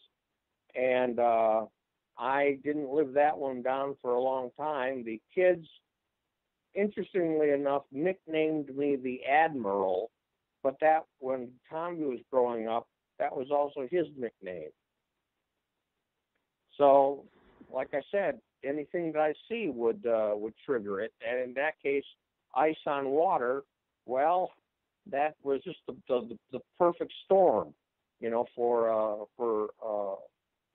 and I didn't live that one down for a long time. The kids, interestingly enough, nicknamed me the Admiral, but that, when Tommy was growing up, that was also his nickname. So, like I said, anything that I see would trigger it. And in that case, ice on water, well, that was just the perfect storm, for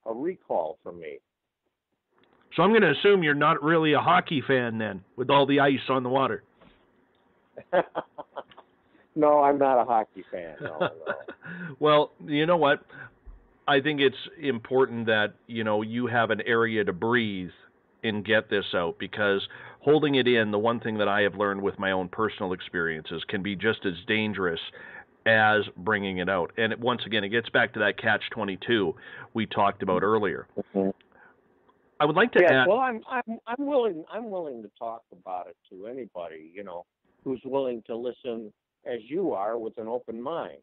a recall for me. So I'm going to assume you're not really a hockey fan then, with all the ice on the water. No, I'm not a hockey fan. No. Well, you know what? I think it's important that, you have an area to breathe and get this out, because holding it in, the one thing that I have learned with my own personal experiences, can be just as dangerous as bringing it out. And once again, it gets back to that catch-22 we talked about earlier. Mm-hmm. I would like to add. Well, I'm willing to talk about it to anybody, who's willing to listen as you are with an open mind.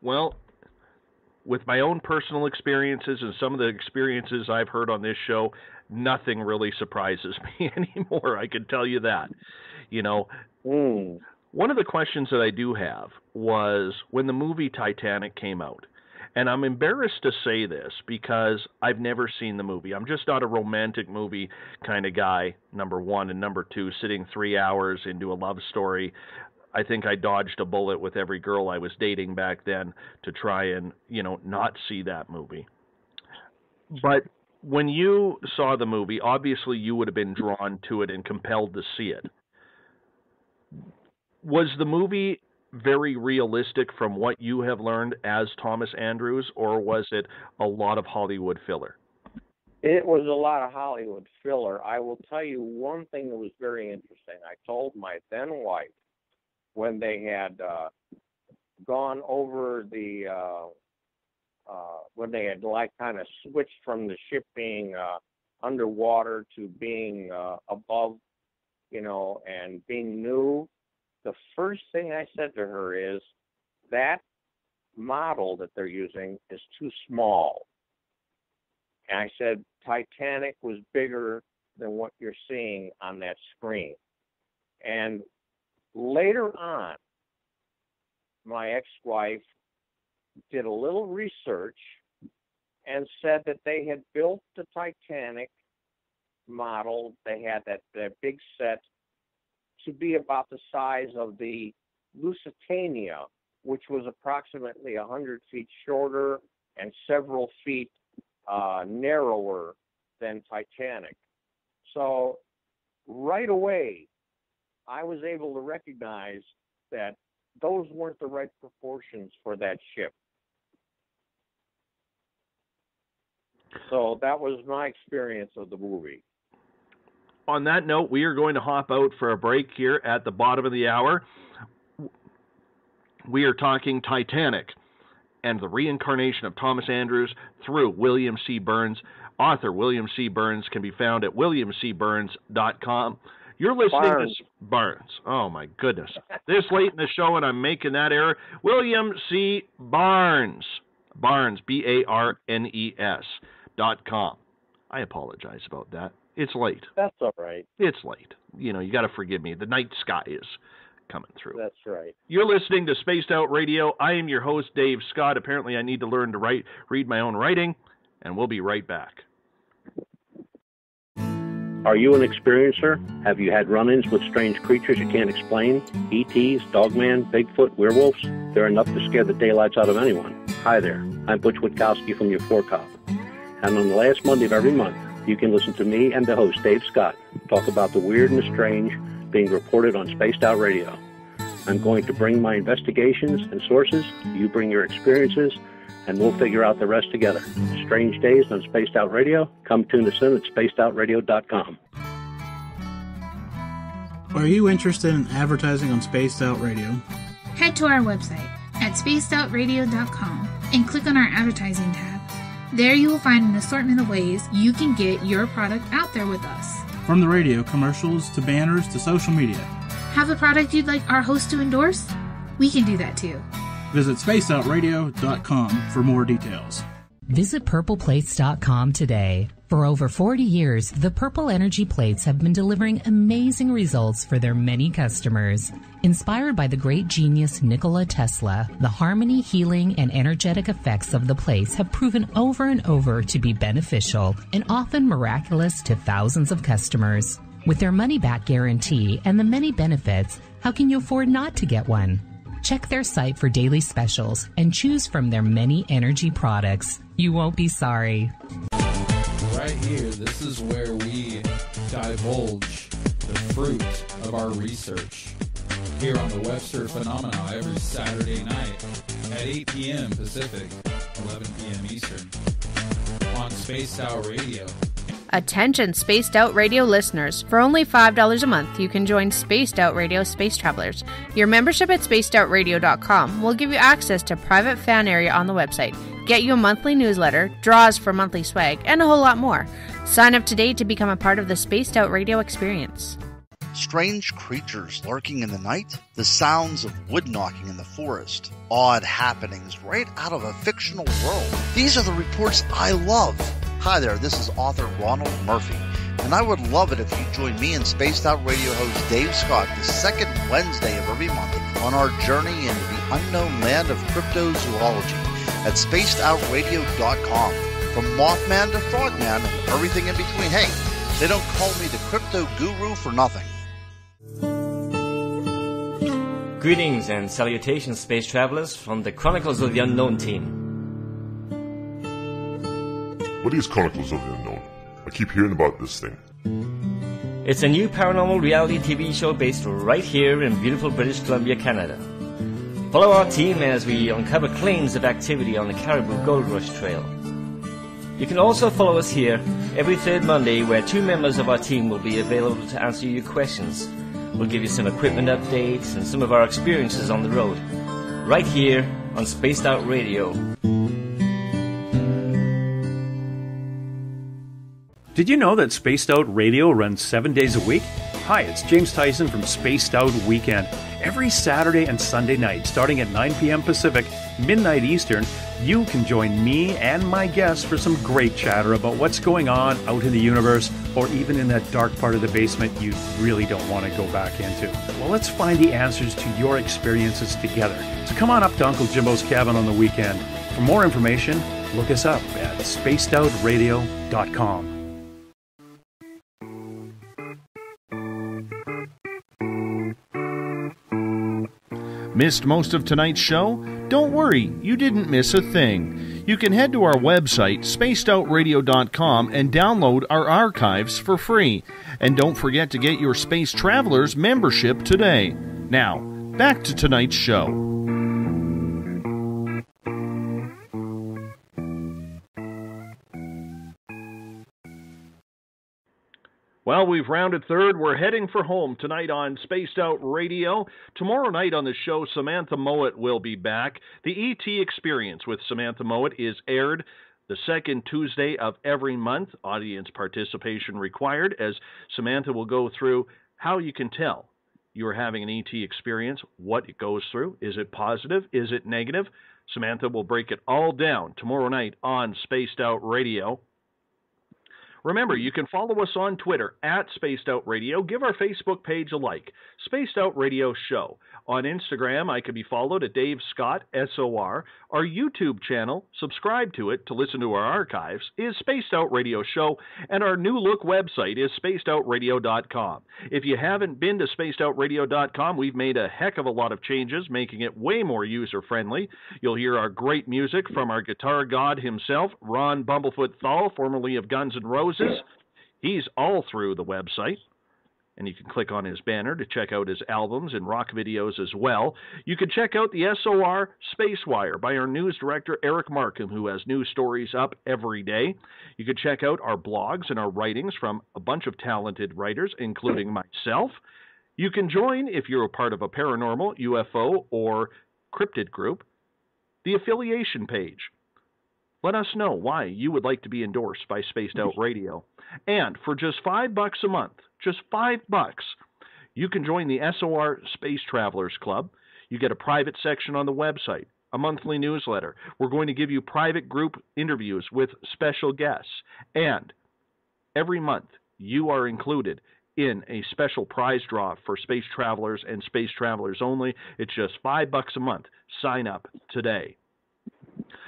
Well, with my own personal experiences and some of the experiences I've heard on this show, nothing really surprises me anymore. I can tell you that. One of the questions that I do have was when the movie Titanic came out, and I'm embarrassed to say this because I've never seen the movie. I'm just not a romantic movie kind of guy, number one, and number two, sitting 3 hours into a love story. I think I dodged a bullet with every girl I was dating back then to try and, not see that movie. But when you saw the movie, obviously you would have been drawn to it and compelled to see it. Was the movie very realistic from what you have learned as Thomas Andrews, or was it a lot of Hollywood filler? It was a lot of Hollywood filler. I will tell you one thing that was very interesting. I told my then wife, when they had gone over the, when they had kind of switched from the ship being underwater to being above, and being new, the first thing I said to her is, that model that they're using is too small. And I said, Titanic was bigger than what you're seeing on that screen. And later on, my ex-wife did a little research and said that they had built the Titanic model. They had that big set to be about the size of the Lusitania, which was approximately 100 feet shorter and several feet narrower than Titanic. So right away, I was able to recognize that those weren't the right proportions for that ship. So that was my experience of the movie. On that note, we are going to hop out for a break here at the bottom of the hour. We are talking Titanic and the reincarnation of Thomas Andrews through William C. Burns. Author William C. Burns can be found at williamcburns.com. You're listening to Barnes. Oh, my goodness. This late in the show, and I'm making that error. William C. Barnes. Barnes, BARNES.com. I apologize about that. It's late. That's all right. It's late. You know, you got to forgive me. The night sky is coming through. That's right. You're listening to Spaced Out Radio. I am your host, Dave Scott. Apparently, I need to learn to read my own writing, and we'll be right back. Are you an experiencer? Have you had run-ins with strange creatures you can't explain? ETs, Dogman, Bigfoot, werewolves? They're enough to scare the daylights out of anyone. Hi there. I'm Butch Witkowski from your Cop. And on the last Monday of every month, you can listen to me and the host, Dave Scott, talk about the weird and the strange being reported on Spaced Out Radio. I'm going to bring my investigations and sources, you bring your experiences, and we'll figure out the rest together. Strange Days on Spaced Out Radio. Come tune us in at spacedoutradio.com. Are you interested in advertising on Spaced Out Radio? Head to our website at spacedoutradio.com and click on our advertising tab. There you will find an assortment of ways you can get your product out there with us. From the radio, commercials, to banners, to social media. Have a product you'd like our host to endorse? We can do that too. Visit spacedoutradio.com for more details. Visit purpleplates.com today. For over 40 years, the Purple Energy Plates have been delivering amazing results for their many customers. Inspired by the great genius Nikola Tesla, the harmony, healing, and energetic effects of the plates have proven over and over to be beneficial and often miraculous to thousands of customers. With their money-back guarantee and the many benefits, how can you afford not to get one? Check their site for daily specials and choose from their many energy products. You won't be sorry. Right here, this is where we divulge the fruit of our research. Here on the Webster Phenomena every Saturday night at 8 p.m. Pacific, 11 p.m. Eastern on Spaced Out Radio. Attention Spaced Out Radio listeners, for only $5 a month you can join Spaced Out Radio Space Travelers. Your membership at spacedoutradio.com will give you access to private fan area on the website, get you a monthly newsletter, draws for monthly swag, and a whole lot more. Sign up today to become a part of the Spaced Out Radio experience. Strange creatures lurking in the night, the sounds of wood knocking in the forest, odd happenings right out of a fictional world. These are the reports I love. Hi there, this is author Ronald Murphy, and I would love it if you join me and Spaced Out Radio host Dave Scott the second Wednesday of every month on our journey into the unknown land of cryptozoology at spacedoutradio.com. From Mothman to Frogman and everything in between. Hey, they don't call me the crypto guru for nothing. Greetings and salutations, space travelers, from the Chronicles of the Unknown team. What is Chronicles of the Unknown? I keep hearing about this thing. It's a new paranormal reality TV show based right here in beautiful British Columbia, Canada. Follow our team as we uncover claims of activity on the Caribou Gold Rush Trail. You can also follow us here every third Monday, where two members of our team will be available to answer your questions. We'll give you some equipment updates and some of our experiences on the road, right here on Spaced Out Radio. Did you know that Spaced Out Radio runs 7 days a week? Hi, it's James Tyson from Spaced Out Weekend. Every Saturday and Sunday night, starting at 9 p.m. Pacific, midnight Eastern, you can join me and my guests for some great chatter about what's going on out in the universe, or even in that dark part of the basement you really don't want to go back into. Well, let's find the answers to your experiences together. So come on up to Uncle Jimbo's cabin on the weekend. For more information, look us up at spacedoutradio.com. Missed most of tonight's show? Don't worry, you didn't miss a thing. You can head to our website, spacedoutradio.com, and download our archives for free. And don't forget to get your Space Travelers membership today. Now, back to tonight's show. Well, we've rounded third. We're heading for home tonight on Spaced Out Radio. Tomorrow night on the show, Samantha Mowat will be back. The ET Experience with Samantha Mowat is aired the second Tuesday of every month. Audience participation required, as Samantha will go through how you can tell you're having an ET experience, what it goes through. Is it positive? Is it negative? Samantha will break it all down tomorrow night on Spaced Out Radio. Remember, you can follow us on Twitter at Spaced Out Radio. Give our Facebook page a like, Spaced Out Radio Show. On Instagram, I can be followed at Dave Scott, SOR. Our YouTube channel, subscribe to it to listen to our archives, is Spaced Out Radio Show, and our new look website is spacedoutradio.com. If you haven't been to spacedoutradio.com, we've made a heck of a lot of changes, making it way more user-friendly. You'll hear our great music from our guitar god himself, Ron Bumblefoot THAL, formerly of Guns N' Roses. He's all through the website, and you can click on his banner to check out his albums and rock videos as well. You can check out the SOR Spacewire by our news director, Eric Markham, who has news stories up every day. You can check out our blogs and our writings from a bunch of talented writers, including myself. You can join, if you're a part of a paranormal, UFO, or cryptid group, the affiliation page. Let us know why you would like to be endorsed by Spaced Out Radio. And for just $5 a month, just $5, you can join the SOR Space Travelers Club. You get a private section on the website, a monthly newsletter. We're going to give you private group interviews with special guests. And every month, you are included in a special prize draw for Space Travelers and Space Travelers only. It's just $5 a month. Sign up today.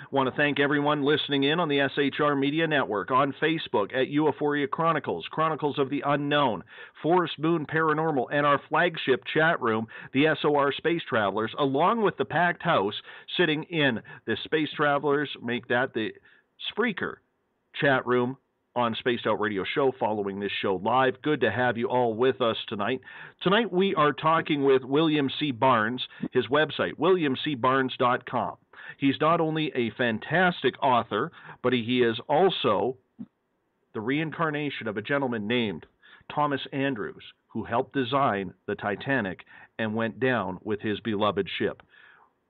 Want to thank everyone listening in on the SHR Media Network, on Facebook at UFOria Chronicles, Chronicles of the Unknown, Forest Moon Paranormal, and our flagship chat room, the SOR Space Travelers, along with the packed house sitting in the Space Travelers, make that the Spreaker chat room on Spaced Out Radio Show following this show live. Good to have you all with us tonight. Tonight we are talking with William C. Barnes, his website, williamcbarnes.com. He's not only a fantastic author, but he is also the reincarnation of a gentleman named Thomas Andrews, who helped design the Titanic and went down with his beloved ship.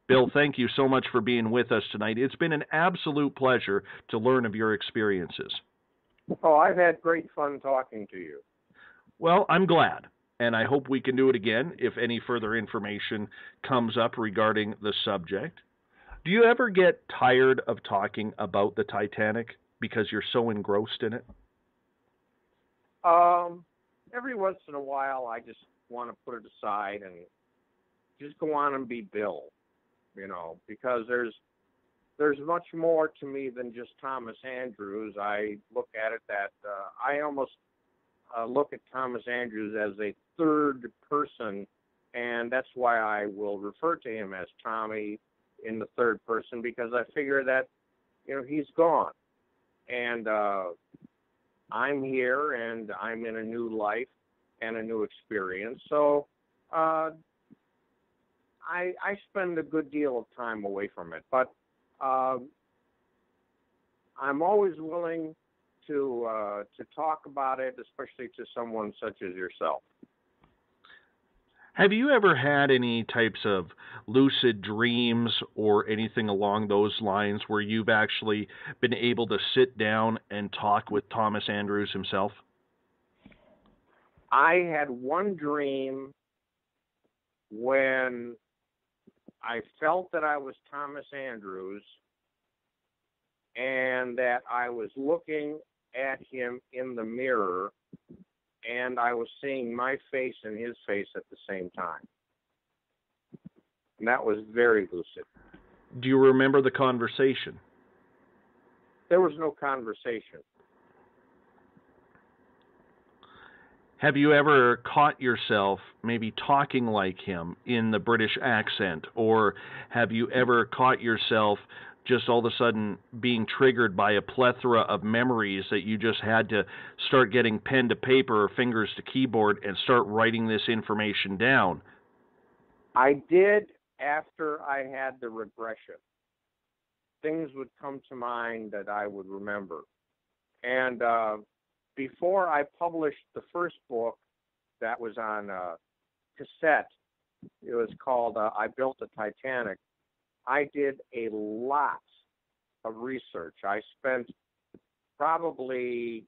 Bill, thank you so much for being with us tonight. It's been an absolute pleasure to learn of your experiences. Oh, I've had great fun talking to you. Well, I'm glad, and I hope we can do it again if any further information comes up regarding the subject. Do you ever get tired of talking about the Titanic because you're so engrossed in it? Every once in a while, I just want to put it aside and just go on and be Bill, because there's much more to me than just Thomas Andrews. I look at it that I almost look at Thomas Andrews as a third person, and that's why I will refer to him as Tommy in the third person, because I figure that, he's gone. And I'm here, and I'm in a new life and a new experience. So I spend a good deal of time away from it. But I'm always willing to talk about it, especially to someone such as yourself. Have you ever had any types of lucid dreams or anything along those lines where you've actually been able to sit down and talk with Thomas Andrews himself? I had one dream when I felt that I was Thomas Andrews and that I was looking at him in the mirror and I was seeing my face and his face at the same time. And that was very lucid. Do you remember the conversation? There was no conversation. Have you ever caught yourself maybe talking like him in the British accent, or have you ever caught yourself just all of a sudden being triggered by a plethora of memories that you just had to start getting pen to paper or fingers to keyboard and start writing this information down? I did after I had the regression. Things would come to mind that I would remember. And before I published the first book that was on cassette, it was called I Built the Titanic, I did a lot of research. I spent probably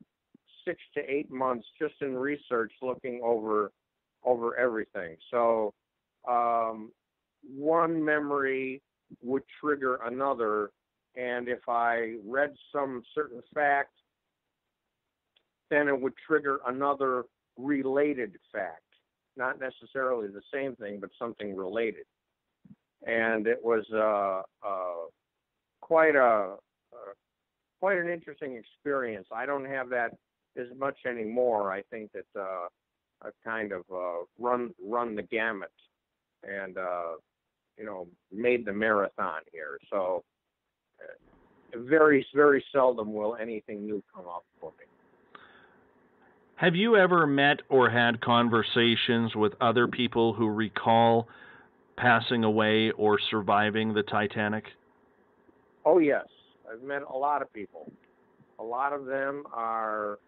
6 to 8 months just in research looking over everything. So one memory would trigger another, and if I read some certain fact, then it would trigger another related fact. Not necessarily the same thing, but something related. And it was quite an interesting experience. I don't have that as much anymore. I think that I've kind of run the gamut and made the marathon here. So very, very seldom will anything new come up for me. Have you ever met or had conversations with other people who recall passing away or surviving the Titanic? Oh, yes. I've met a lot of people. A lot of them are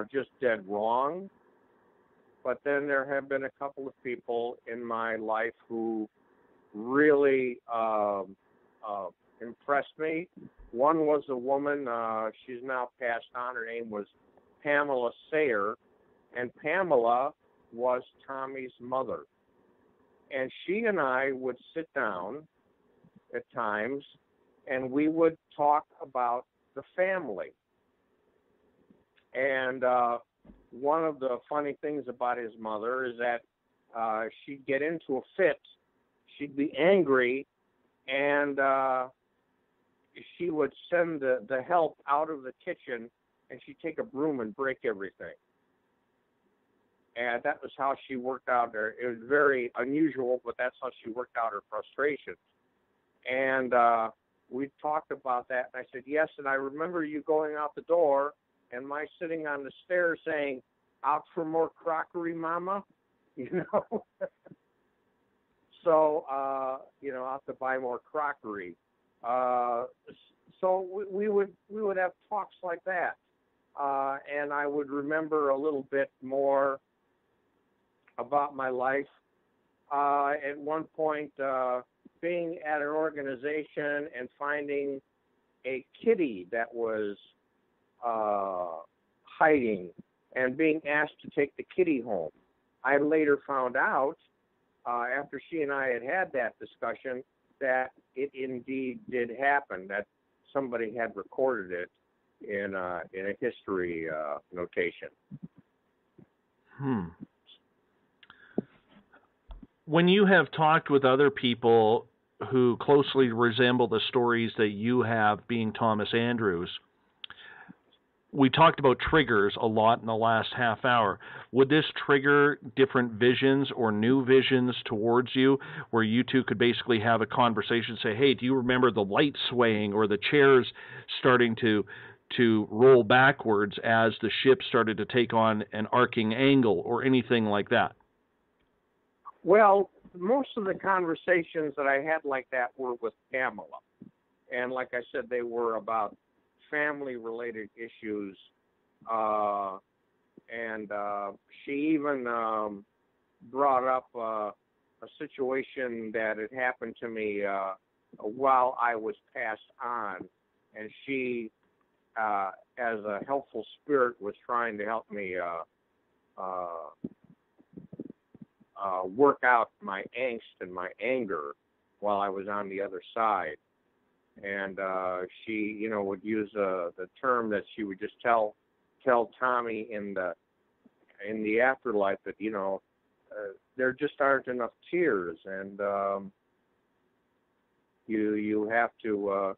just dead wrong. But then there have been a couple of people in my life who really impressed me. One was a woman, she's now passed on. Her name was Pamela Sayer, and Pamela was Tommy's mother. And she and I would sit down at times, and we would talk about the family. And one of the funny things about his mother is that she'd get into a fit, she'd be angry, and she would send the help out of the kitchen, and she'd take a broom and break everything. And that was how she worked out her. It was very unusual, but that's how she worked out her frustrations. And we talked about that, and I said, yes, and I remember you going out the door and my sitting on the stairs saying, out for more crockery, Mama? So, out to buy more crockery. So we would have talks like that, and I would remember a little bit more about my life. At one point, being at an organization and finding a kitty that was hiding and being asked to take the kitty home. I later found out, after she and I had that discussion, that it indeed did happen, that somebody had recorded it in a history notation. When you have talked with other people who closely resemble the stories that you have being Thomas Andrews, we talked about triggers a lot in the last half hour. Would this trigger different visions or new visions towards you, where you two could basically have a conversation, say, hey, do you remember the light swaying or the chairs starting to roll backwards as the ship started to take on an arcing angle or anything like that? Well, most of the conversations that I had like that were with Pamela. And like I said, they were about family-related issues. And she even brought up a situation that had happened to me while I was passed on. And she, as a helpful spirit, was trying to help me work out my angst and my anger while I was on the other side. And she, would use the term that she would just tell Tommy in the afterlife that there just aren't enough tears, and you have to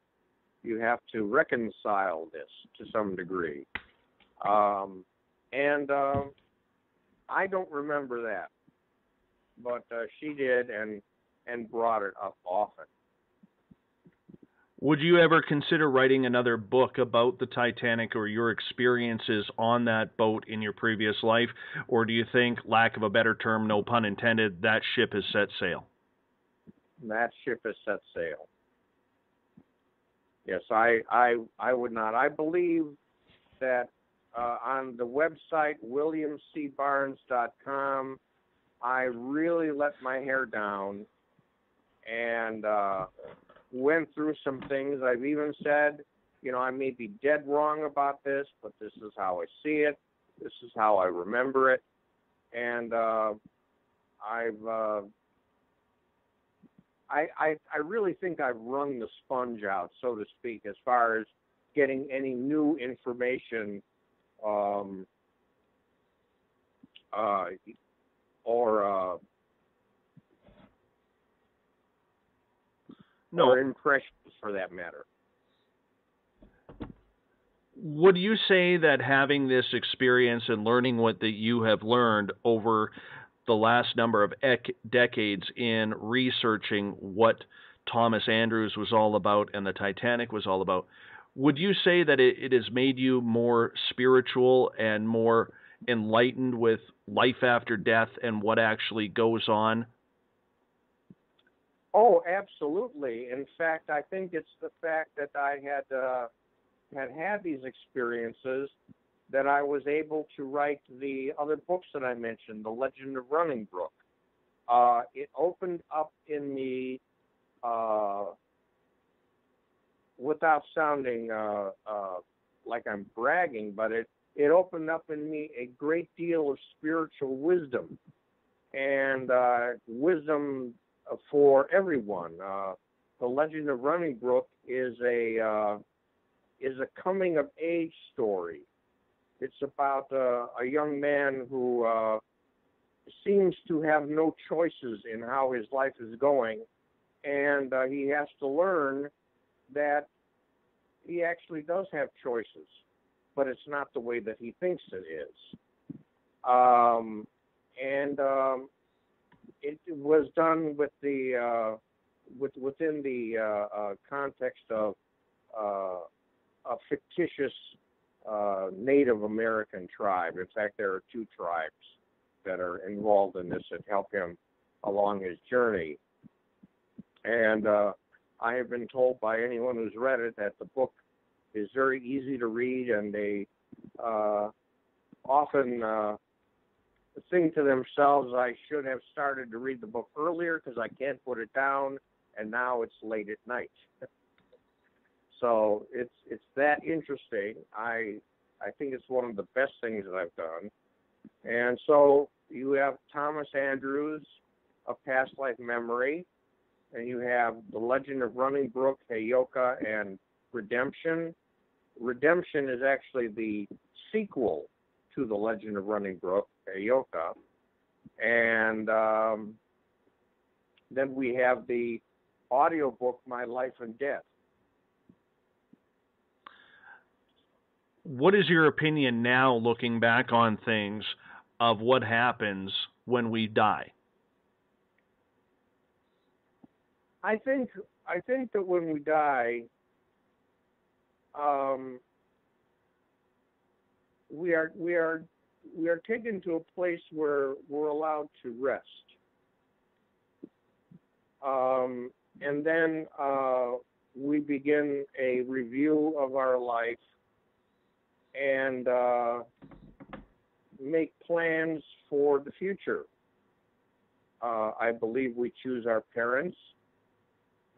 reconcile this to some degree. And I don't remember that, but she did, and brought it up often. Would you ever consider writing another book about the Titanic or your experiences on that boat in your previous life? Or do you think, lack of a better term, no pun intended, that ship has set sail? That ship has set sail. Yes, I would not. I believe that on the website, williamcbarnes.com, I really let my hair down and went through some things. I've even said, I may be dead wrong about this, but this is how I see it. This is how I remember it. And I really think I've wrung the sponge out, so to speak, as far as getting any new information or impressions, for that matter. Would you say that having this experience and learning what that you have learned over the last number of decades in researching what Thomas Andrews was all about and the Titanic was all about, would you say that it has made you more spiritual and more enlightened with life after death and what actually goes on? Oh, absolutely. In fact, I think it's the fact that I had these experiences that I was able to write the other books that I mentioned, The Legend of Running Brook. It opened up in me, without sounding like I'm bragging, but it opened up in me a great deal of spiritual wisdom, and wisdom for everyone. The Legend of Running Brook is a coming of age story. It's about a young man who seems to have no choices in how his life is going, and he has to learn that he actually does have choices, but it's not the way that he thinks it is. It was done with within the context of a fictitious Native American tribe. In fact, there are two tribes that are involved in this that help him along his journey. And I have been told by anyone who's read it that the book is very easy to read, and they often think to themselves, I should have started to read the book earlier because I can't put it down, and now it's late at night. So it's that interesting. I think it's one of the best things that I've done. And so you have Thomas Andrews, A Past Life Memory, and you have The Legend of Running Brook, Heyoka, and Redemption. Redemption is actually the sequel to The Legend of Running Brook, Heyoka. And then we have the audiobook, My Life and Death. What is your opinion now, looking back on things, of what happens when we die? I think that when we die, we are taken to a place where we're allowed to rest, and then we begin a review of our life and make plans for the future. I believe we choose our parents.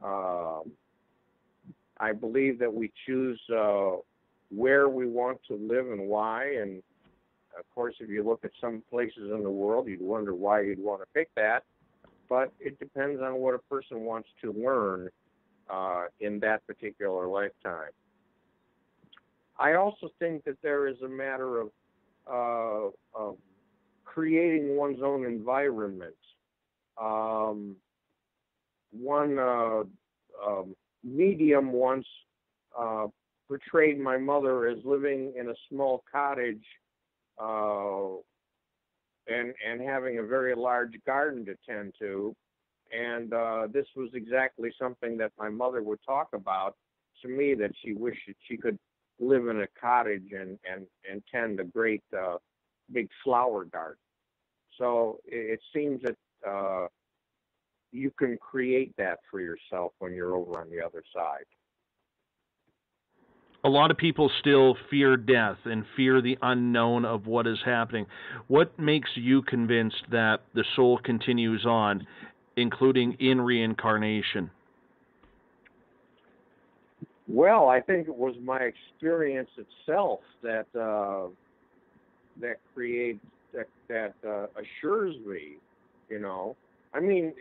I believe that we choose where we want to live and why, and Of course, if you look at some places in the world, you'd wonder why you'd want to pick that. But it depends on what a person wants to learn in that particular lifetime. I also think that there is a matter of creating one's own environment. One medium once portrayed my mother as living in a small cottage and having a very large garden to tend to. And this was exactly something that my mother would talk about to me, that she wished that she could live in a cottage and tend a great big flower garden. So it seems that you can create that for yourself when you're over on the other side. A lot of people still fear death and fear the unknown of what is happening. What makes you convinced that the soul continues on, including in reincarnation? Well, I think it was my experience itself that assures me, you know. I mean,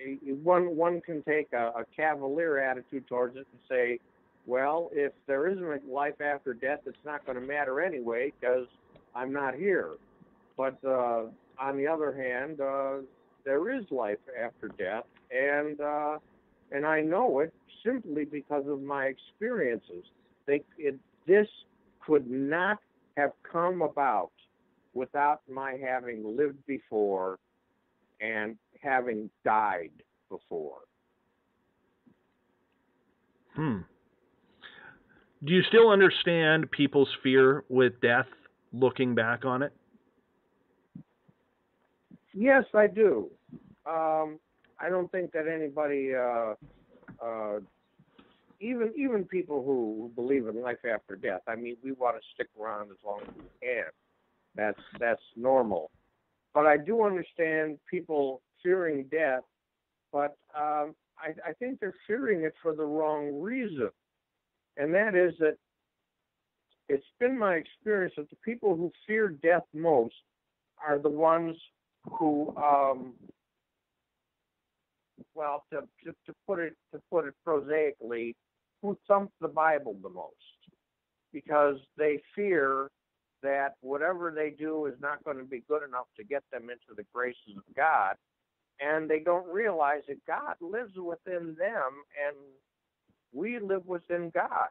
one can take a cavalier attitude towards it and say, well, if there isn't a life after death, it's not going to matter anyway because I'm not here. But on the other hand, there is life after death, and I know it simply because of my experiences. This could not have come about without my having lived before and having died before. Do you still understand people's fear with death, looking back on it? Yes, I do. I don't think that anybody, even people who believe in life after death, I mean, we want to stick around as long as we can. That's normal. But I do understand people fearing death, but I think they're fearing it for the wrong reason. And that is that it's been my experience that the people who fear death most are the ones who, well, to put it prosaically, who thump the Bible the most, because they fear that whatever they do is not going to be good enough to get them into the graces of God, and they don't realize that God lives within them and we live within God.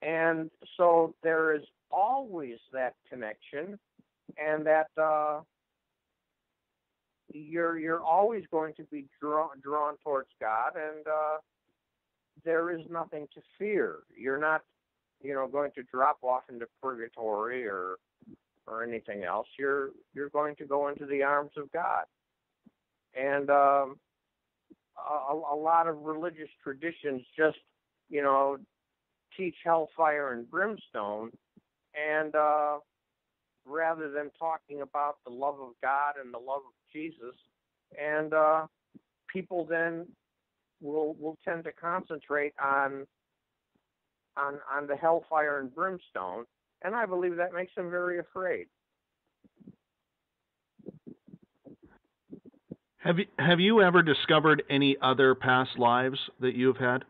And so there is always that connection, and that you're always going to be drawn towards God, and there is nothing to fear. You're not, going to drop off into purgatory or anything else. You're going to go into the arms of God. And a lot of religious traditions just, teach hellfire and brimstone, and rather than talking about the love of God and the love of Jesus, and people then will tend to concentrate on the hellfire and brimstone, and I believe that makes them very afraid. Have you ever discovered any other past lives that you've had?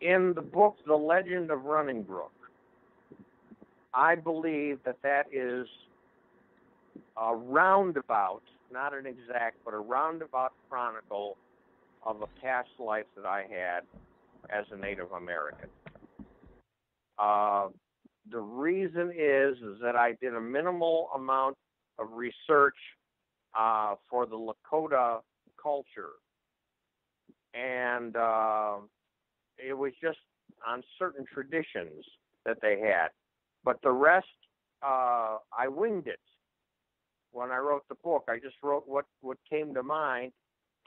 In the book, The Legend of Running Brook, I believe that is a roundabout, not an exact, but a roundabout chronicle of a past life that I had as a Native American. The reason is that I did a minimal amount of research for the Lakota culture, and it was just on certain traditions that they had. But the rest, I winged it. When I wrote the book, I just wrote what came to mind.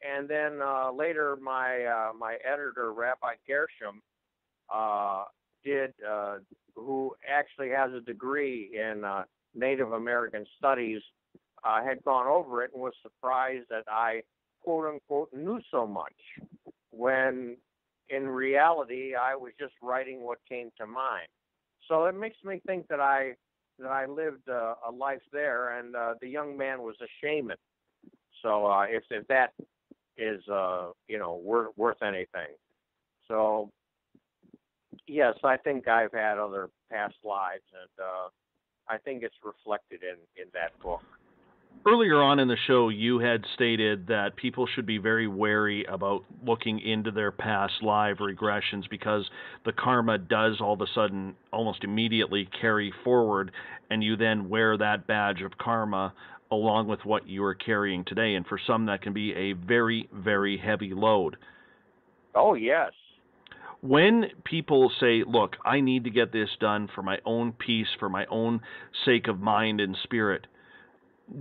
And then later, my editor, Rabbi Gershom, who actually has a degree in Native American Studies, had gone over it and was surprised that I, quote unquote, knew so much, when in reality, I was just writing what came to mind. So it makes me think that I lived a life there, and the young man was a shaman. So if that is worth anything. So yes, I think I've had other past lives, and I think it's reflected in that book. Earlier on in the show, you had stated that people should be very wary about looking into their past live regressions because the karma does all of a sudden, almost immediately, carry forward, and you then wear that badge of karma along with what you are carrying today. And for some, that can be a very, very heavy load. Oh, yes. When people say, look, I need to get this done for my own peace, for my own sake of mind and spirit,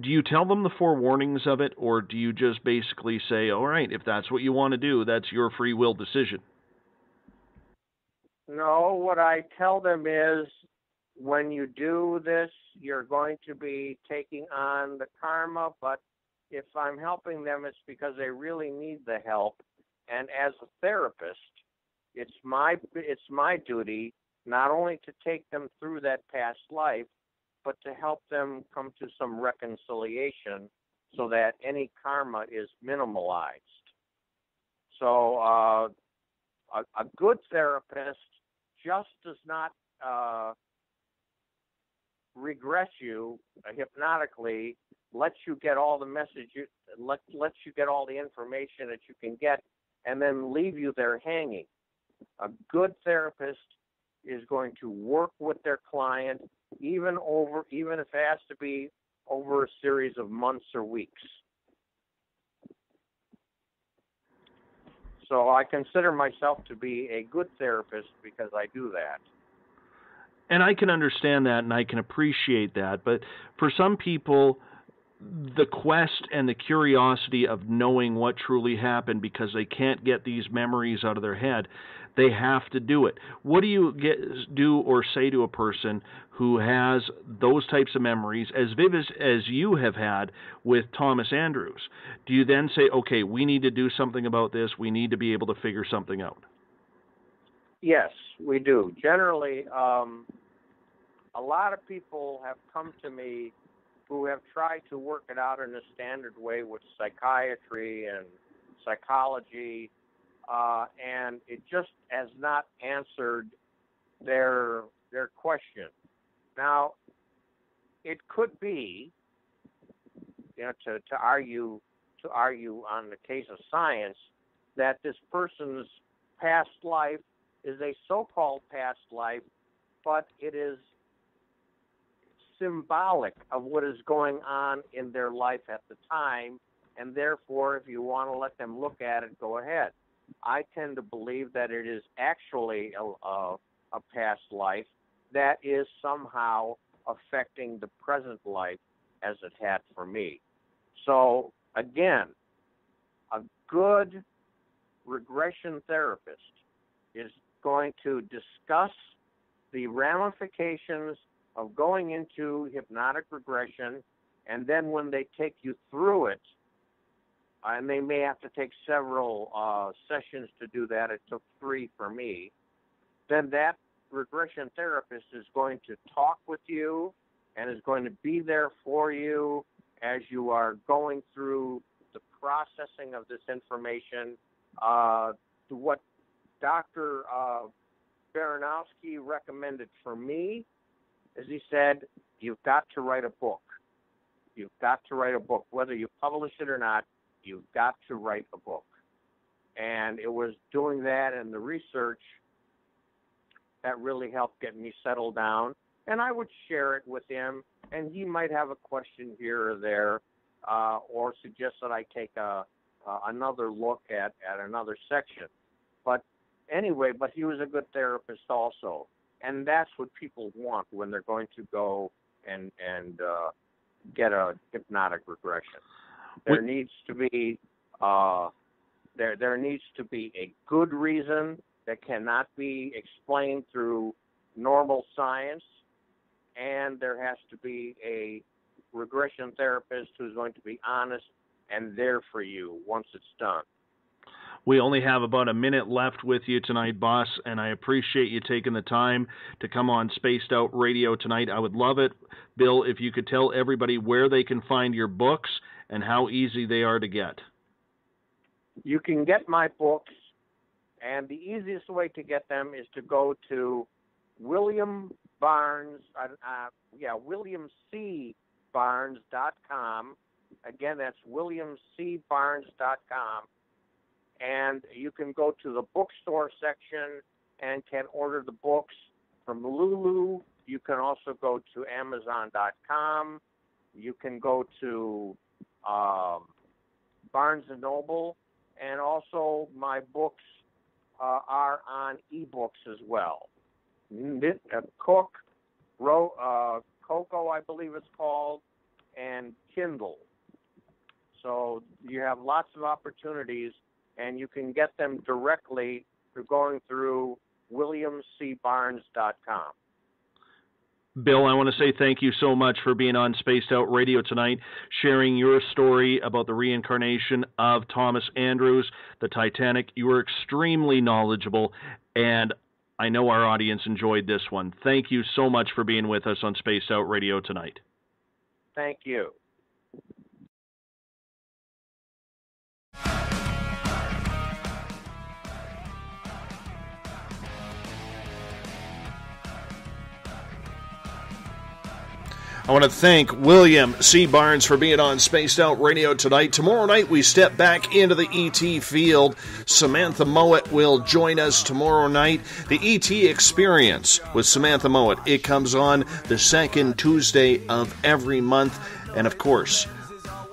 do you tell them the forewarnings of it, or do you just basically say, all right, if that's what you want to do, that's your free will decision? No, what I tell them is, when you do this, you're going to be taking on the karma, but if I'm helping them, it's because they really need the help. And as a therapist, it's my duty not only to take them through that past life, but to help them come to some reconciliation so that any karma is minimalized. So a good therapist just does not regress you hypnotically, lets you get all the messages, lets you get all the information that you can get, and then leave you there hanging. A good therapist is going to work with their client, even if it has to be over a series of months or weeks. So I consider myself to be a good therapist because I do that. And I can understand that and I can appreciate that, but for some people, the quest and the curiosity of knowing what truly happened because they can't get these memories out of their head, they have to do it. What do you do or say to a person who has those types of memories, as vivid as you have had with Thomas Andrews? Do you then say, okay, we need to do something about this, we need to be able to figure something out? Yes, we do. Generally, a lot of people have come to me who have tried to work it out in a standard way with psychiatry and psychology, and it just has not answered their question. Now, it could be, to argue on the case of science, that this person's past life is a so-called past life, but it is symbolic of what is going on in their life at the time, and therefore, if you want to let them look at it, go ahead. I tend to believe that it is actually a past life that is somehow affecting the present life as it had for me. So, again, a good regression therapist is going to discuss the ramifications of going into hypnotic regression, and then when they take you through it, and they may have to take several sessions to do that, it took 3 for me, then that regression therapist is going to talk with you and is going to be there for you as you are going through the processing of this information. What Dr. Baranowski recommended for me is he said, you've got to write a book. You've got to write a book. Whether you publish it or not, you've got to write a book. And it was doing that and the research that really helped get me settled down. And I would share it with him, and he might have a question here or there, or suggest that I take another look at another section. But anyway, he was a good therapist also. And that's what people want when they're going to go and get a hypnotic regression. There needs to be there needs to be a good reason that cannot be explained through normal science, and there has to be a regression therapist who's going to be honest and there for you once it's done. We only have about a minute left with you tonight, boss, and I appreciate you taking the time to come on Spaced Out Radio tonight. I would love it, Bill, if you could tell everybody where they can find your books and how easy they are to get. You can get my books, and the easiest way to get them is to go to WilliamCBarnes.com. Again, that's WilliamCBarnes.com. And you can go to the bookstore section and can order the books from Lulu. You can also go to Amazon.com. You can go to Barnes & Noble. And also my books are on ebooks as well. Coco, I believe it's called, and Kindle. So you have lots of opportunities, and you can get them directly through going through WilliamCBarnes.com. Bill, I want to say thank you so much for being on Spaced Out Radio tonight, sharing your story about the reincarnation of Thomas Andrews, the Titanic. You were extremely knowledgeable, and I know our audience enjoyed this one. Thank you so much for being with us on Spaced Out Radio tonight. Thank you. I want to thank William C. Barnes for being on Spaced Out Radio tonight. Tomorrow night, we step back into the ET field. Samantha Mowat will join us tomorrow night. The ET Experience with Samantha Mowat. It comes on the second Tuesday of every month. And, of course,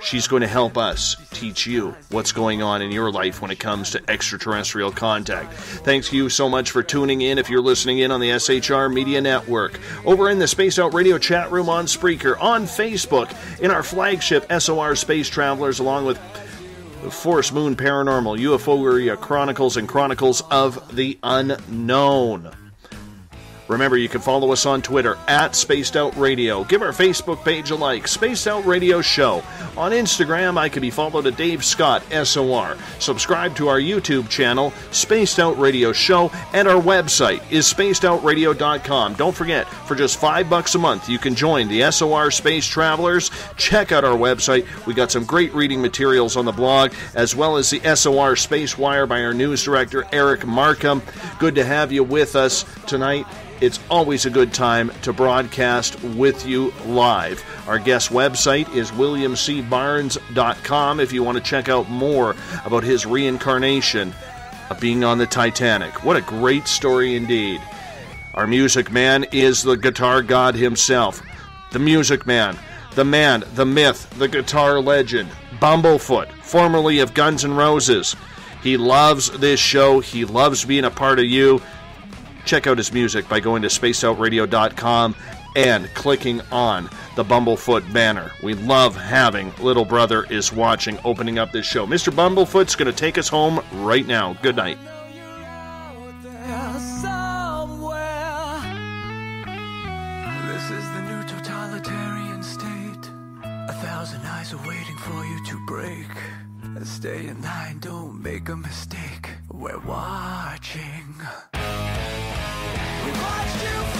she's going to help us teach you what's going on in your life when it comes to extraterrestrial contact. Thanks you so much for tuning in if you're listening in on the SHR Media Network, over in the Space Out Radio chat room on Spreaker, on Facebook, in our flagship SOR Space Travelers, along with Force Moon Paranormal, UFOria Chronicles, and Chronicles of the Unknown. Remember, you can follow us on Twitter at Spaced Out Radio. Give our Facebook page a like, Spaced Out Radio Show. On Instagram, I can be followed at Dave Scott SOR. Subscribe to our YouTube channel, Spaced Out Radio Show, and our website is spacedoutradio.com. Don't forget, for just $5 a month, you can join the SOR Space Travelers. Check out our website. We got some great reading materials on the blog, as well as the SOR Space Wire by our news director, Eric Markham. Good to have you with us tonight. It's always a good time to broadcast with you live. Our guest website is williamcbarnes.com if you want to check out more about his reincarnation of being on the Titanic. What a great story indeed. Our music man is the guitar god himself. The music man, the myth, the guitar legend, Bumblefoot, formerly of Guns N' Roses. He loves this show. He loves being a part of you. Check out his music by going to spacedoutradio.com and clicking on the Bumblefoot banner. We love having Little Brother Is Watching opening up this show. Mr. Bumblefoot's going to take us home right now. Good night. This is the new totalitarian state. 1,000 eyes are waiting for you to break. Stay in line, don't make a mistake. We're watching. We watched you